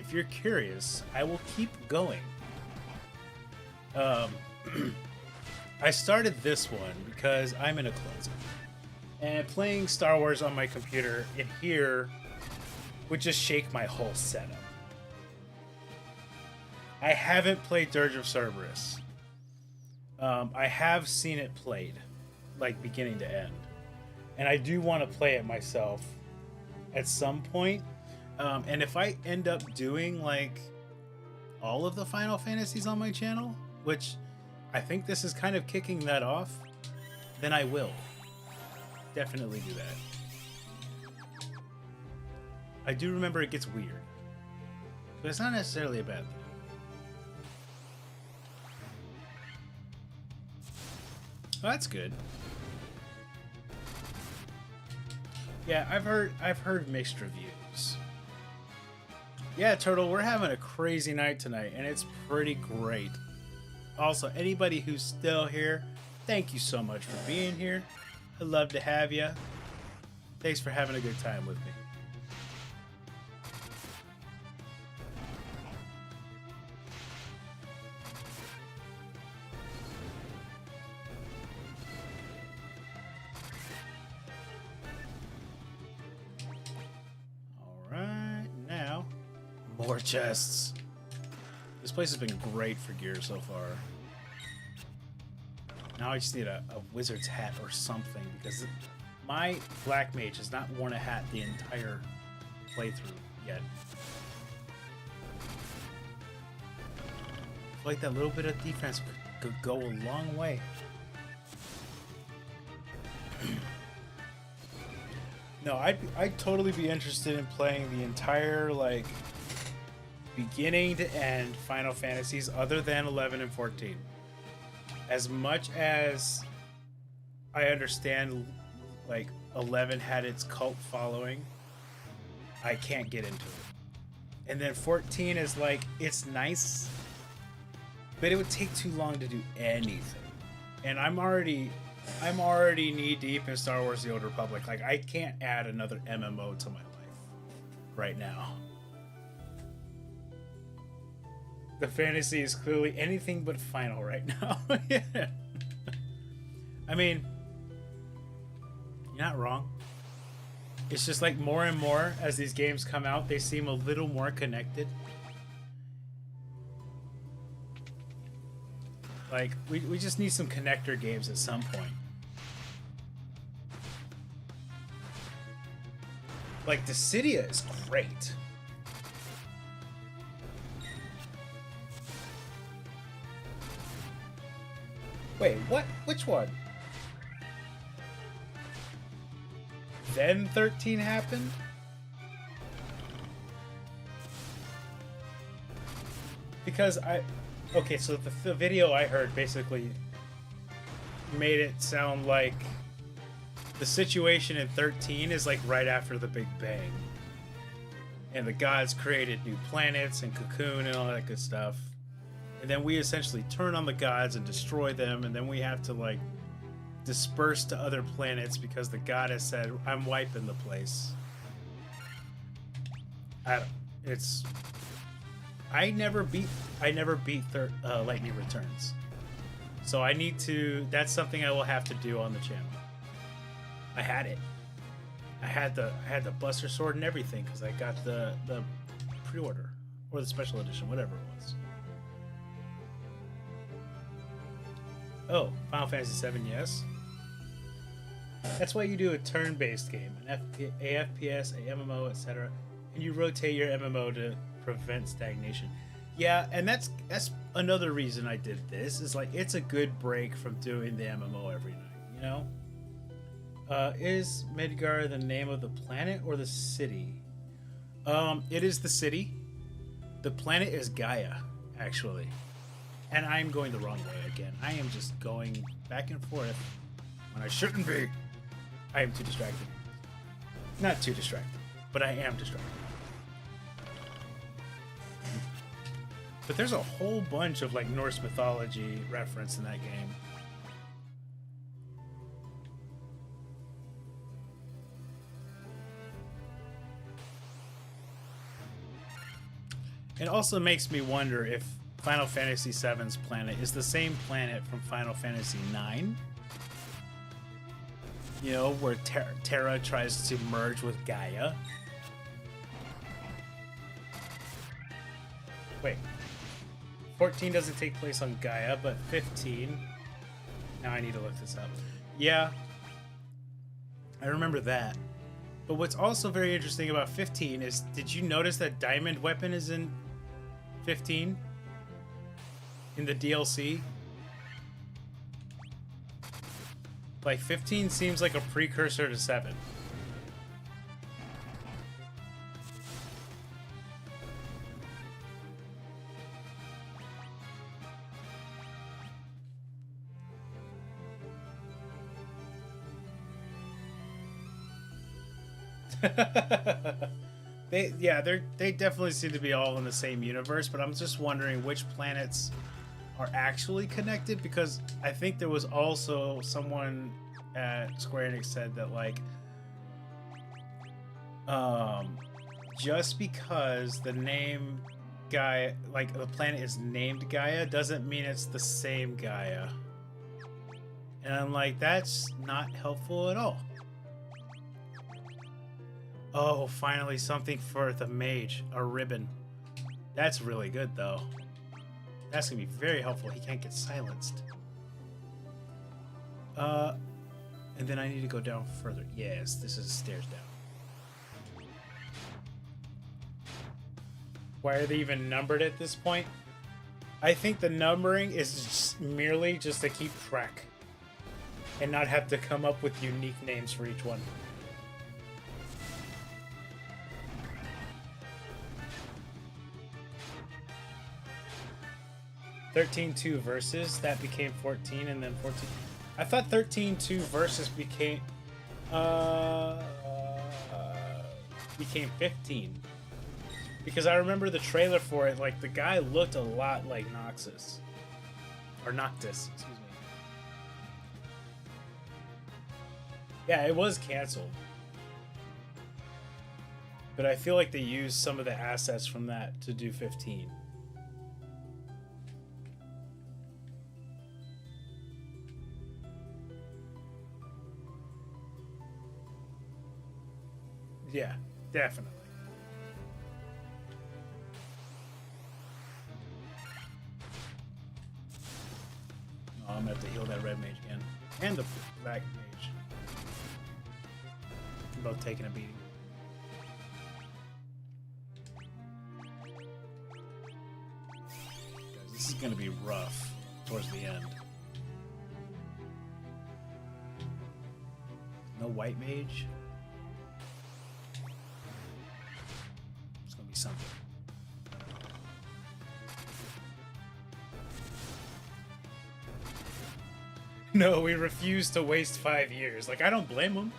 If you're curious, I will keep going. I started this one because I'm in a closet. And playing Star Wars on my computer in here would just shake my whole setup. I haven't played Dirge of Cerberus. I have seen it played, like beginning to end. And I do want to play it myself at some point. And if I end up doing like all of the Final Fantasies on my channel, which I think this is kind of kicking that off, then I will definitely do that. I do remember it gets weird, but it's not necessarily a bad thing. Oh, that's good. Yeah, I've heard mixed reviews. Yeah, Turtle, we're having a crazy night tonight, and it's pretty great. Also, anybody who's still here, thank you so much for being here. I'd love to have you. Thanks for having a good time with me. Alright, now, more chests. This place has been great for gear so far. Now I just need a wizard's hat or something, because my black mage has not worn a hat the entire playthrough yet. I feel like that little bit of defense could go a long way. No, I'd totally be interested in playing the entire, like, beginning to end Final Fantasies other than 11 and 14. As much as I understand, like, 11 had its cult following, I can't get into it. And then 14 is like, it's nice, but it would take too long to do anything. And I'm already knee deep in Star Wars: The Old Republic. Like, I can't add another MMO to my life right now. The fantasy is clearly anything but final right now. Yeah. I mean, you're not wrong. It's just like more and more as these games come out, they seem a little more connected. Like, we just need some connector games at some point. Like, Dissidia is great. Wait, what? Which one? Then 13 happened? Because okay, so the video I heard basically made it sound like the situation in 13 is like right after the Big Bang. And the gods created new planets and Cocoon and all that good stuff. And then we essentially turn on the gods and destroy them, and then we have to like disperse to other planets because the god has said, I'm wiping the place. I never beat Lightning Returns. So I need to, that's something I will have to do on the channel. I had it. I had the Buster Sword and everything because I got the pre-order or the special edition, whatever it was. Oh, Final Fantasy VII, yes. That's why you do a turn-based game, a FPS, a MMO, etc., and you rotate your MMO to prevent stagnation. Yeah, and that's another reason I did this. Is like it's a good break from doing the MMO every night. You know. Is Midgar the name of the planet or the city? It is the city. The planet is Gaia, actually. And I'm going the wrong way again. I am just going back and forth when I shouldn't be. I am too distracted. Not too distracted, but I am distracted. But there's a whole bunch of like Norse mythology reference in that game. It also makes me wonder if Final Fantasy VII's planet is the same planet from Final Fantasy IX. You know, where Terra tries to merge with Gaia. Wait. 14 doesn't take place on Gaia, but 15... Now I need to look this up. Yeah. I remember that. But what's also very interesting about 15 is, did you notice that Diamond Weapon is in 15? In the DLC? Like, 15 seems like a precursor to 7. They definitely seem to be all in the same universe, but I'm just wondering which planets are actually connected, because I think there was also someone at Square Enix said that like just because the name Gaia, like the planet is named Gaia, doesn't mean it's the same Gaia. And I'm like, that's not helpful at all. Oh, finally something for the mage. A ribbon. That's really good, though. That's going to be very helpful. He can't get silenced. And then I need to go down further. Yes, this is stairs down. Why are they even numbered at this point? I think the numbering is just merely just to keep track. And not have to come up with unique names for each one. (13-2) verses, that became 14, and then 14. I thought 13-2 verses became 15. Because I remember the trailer for it, like the guy looked a lot like Noxus. Or Noctis, excuse me. Yeah, it was canceled. But I feel like they used some of the assets from that to do 15. Yeah, definitely. Oh, I'm gonna have to heal that red mage again. And the black mage. Both taking a beating. going to be rough towards the end. No white mage? It's going to be something. No, we refuse to waste 5 years. Like, I don't blame them.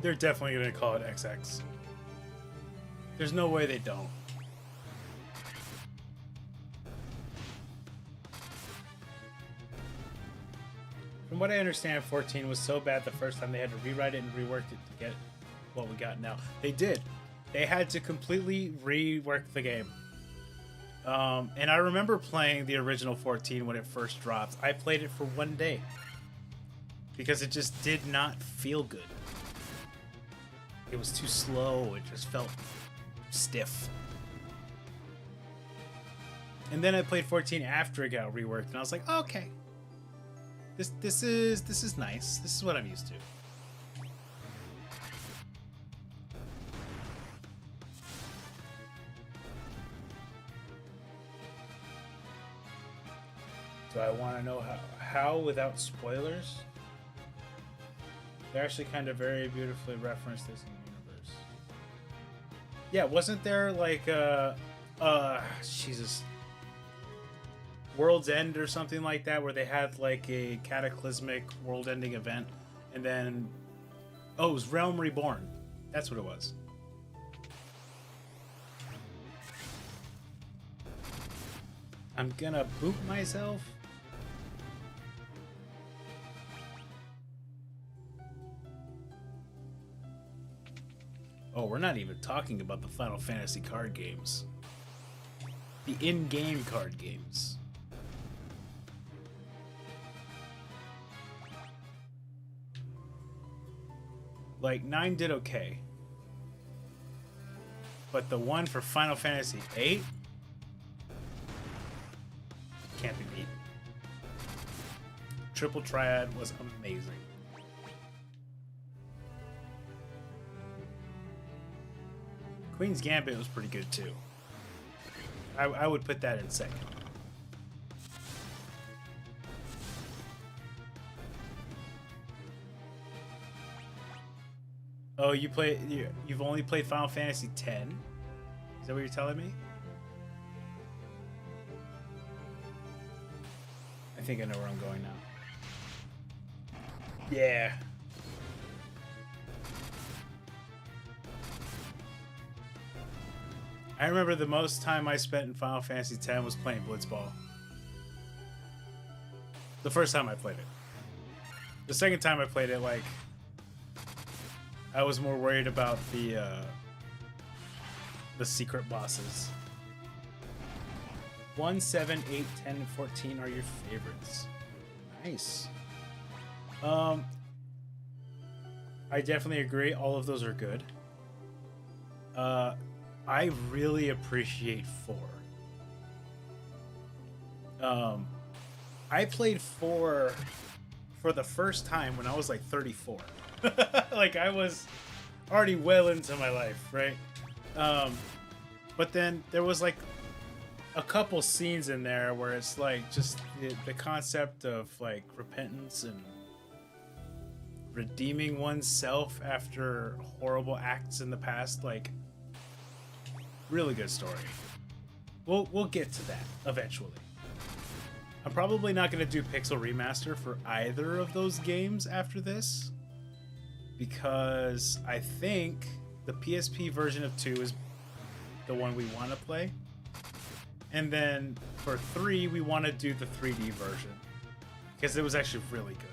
They're definitely going to call it XX. There's no way they don't. From what I understand, 14 was so bad the first time they had to rewrite it and rework it to get what we got now. They did. They had to completely rework the game. And I remember playing the original 14 when it first dropped. I played it for 1 day because it just did not feel good. It was too slow. It just felt stiff. And then I played 14 after it got reworked, and I was like, oh, okay, this is nice. This is what I'm used to. So I want to know how without spoilers. They actually kind of very beautifully referenced this in the universe. Yeah, wasn't there like Jesus, World's End or something like that, where they had like a cataclysmic world-ending event, and then it was Realm Reborn. That's what it was. I'm gonna boot myself. Oh, we're not even talking about the Final Fantasy card games. The in-game card games. Like, 9 did okay. But the one for Final Fantasy 8 can't be beat. Triple Triad was amazing. Queen's Gambit was pretty good too. I would put that in second. Oh, you've only played Final Fantasy X? Is that what you're telling me? I think I know where I'm going now. Yeah. I remember the most time I spent in Final Fantasy X was playing Blitzball. The first time I played it. The second time I played it, like, I was more worried about the secret bosses. 1, 7, 8, 10, and 14 are your favorites. Nice. I definitely agree. All of those are good. I really appreciate 4. I played 4 for the first time when I was like 34. Like, I was already well into my life, right? But then there was like a couple scenes in there where it's like just the concept of like repentance and redeeming oneself after horrible acts in the past. Like, really good story. We'll get to that eventually. I'm probably not going to do Pixel Remaster for either of those games after this, because I think the PSP version of 2 is the one we want to play. And then for 3, we want to do the 3D version, because it was actually really good.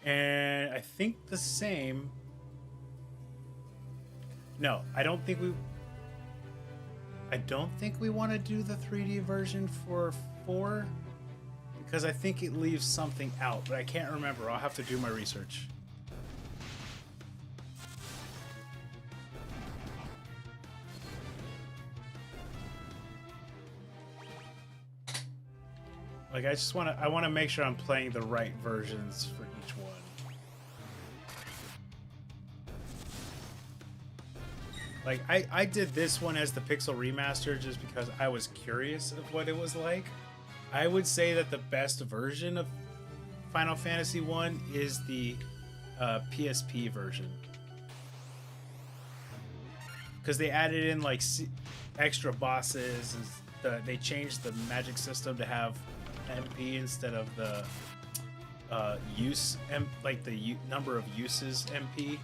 And I think the same... No, I don't think we want to do the 3D version for 4, because I think it leaves something out, but I can't remember. I'll have to do my research. Like, I want to make sure I'm playing the right versions for each one. Like I did this one as the Pixel Remaster just because I was curious of what it was like. I would say that the best version of Final Fantasy 1 is the PSP version. Because they added in like extra bosses, and they changed the magic system to have MP instead of the number of uses MP.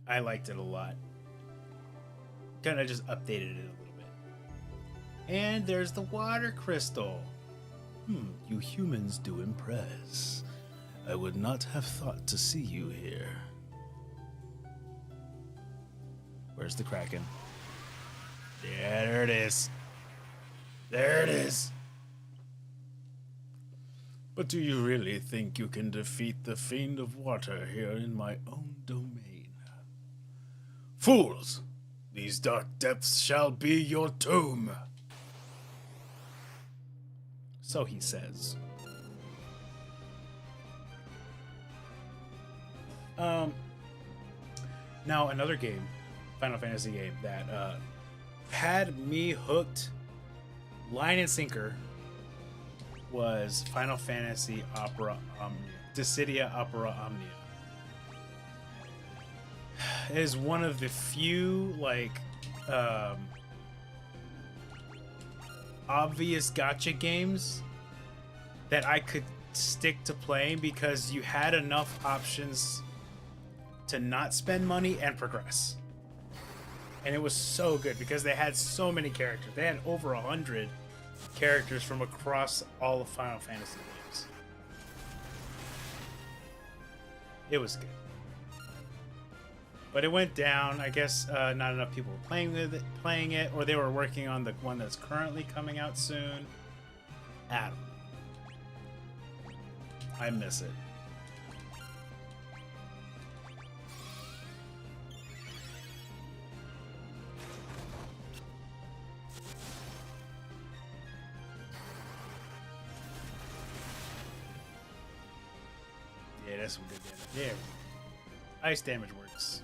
I liked it a lot. Kind of just updated it a little bit. And there's the water crystal. You humans do impress. I would not have thought to see you here. Where's the Kraken? Yeah, there it is. There it is. But do you really think you can defeat the Fiend of Water here in my own domain? Fools! These dark depths shall be your tomb. So he says. Now another game, Final Fantasy game that had me hooked, line and sinker, was Final Fantasy Opera Omnia, Dissidia Opera Omnia. It is one of the few obvious gacha games that I could stick to playing because you had enough options to not spend money and progress. And it was so good because they had so many characters. They had over 100 characters from across all of Final Fantasy games. It was good. But it went down. I guess not enough people were playing it, or they were working on the one that's currently coming out soon. I don't know. I miss it. Yeah, that's some good damage. Yeah, ice damage works.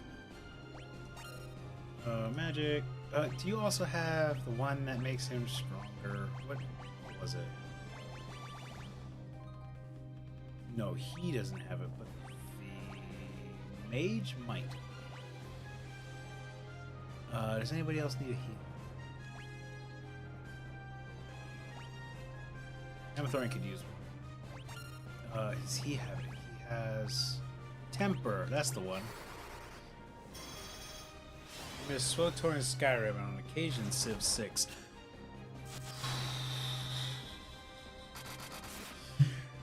Magic. Do you also have the one that makes him stronger? What was it? No, he doesn't have it, but the mage might. Does anybody else need a heal? Amathorian could use one. Does he have it? He has Temper. That's the one. Miss Swotor in Skyrim, and on occasion Civ 6.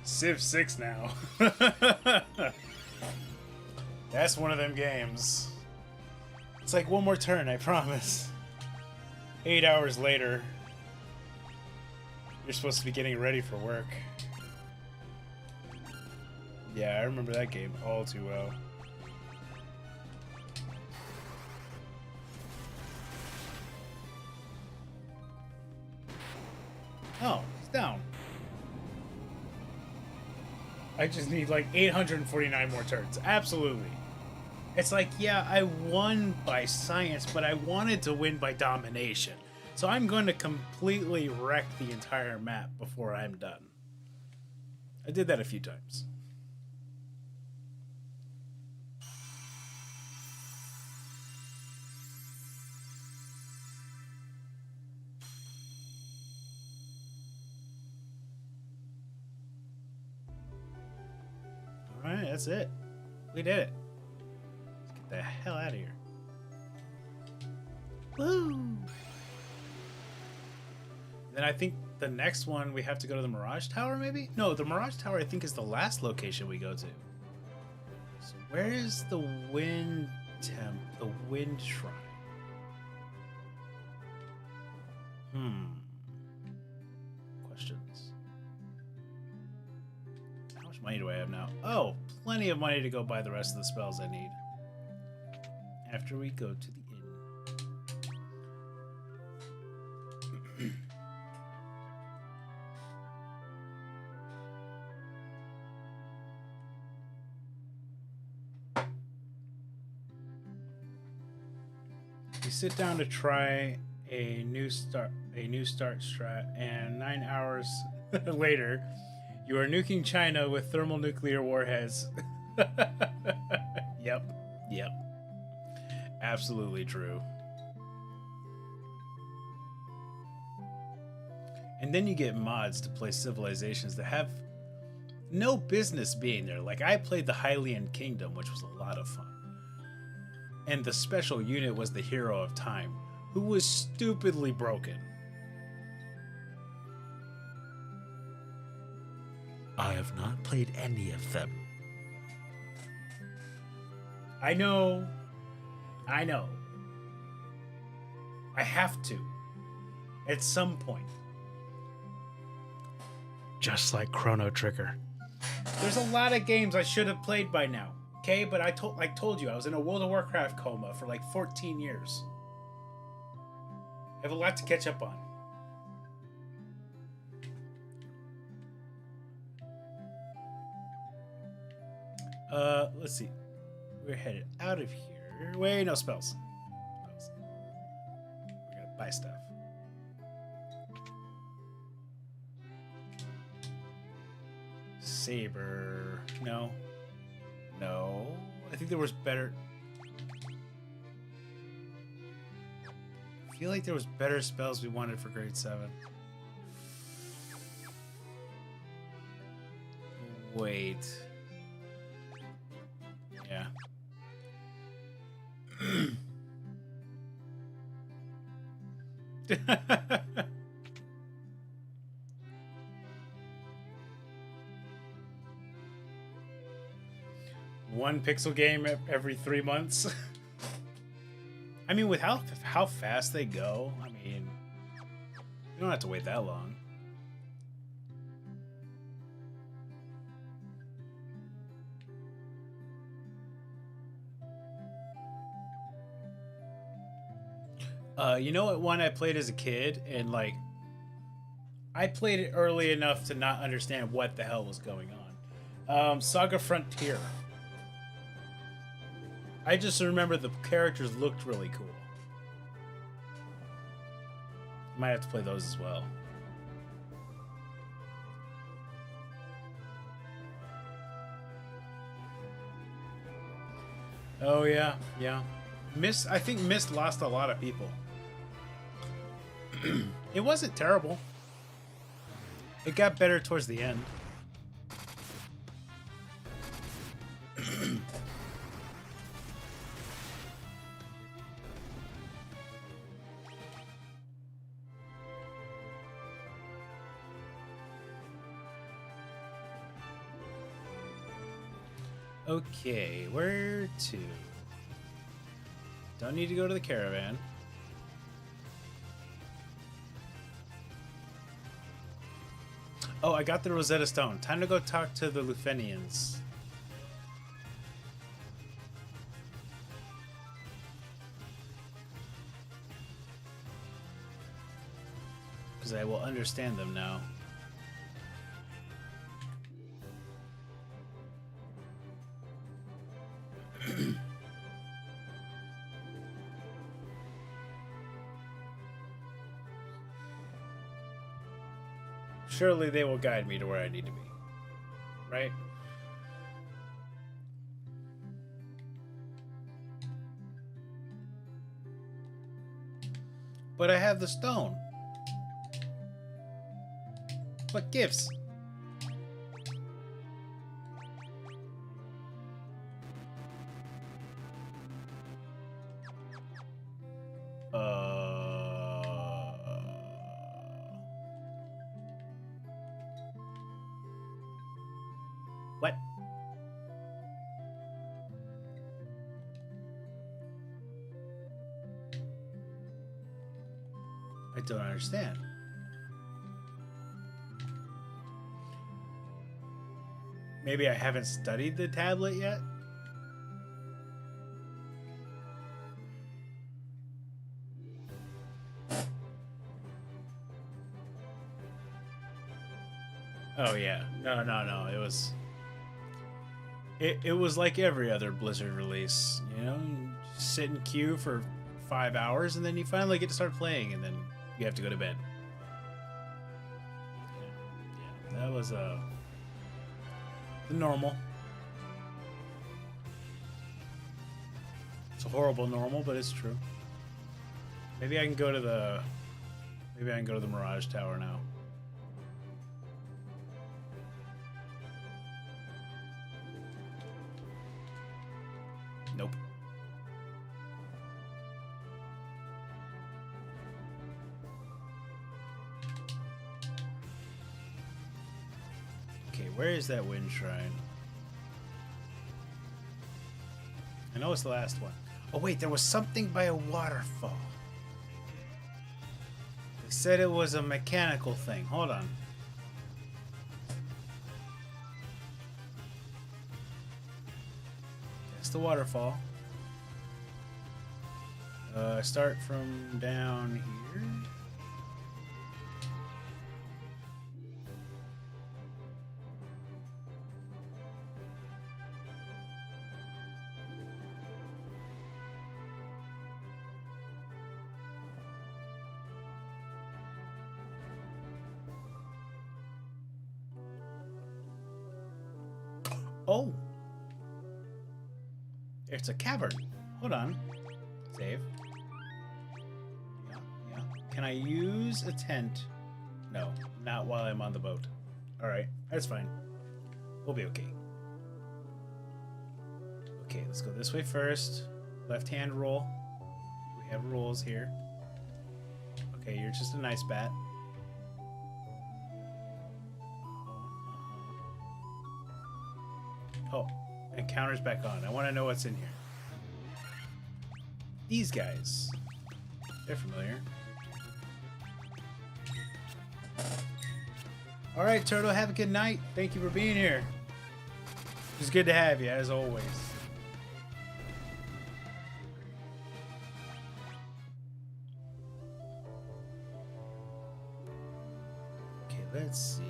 Civ 6 now. That's one of them games. It's like one more turn, I promise. 8 hours later, you're supposed to be getting ready for work. Yeah, I remember that game all too well. Oh, he's down. I just need like 849 more turns. Absolutely. It's like, yeah, I won by science, but I wanted to win by domination. So I'm going to completely wreck the entire map before I'm done. I did that a few times. Alright, that's it. We did it. Let's get the hell out of here. Woo! Then I think the next one we have to go to the Mirage Tower, maybe? No, the Mirage Tower I think is the last location we go to. So where is the Wind the Wind Shrine? Questions. How much money do I have now? Oh, plenty of money to go buy the rest of the spells I need. After we go to the inn. You sit down to try a new start strat, and 9 hours later, you are nuking China with thermonuclear warheads. Yep. Absolutely true. And then you get mods to play civilizations that have no business being there. Like, I played the Hylian Kingdom, which was a lot of fun. And the special unit was the Hero of Time, who was stupidly broken. I have not played any of them. I know. I have to. At some point. Just like Chrono Trigger. There's a lot of games I should have played by now. Okay, but I told you, I was in a World of Warcraft coma for like 14 years. I have a lot to catch up on. Let's see. We're headed out of here. Wait, no spells. We're gonna buy stuff. Saber. No. I think there was better. I feel like there was better spells we wanted for grade 7. Wait. Yeah. One pixel game every 3 months. I mean, with how fast they go, I mean, you don't have to wait that long. You know what one I played as a kid, and like, I played it early enough to not understand what the hell was going on. Saga Frontier. I just remember the characters looked really cool. Might have to play those as well. Oh yeah. I think Mist lost a lot of people. It wasn't terrible. It got better towards the end. Okay, where to? Don't need to go to the caravan. Oh, I got the Rosetta Stone. Time to go talk to the Lufenians. Because I will understand them now. Surely they will guide me to where I need to be. Right? But I have the stone. What gives? What? I don't understand. Maybe I haven't studied the tablet yet? Oh yeah. No. It was like every other Blizzard release, you know? You sit in queue for 5 hours, and then you finally get to start playing, and then you have to go to bed. Yeah, that was the normal. It's a horrible normal, but it's true. Maybe I can go to the Mirage Tower now. Nope. Okay, where is that wind shrine? I know it's the last one. Oh wait, there was something by a waterfall. They said it was a mechanical thing. Hold on. That's the waterfall. Start from down here. Oh! It's a cavern. Hold on. Save. Yeah. Can I use a tent? No, not while I'm on the boat. Alright, that's fine. We'll be okay. Okay, let's go this way first. Left-hand roll. We have rules here. Okay, you're just a nice bat. Oh, and counter's back on. I want to know what's in here. These guys. They're familiar. Alright, Turtle, have a good night. Thank you for being here. It's good to have you, as always. Okay, let's see.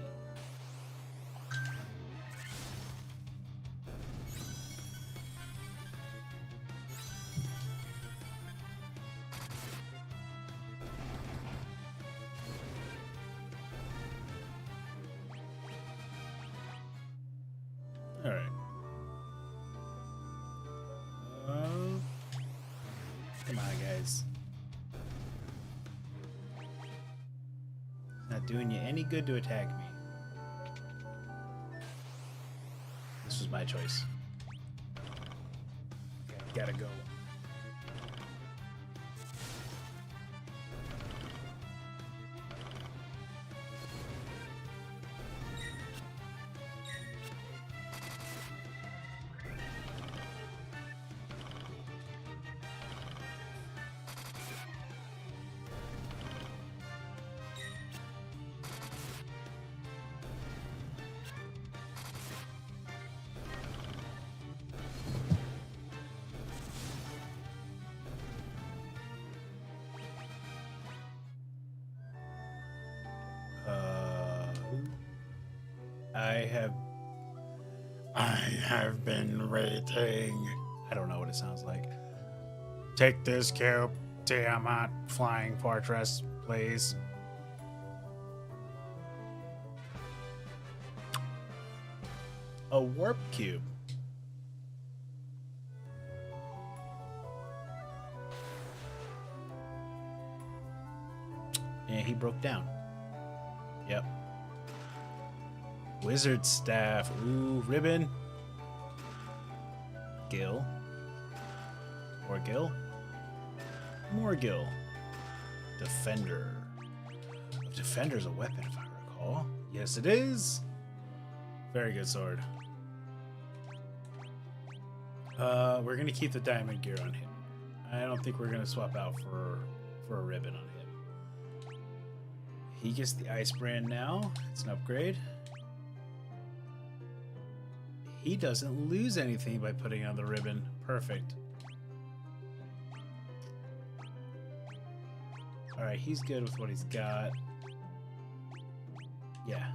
All right. Come on, guys. Not doing you any good to attack me. This was my choice. Okay, gotta go. I have been waiting. I don't know what it sounds like. Take this cube, Tiamat Flying Fortress, please. A warp cube. And he broke down. Yep. Wizard staff. Ooh, ribbon. Gil. More gil. More gil. Defender. Defender's a weapon, if I recall. Yes, it is. Very good sword. We're gonna keep the diamond gear on him. I don't think we're gonna swap out for a ribbon on him. He gets the ice brand now. It's an upgrade. He doesn't lose anything by putting on the ribbon. Perfect. Alright, he's good with what he's got. Yeah.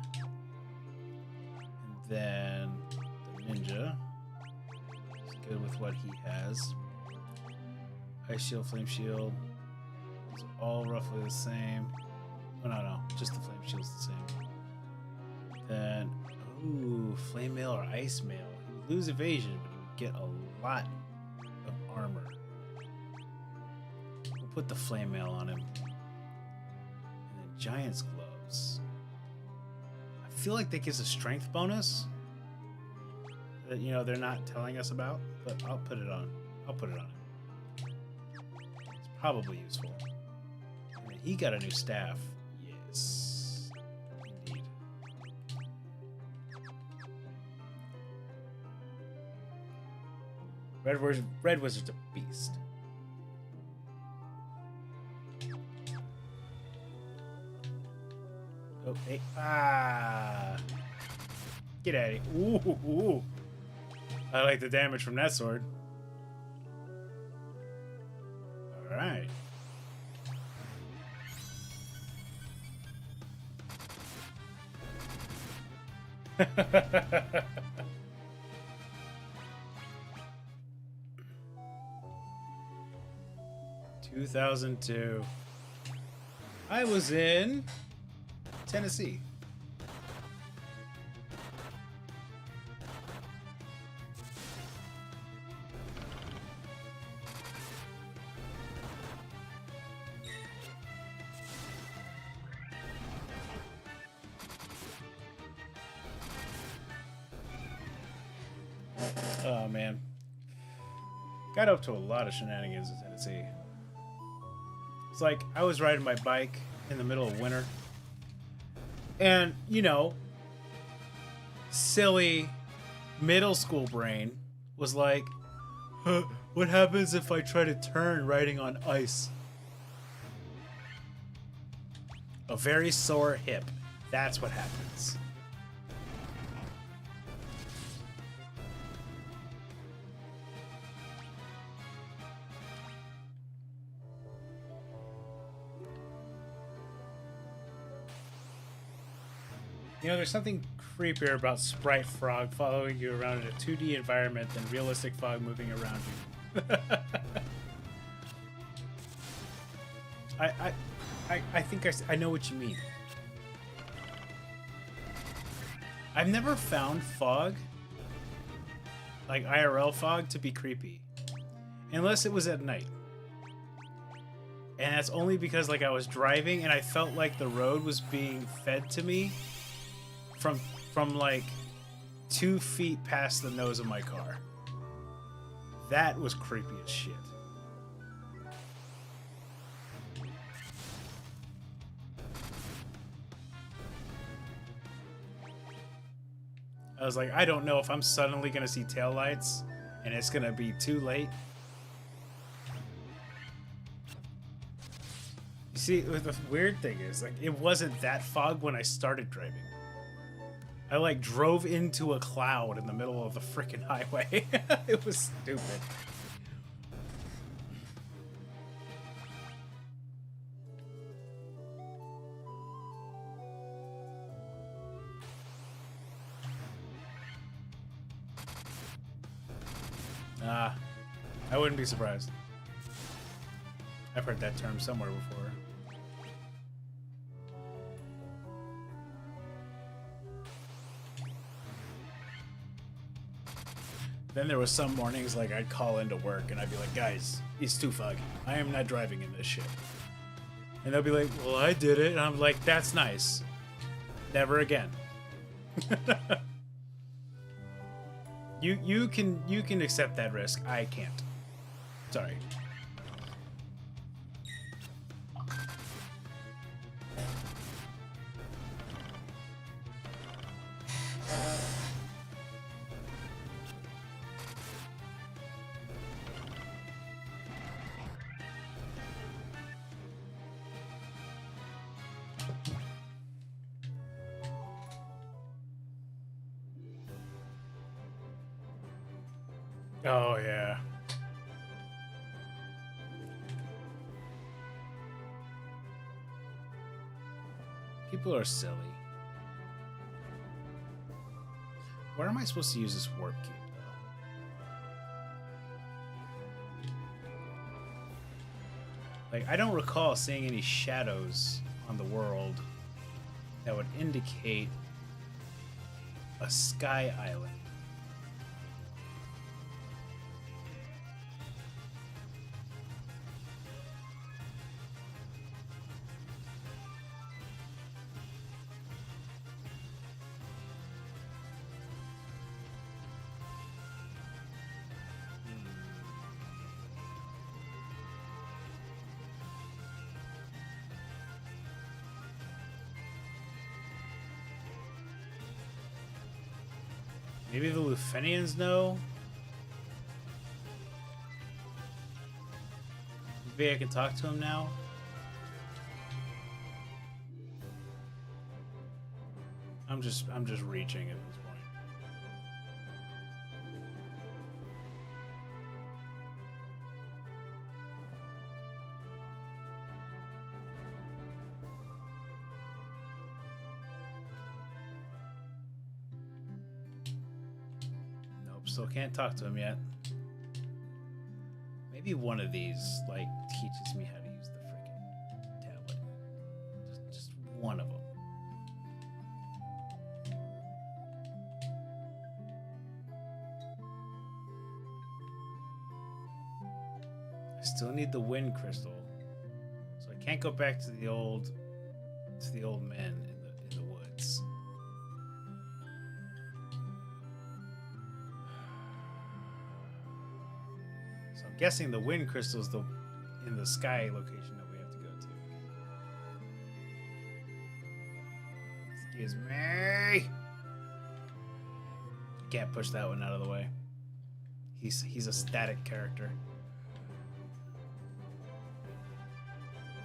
And then the ninja is good with what he has. Ice shield, flame shield. It's all roughly the same. Oh, no. Just the flame shield's the same. Then, ooh, flame mail or ice mail. He would lose evasion, but he would get a lot of armor. We'll put the flame mail on him. And then giant's gloves. I feel like that gives a strength bonus that, you know, they're not telling us about, but I'll put it on. I'll put it on him. It's probably useful. And then he got a new staff. Yes. Indeed. Red Wizard's a beast. Oh, hey. Ah. Get out of here. Ooh. I like the damage from that sword. Alright. ...2002. I was in Tennessee. Oh man, got up to a lot of shenanigans in Tennessee. It's like I was riding my bike in the middle of winter, and you know, silly middle school brain was like, huh, what happens if I try to turn riding on ice? A very sore hip. That's what happens. You know, there's something creepier about Sprite Frog following you around in a 2D environment than realistic fog moving around you. I think I know what you mean. I've never found fog, like IRL fog, to be creepy. Unless it was at night. And that's only because like I was driving and I felt like the road was being fed to me from like 2 feet past the nose of my car. That was creepy as shit. I was like, I don't know if I'm suddenly gonna see taillights and it's gonna be too late. You see, the weird thing is, like, it wasn't that fog when I started driving. I like drove into a cloud in the middle of the freaking highway. It was stupid. I wouldn't be surprised. I've heard that term somewhere before. Then there was some mornings like I'd call into work and I'd be like, guys, it's too foggy. I am not driving in this shit. And they'll be like, well, I did it. And I'm like, that's nice. Never again. You can accept that risk. I can't. Sorry. Oh, yeah. People are silly. Where am I supposed to use this warp cube, Like, I don't recall seeing any shadows on the world that would indicate a sky island. Maybe the Lufenians know? Maybe I can talk to him now? I'm just reaching at this point. Nope, still can't talk to him yet. Maybe one of these, like, teaches me how to use the freaking tablet. Just one of them. I still need the wind crystal, so I can't go back to the old men in the woods. So I'm guessing the wind crystal is in the sky location that we have to go to. Excuse me. Can't push that one out of the way. He's a static character.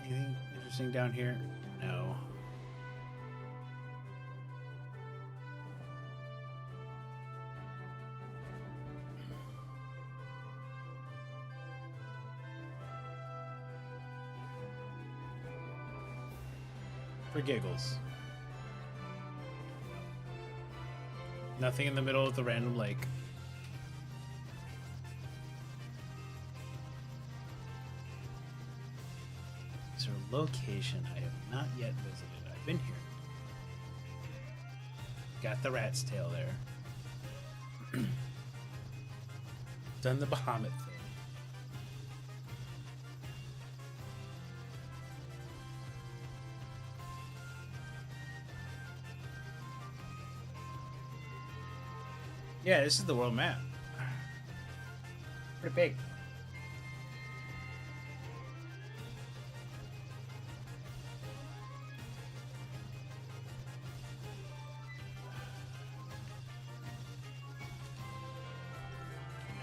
Anything interesting down here? No. For giggles. Nothing in the middle of the random lake. Is there a location I have not yet visited? I've been here. Got the rat's tail there. Done the Bahamut thing. Yeah, this is the world map. Pretty big.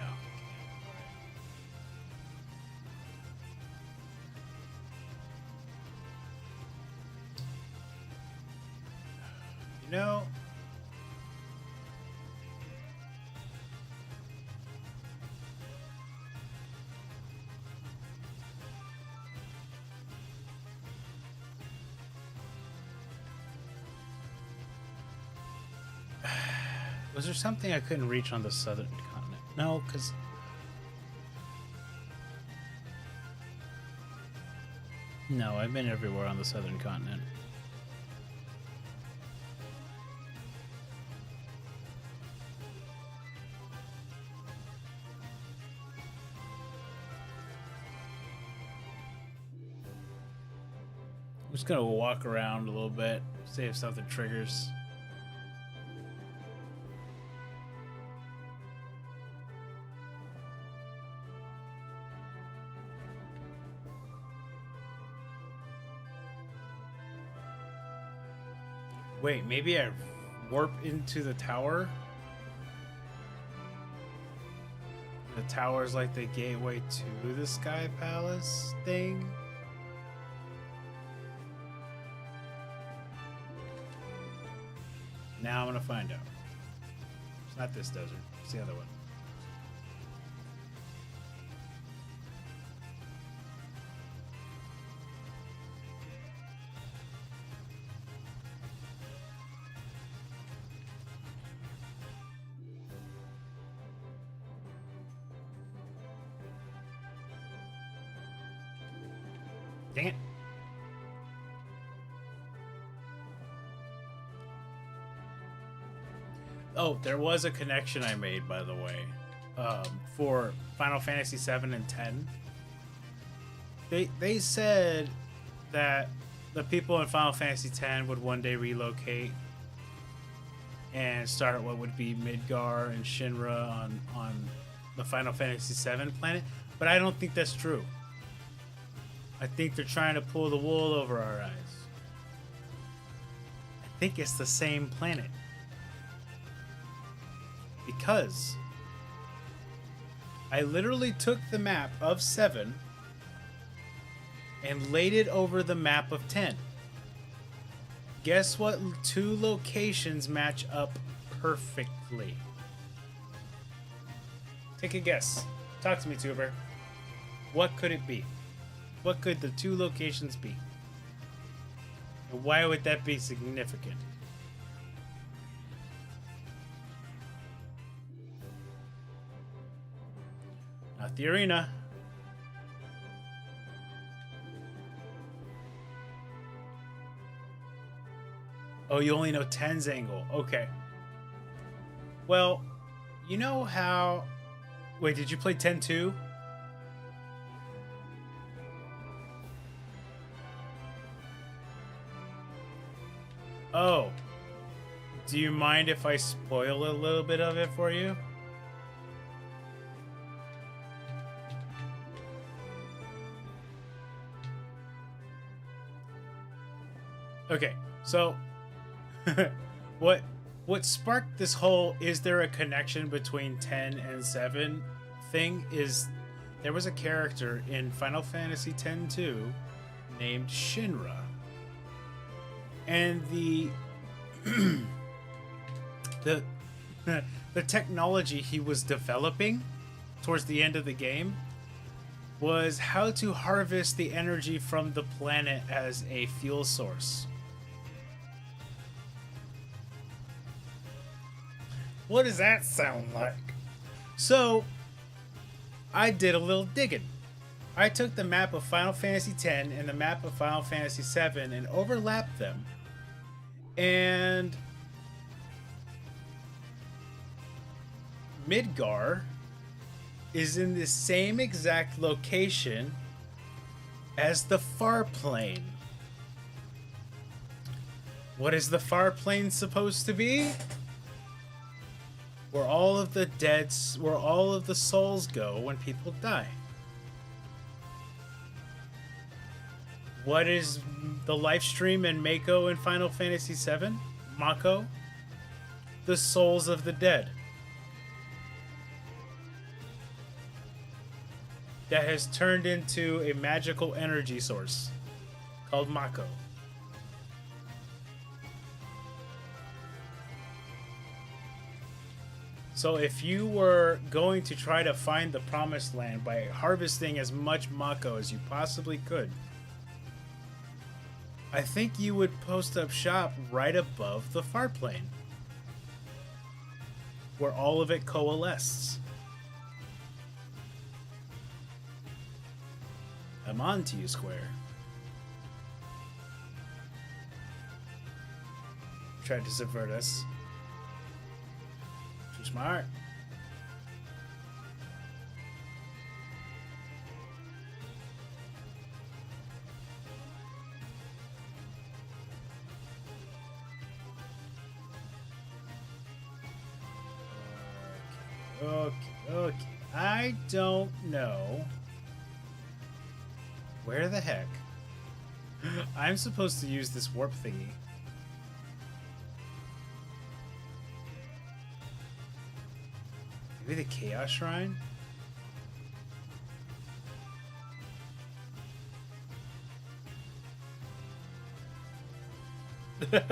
No. You know, was there something I couldn't reach on the southern continent? No, because... No, I've been everywhere on the southern continent. I'm just gonna walk around a little bit, see if something triggers. Wait, maybe I warp into the tower? The tower's like the gateway to the Sky Palace thing? Now I'm gonna find out. It's not this desert, it's the other one. Dang it. Oh, there was a connection I made, by the way, for Final Fantasy 7 and 10. They said that the people in Final Fantasy 10 would one day relocate and start what would be Midgar and Shinra on the Final Fantasy 7 planet, but I don't think that's true. I think they're trying to pull the wool over our eyes. I think it's the same planet. Because I literally took the map of 7 and laid it over the map of 10. Guess what 2 locations match up perfectly? Take a guess. Talk to me, Tuber. What could it be? What could the 2 locations be? And why would that be significant? Not the arena. Oh, you only know 10's angle. Okay. Well, you know how... Wait, did you play 10 too? Oh. Do you mind if I spoil a little bit of it for you? Okay, so what sparked this whole is there a connection between 10 and 7 thing is there was a character in Final Fantasy X-2 named Shinra. And the the technology he was developing towards the end of the game was how to harvest the energy from the planet as a fuel source. What does that sound like? So, I did a little digging. I took the map of Final Fantasy X and the map of Final Fantasy VII and overlapped them. And Midgar is in the same exact location as the far plane. What is the far plane supposed to be? Where all of the souls go when people die. What is the life stream in Mako in Final Fantasy VII? Mako? The souls of the dead. That has turned into a magical energy source called Mako. So if you were going to try to find the promised land by harvesting as much Mako as you possibly could, I think you would post up shop right above the far plane, where all of it coalesces. I'm on to you, Square. Tried to subvert us. Too smart. Okay. I don't know where the heck I'm supposed to use this warp thingy. Maybe the Chaos Shrine? The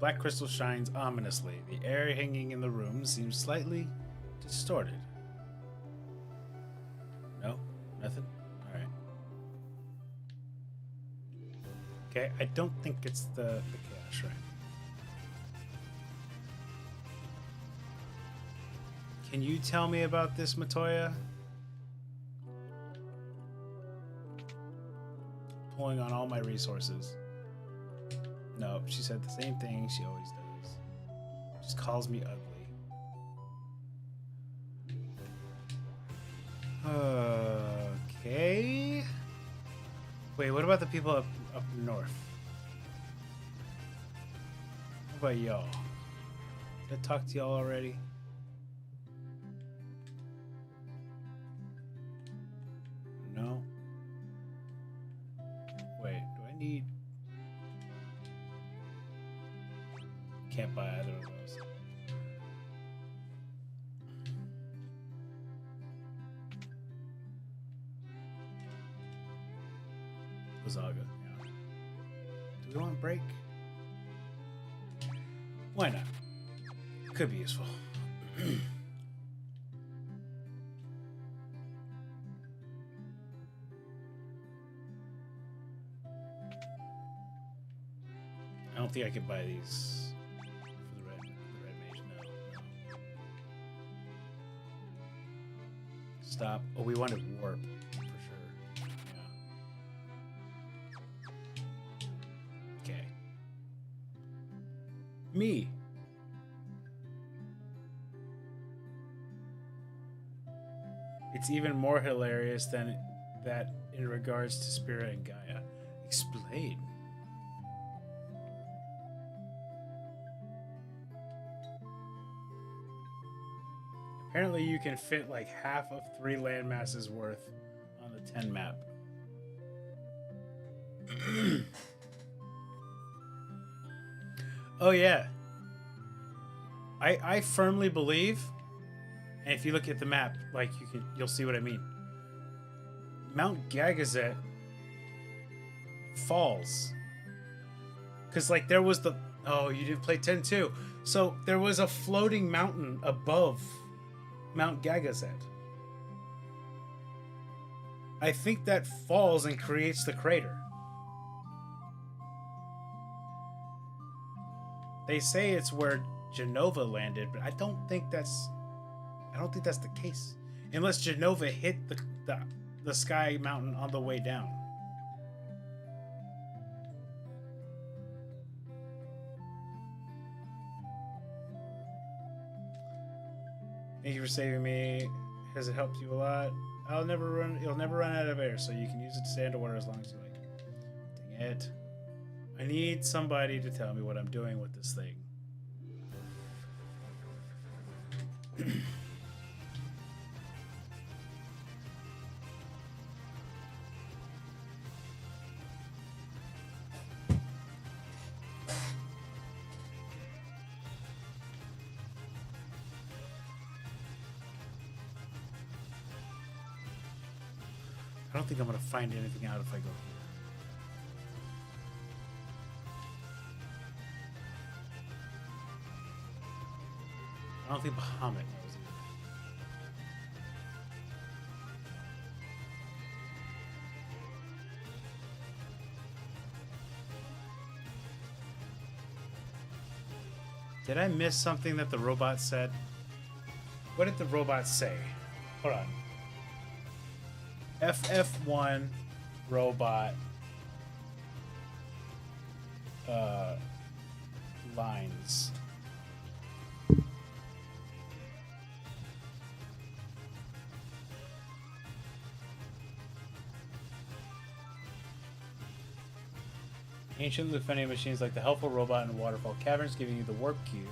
black crystal shines ominously. The air hanging in the room seems slightly distorted. No? Nothing? Alright. Okay, I don't think it's the chaos. shrine. Can you tell me about this, Matoya? Pulling on all my resources. No, she said the same thing she always does. Just calls me ugly. Okay. Wait, what about the people up north? What about y'all? Did I talk to y'all already? No. Wait, do I need... Can't buy either of those. Zaga, yeah. Do we want break? Why not? Could be useful. I don't think I could buy these for the red mage. No. Stop. Oh, we wanted warp for sure. Yeah. Okay. Me. It's even more hilarious than that in regards to Spirit and Gaia. Explain. Apparently you can fit like half of 3 land masses worth on the 10 map. Oh yeah. I firmly believe, and if you look at the map, like you'll see what I mean. Mount Gagazet falls. Cause like there was you didn't play 10 too. So there was a floating mountain above Mount Gagazet. I think that falls and creates the crater. They say it's where Genova landed, but I don't think that's the case. Unless Genova hit the sky mountain on the way down. Thank you for saving me. Has it helped you a lot? You'll never run out of air, so you can use it to stay underwater as long as you like. Dang it. I need somebody to tell me what I'm doing with this thing. I don't think I'm gonna find anything out if I go here. I don't think Bahamut knows either. Did I miss something that the robot said? What did the robot say? Hold on. FF1 robot lines. Ancient Lufenia machines like the helpful robot in Waterfall Caverns, giving you the warp cube.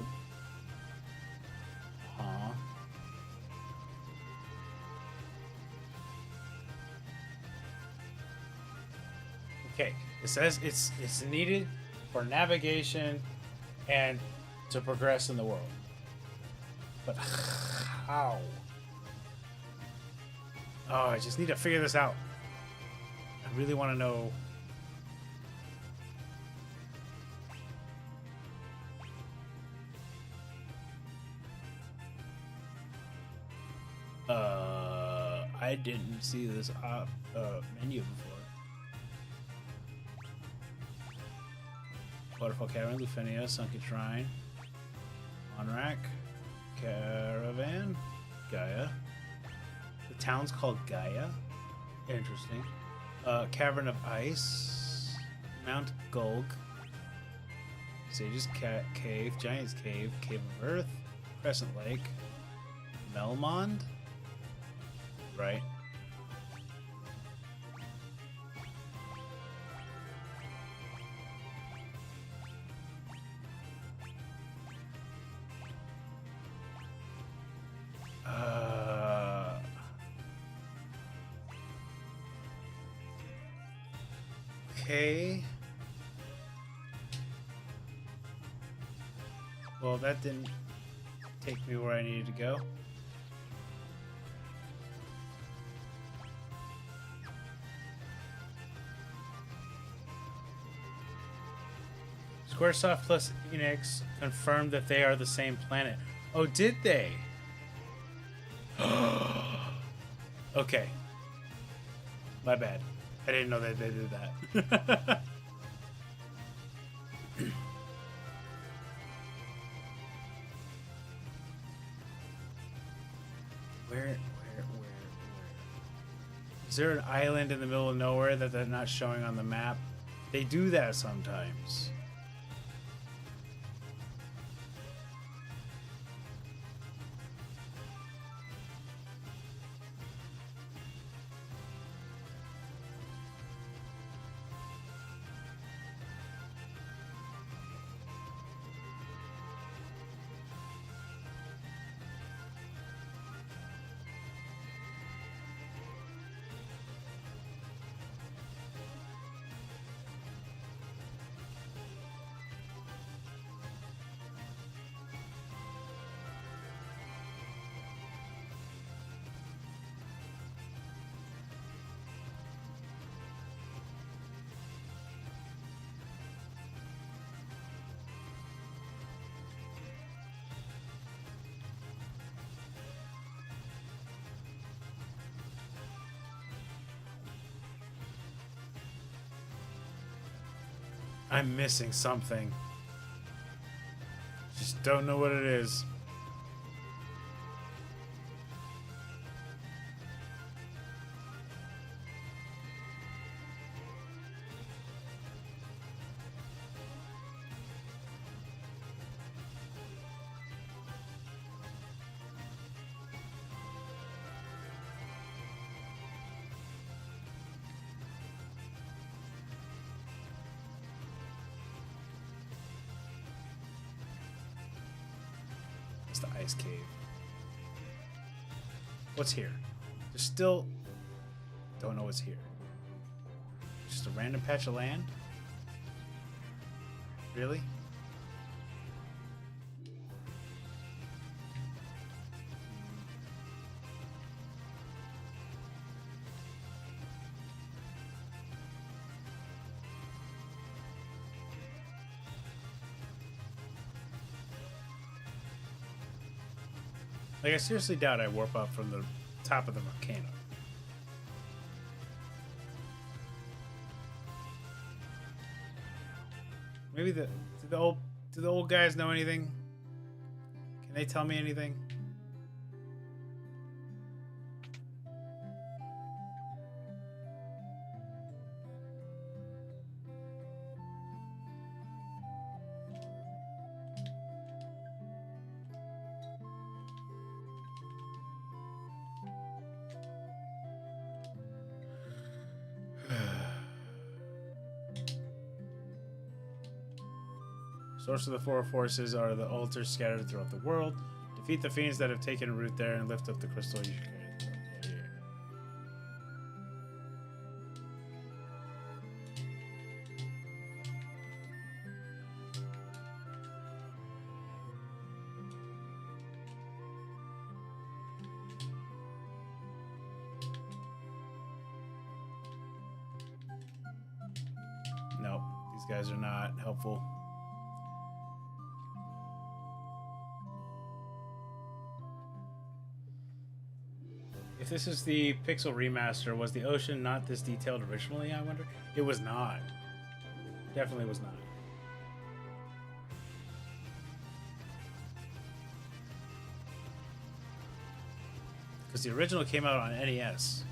Huh. Okay, it says it's needed for navigation and to progress in the world. But how? Oh, I just need to figure this out. I really want to know. I didn't see this menu before. Waterfall Cavern, Lufenia, Sunken Shrine, Onrak, Caravan, Gaia. The town's called Gaia. Interesting. Cavern of Ice, Mount Gulg, Sage's Cave, Giant's Cave, Cave of Earth, Crescent Lake, Melmond, right? Okay. Well, that didn't take me where I needed to go. Squaresoft plus Enix confirmed that they are the same planet. Oh, did they? Okay. My bad. I didn't know that they did that. Where? Is there an island in the middle of nowhere that they're not showing on the map? They do that sometimes. I'm missing something. Just don't know what it is. It's the ice cave. What's here? There's still... Don't know what's here. Just a random patch of land? Really? Like, I seriously doubt I warp up from the top of the volcano. Maybe do the old guys know anything? Can they tell me anything? Source of the four forces are the altars scattered throughout the world. Defeat the fiends that have taken root there and lift up the crystal you carry. Nope, these guys are not helpful. If this is the Pixel Remaster, was the ocean not this detailed originally, I wonder? It was not. Definitely was not. Because the original came out on NES.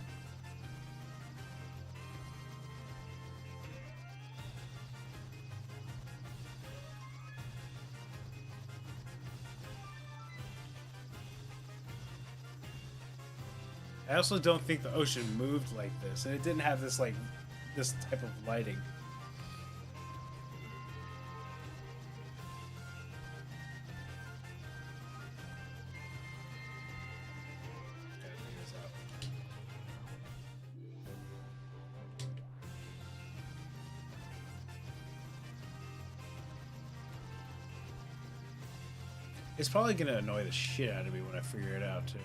I also don't think the ocean moved like this, and it didn't have this this type of lighting. Gotta figure this out. It's probably gonna annoy the shit out of me when I figure it out too.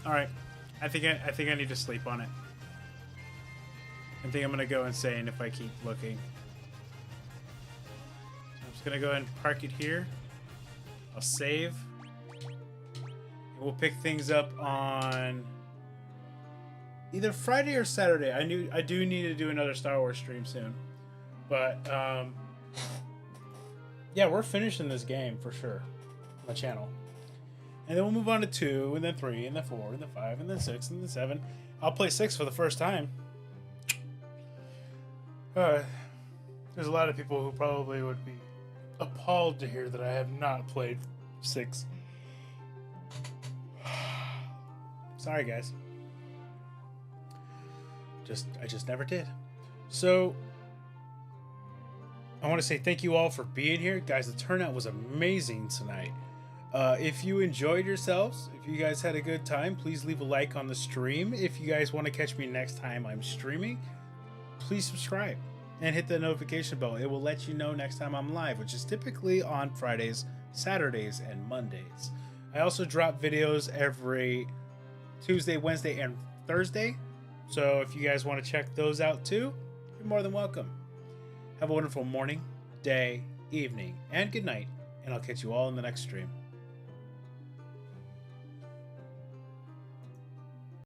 All right, I think I need to sleep on it. I think I'm gonna go insane if I keep looking. I'm just gonna go ahead and park it here. I'll save. And we'll pick things up on either Friday or Saturday. I do need to do another Star Wars stream soon, but yeah, we're finishing this game for sure on my channel. And then we'll move on to 2, and then 3, and then 4, and then 5, and then 6, and then 7. I'll play 6 for the first time. There's a lot of people who probably would be appalled to hear that I have not played 6. Sorry, guys. I just never did. So, I want to say thank you all for being here. Guys, the turnout was amazing tonight. If you enjoyed yourselves, if you guys had a good time, please leave a like on the stream. If you guys want to catch me next time I'm streaming, please subscribe and hit the notification bell. It will let you know next time I'm live, which is typically on Fridays, Saturdays, and Mondays. I also drop videos every Tuesday, Wednesday, and Thursday. So if you guys want to check those out too, you're more than welcome. Have a wonderful morning, day, evening, and good night, and I'll catch you all in the next stream.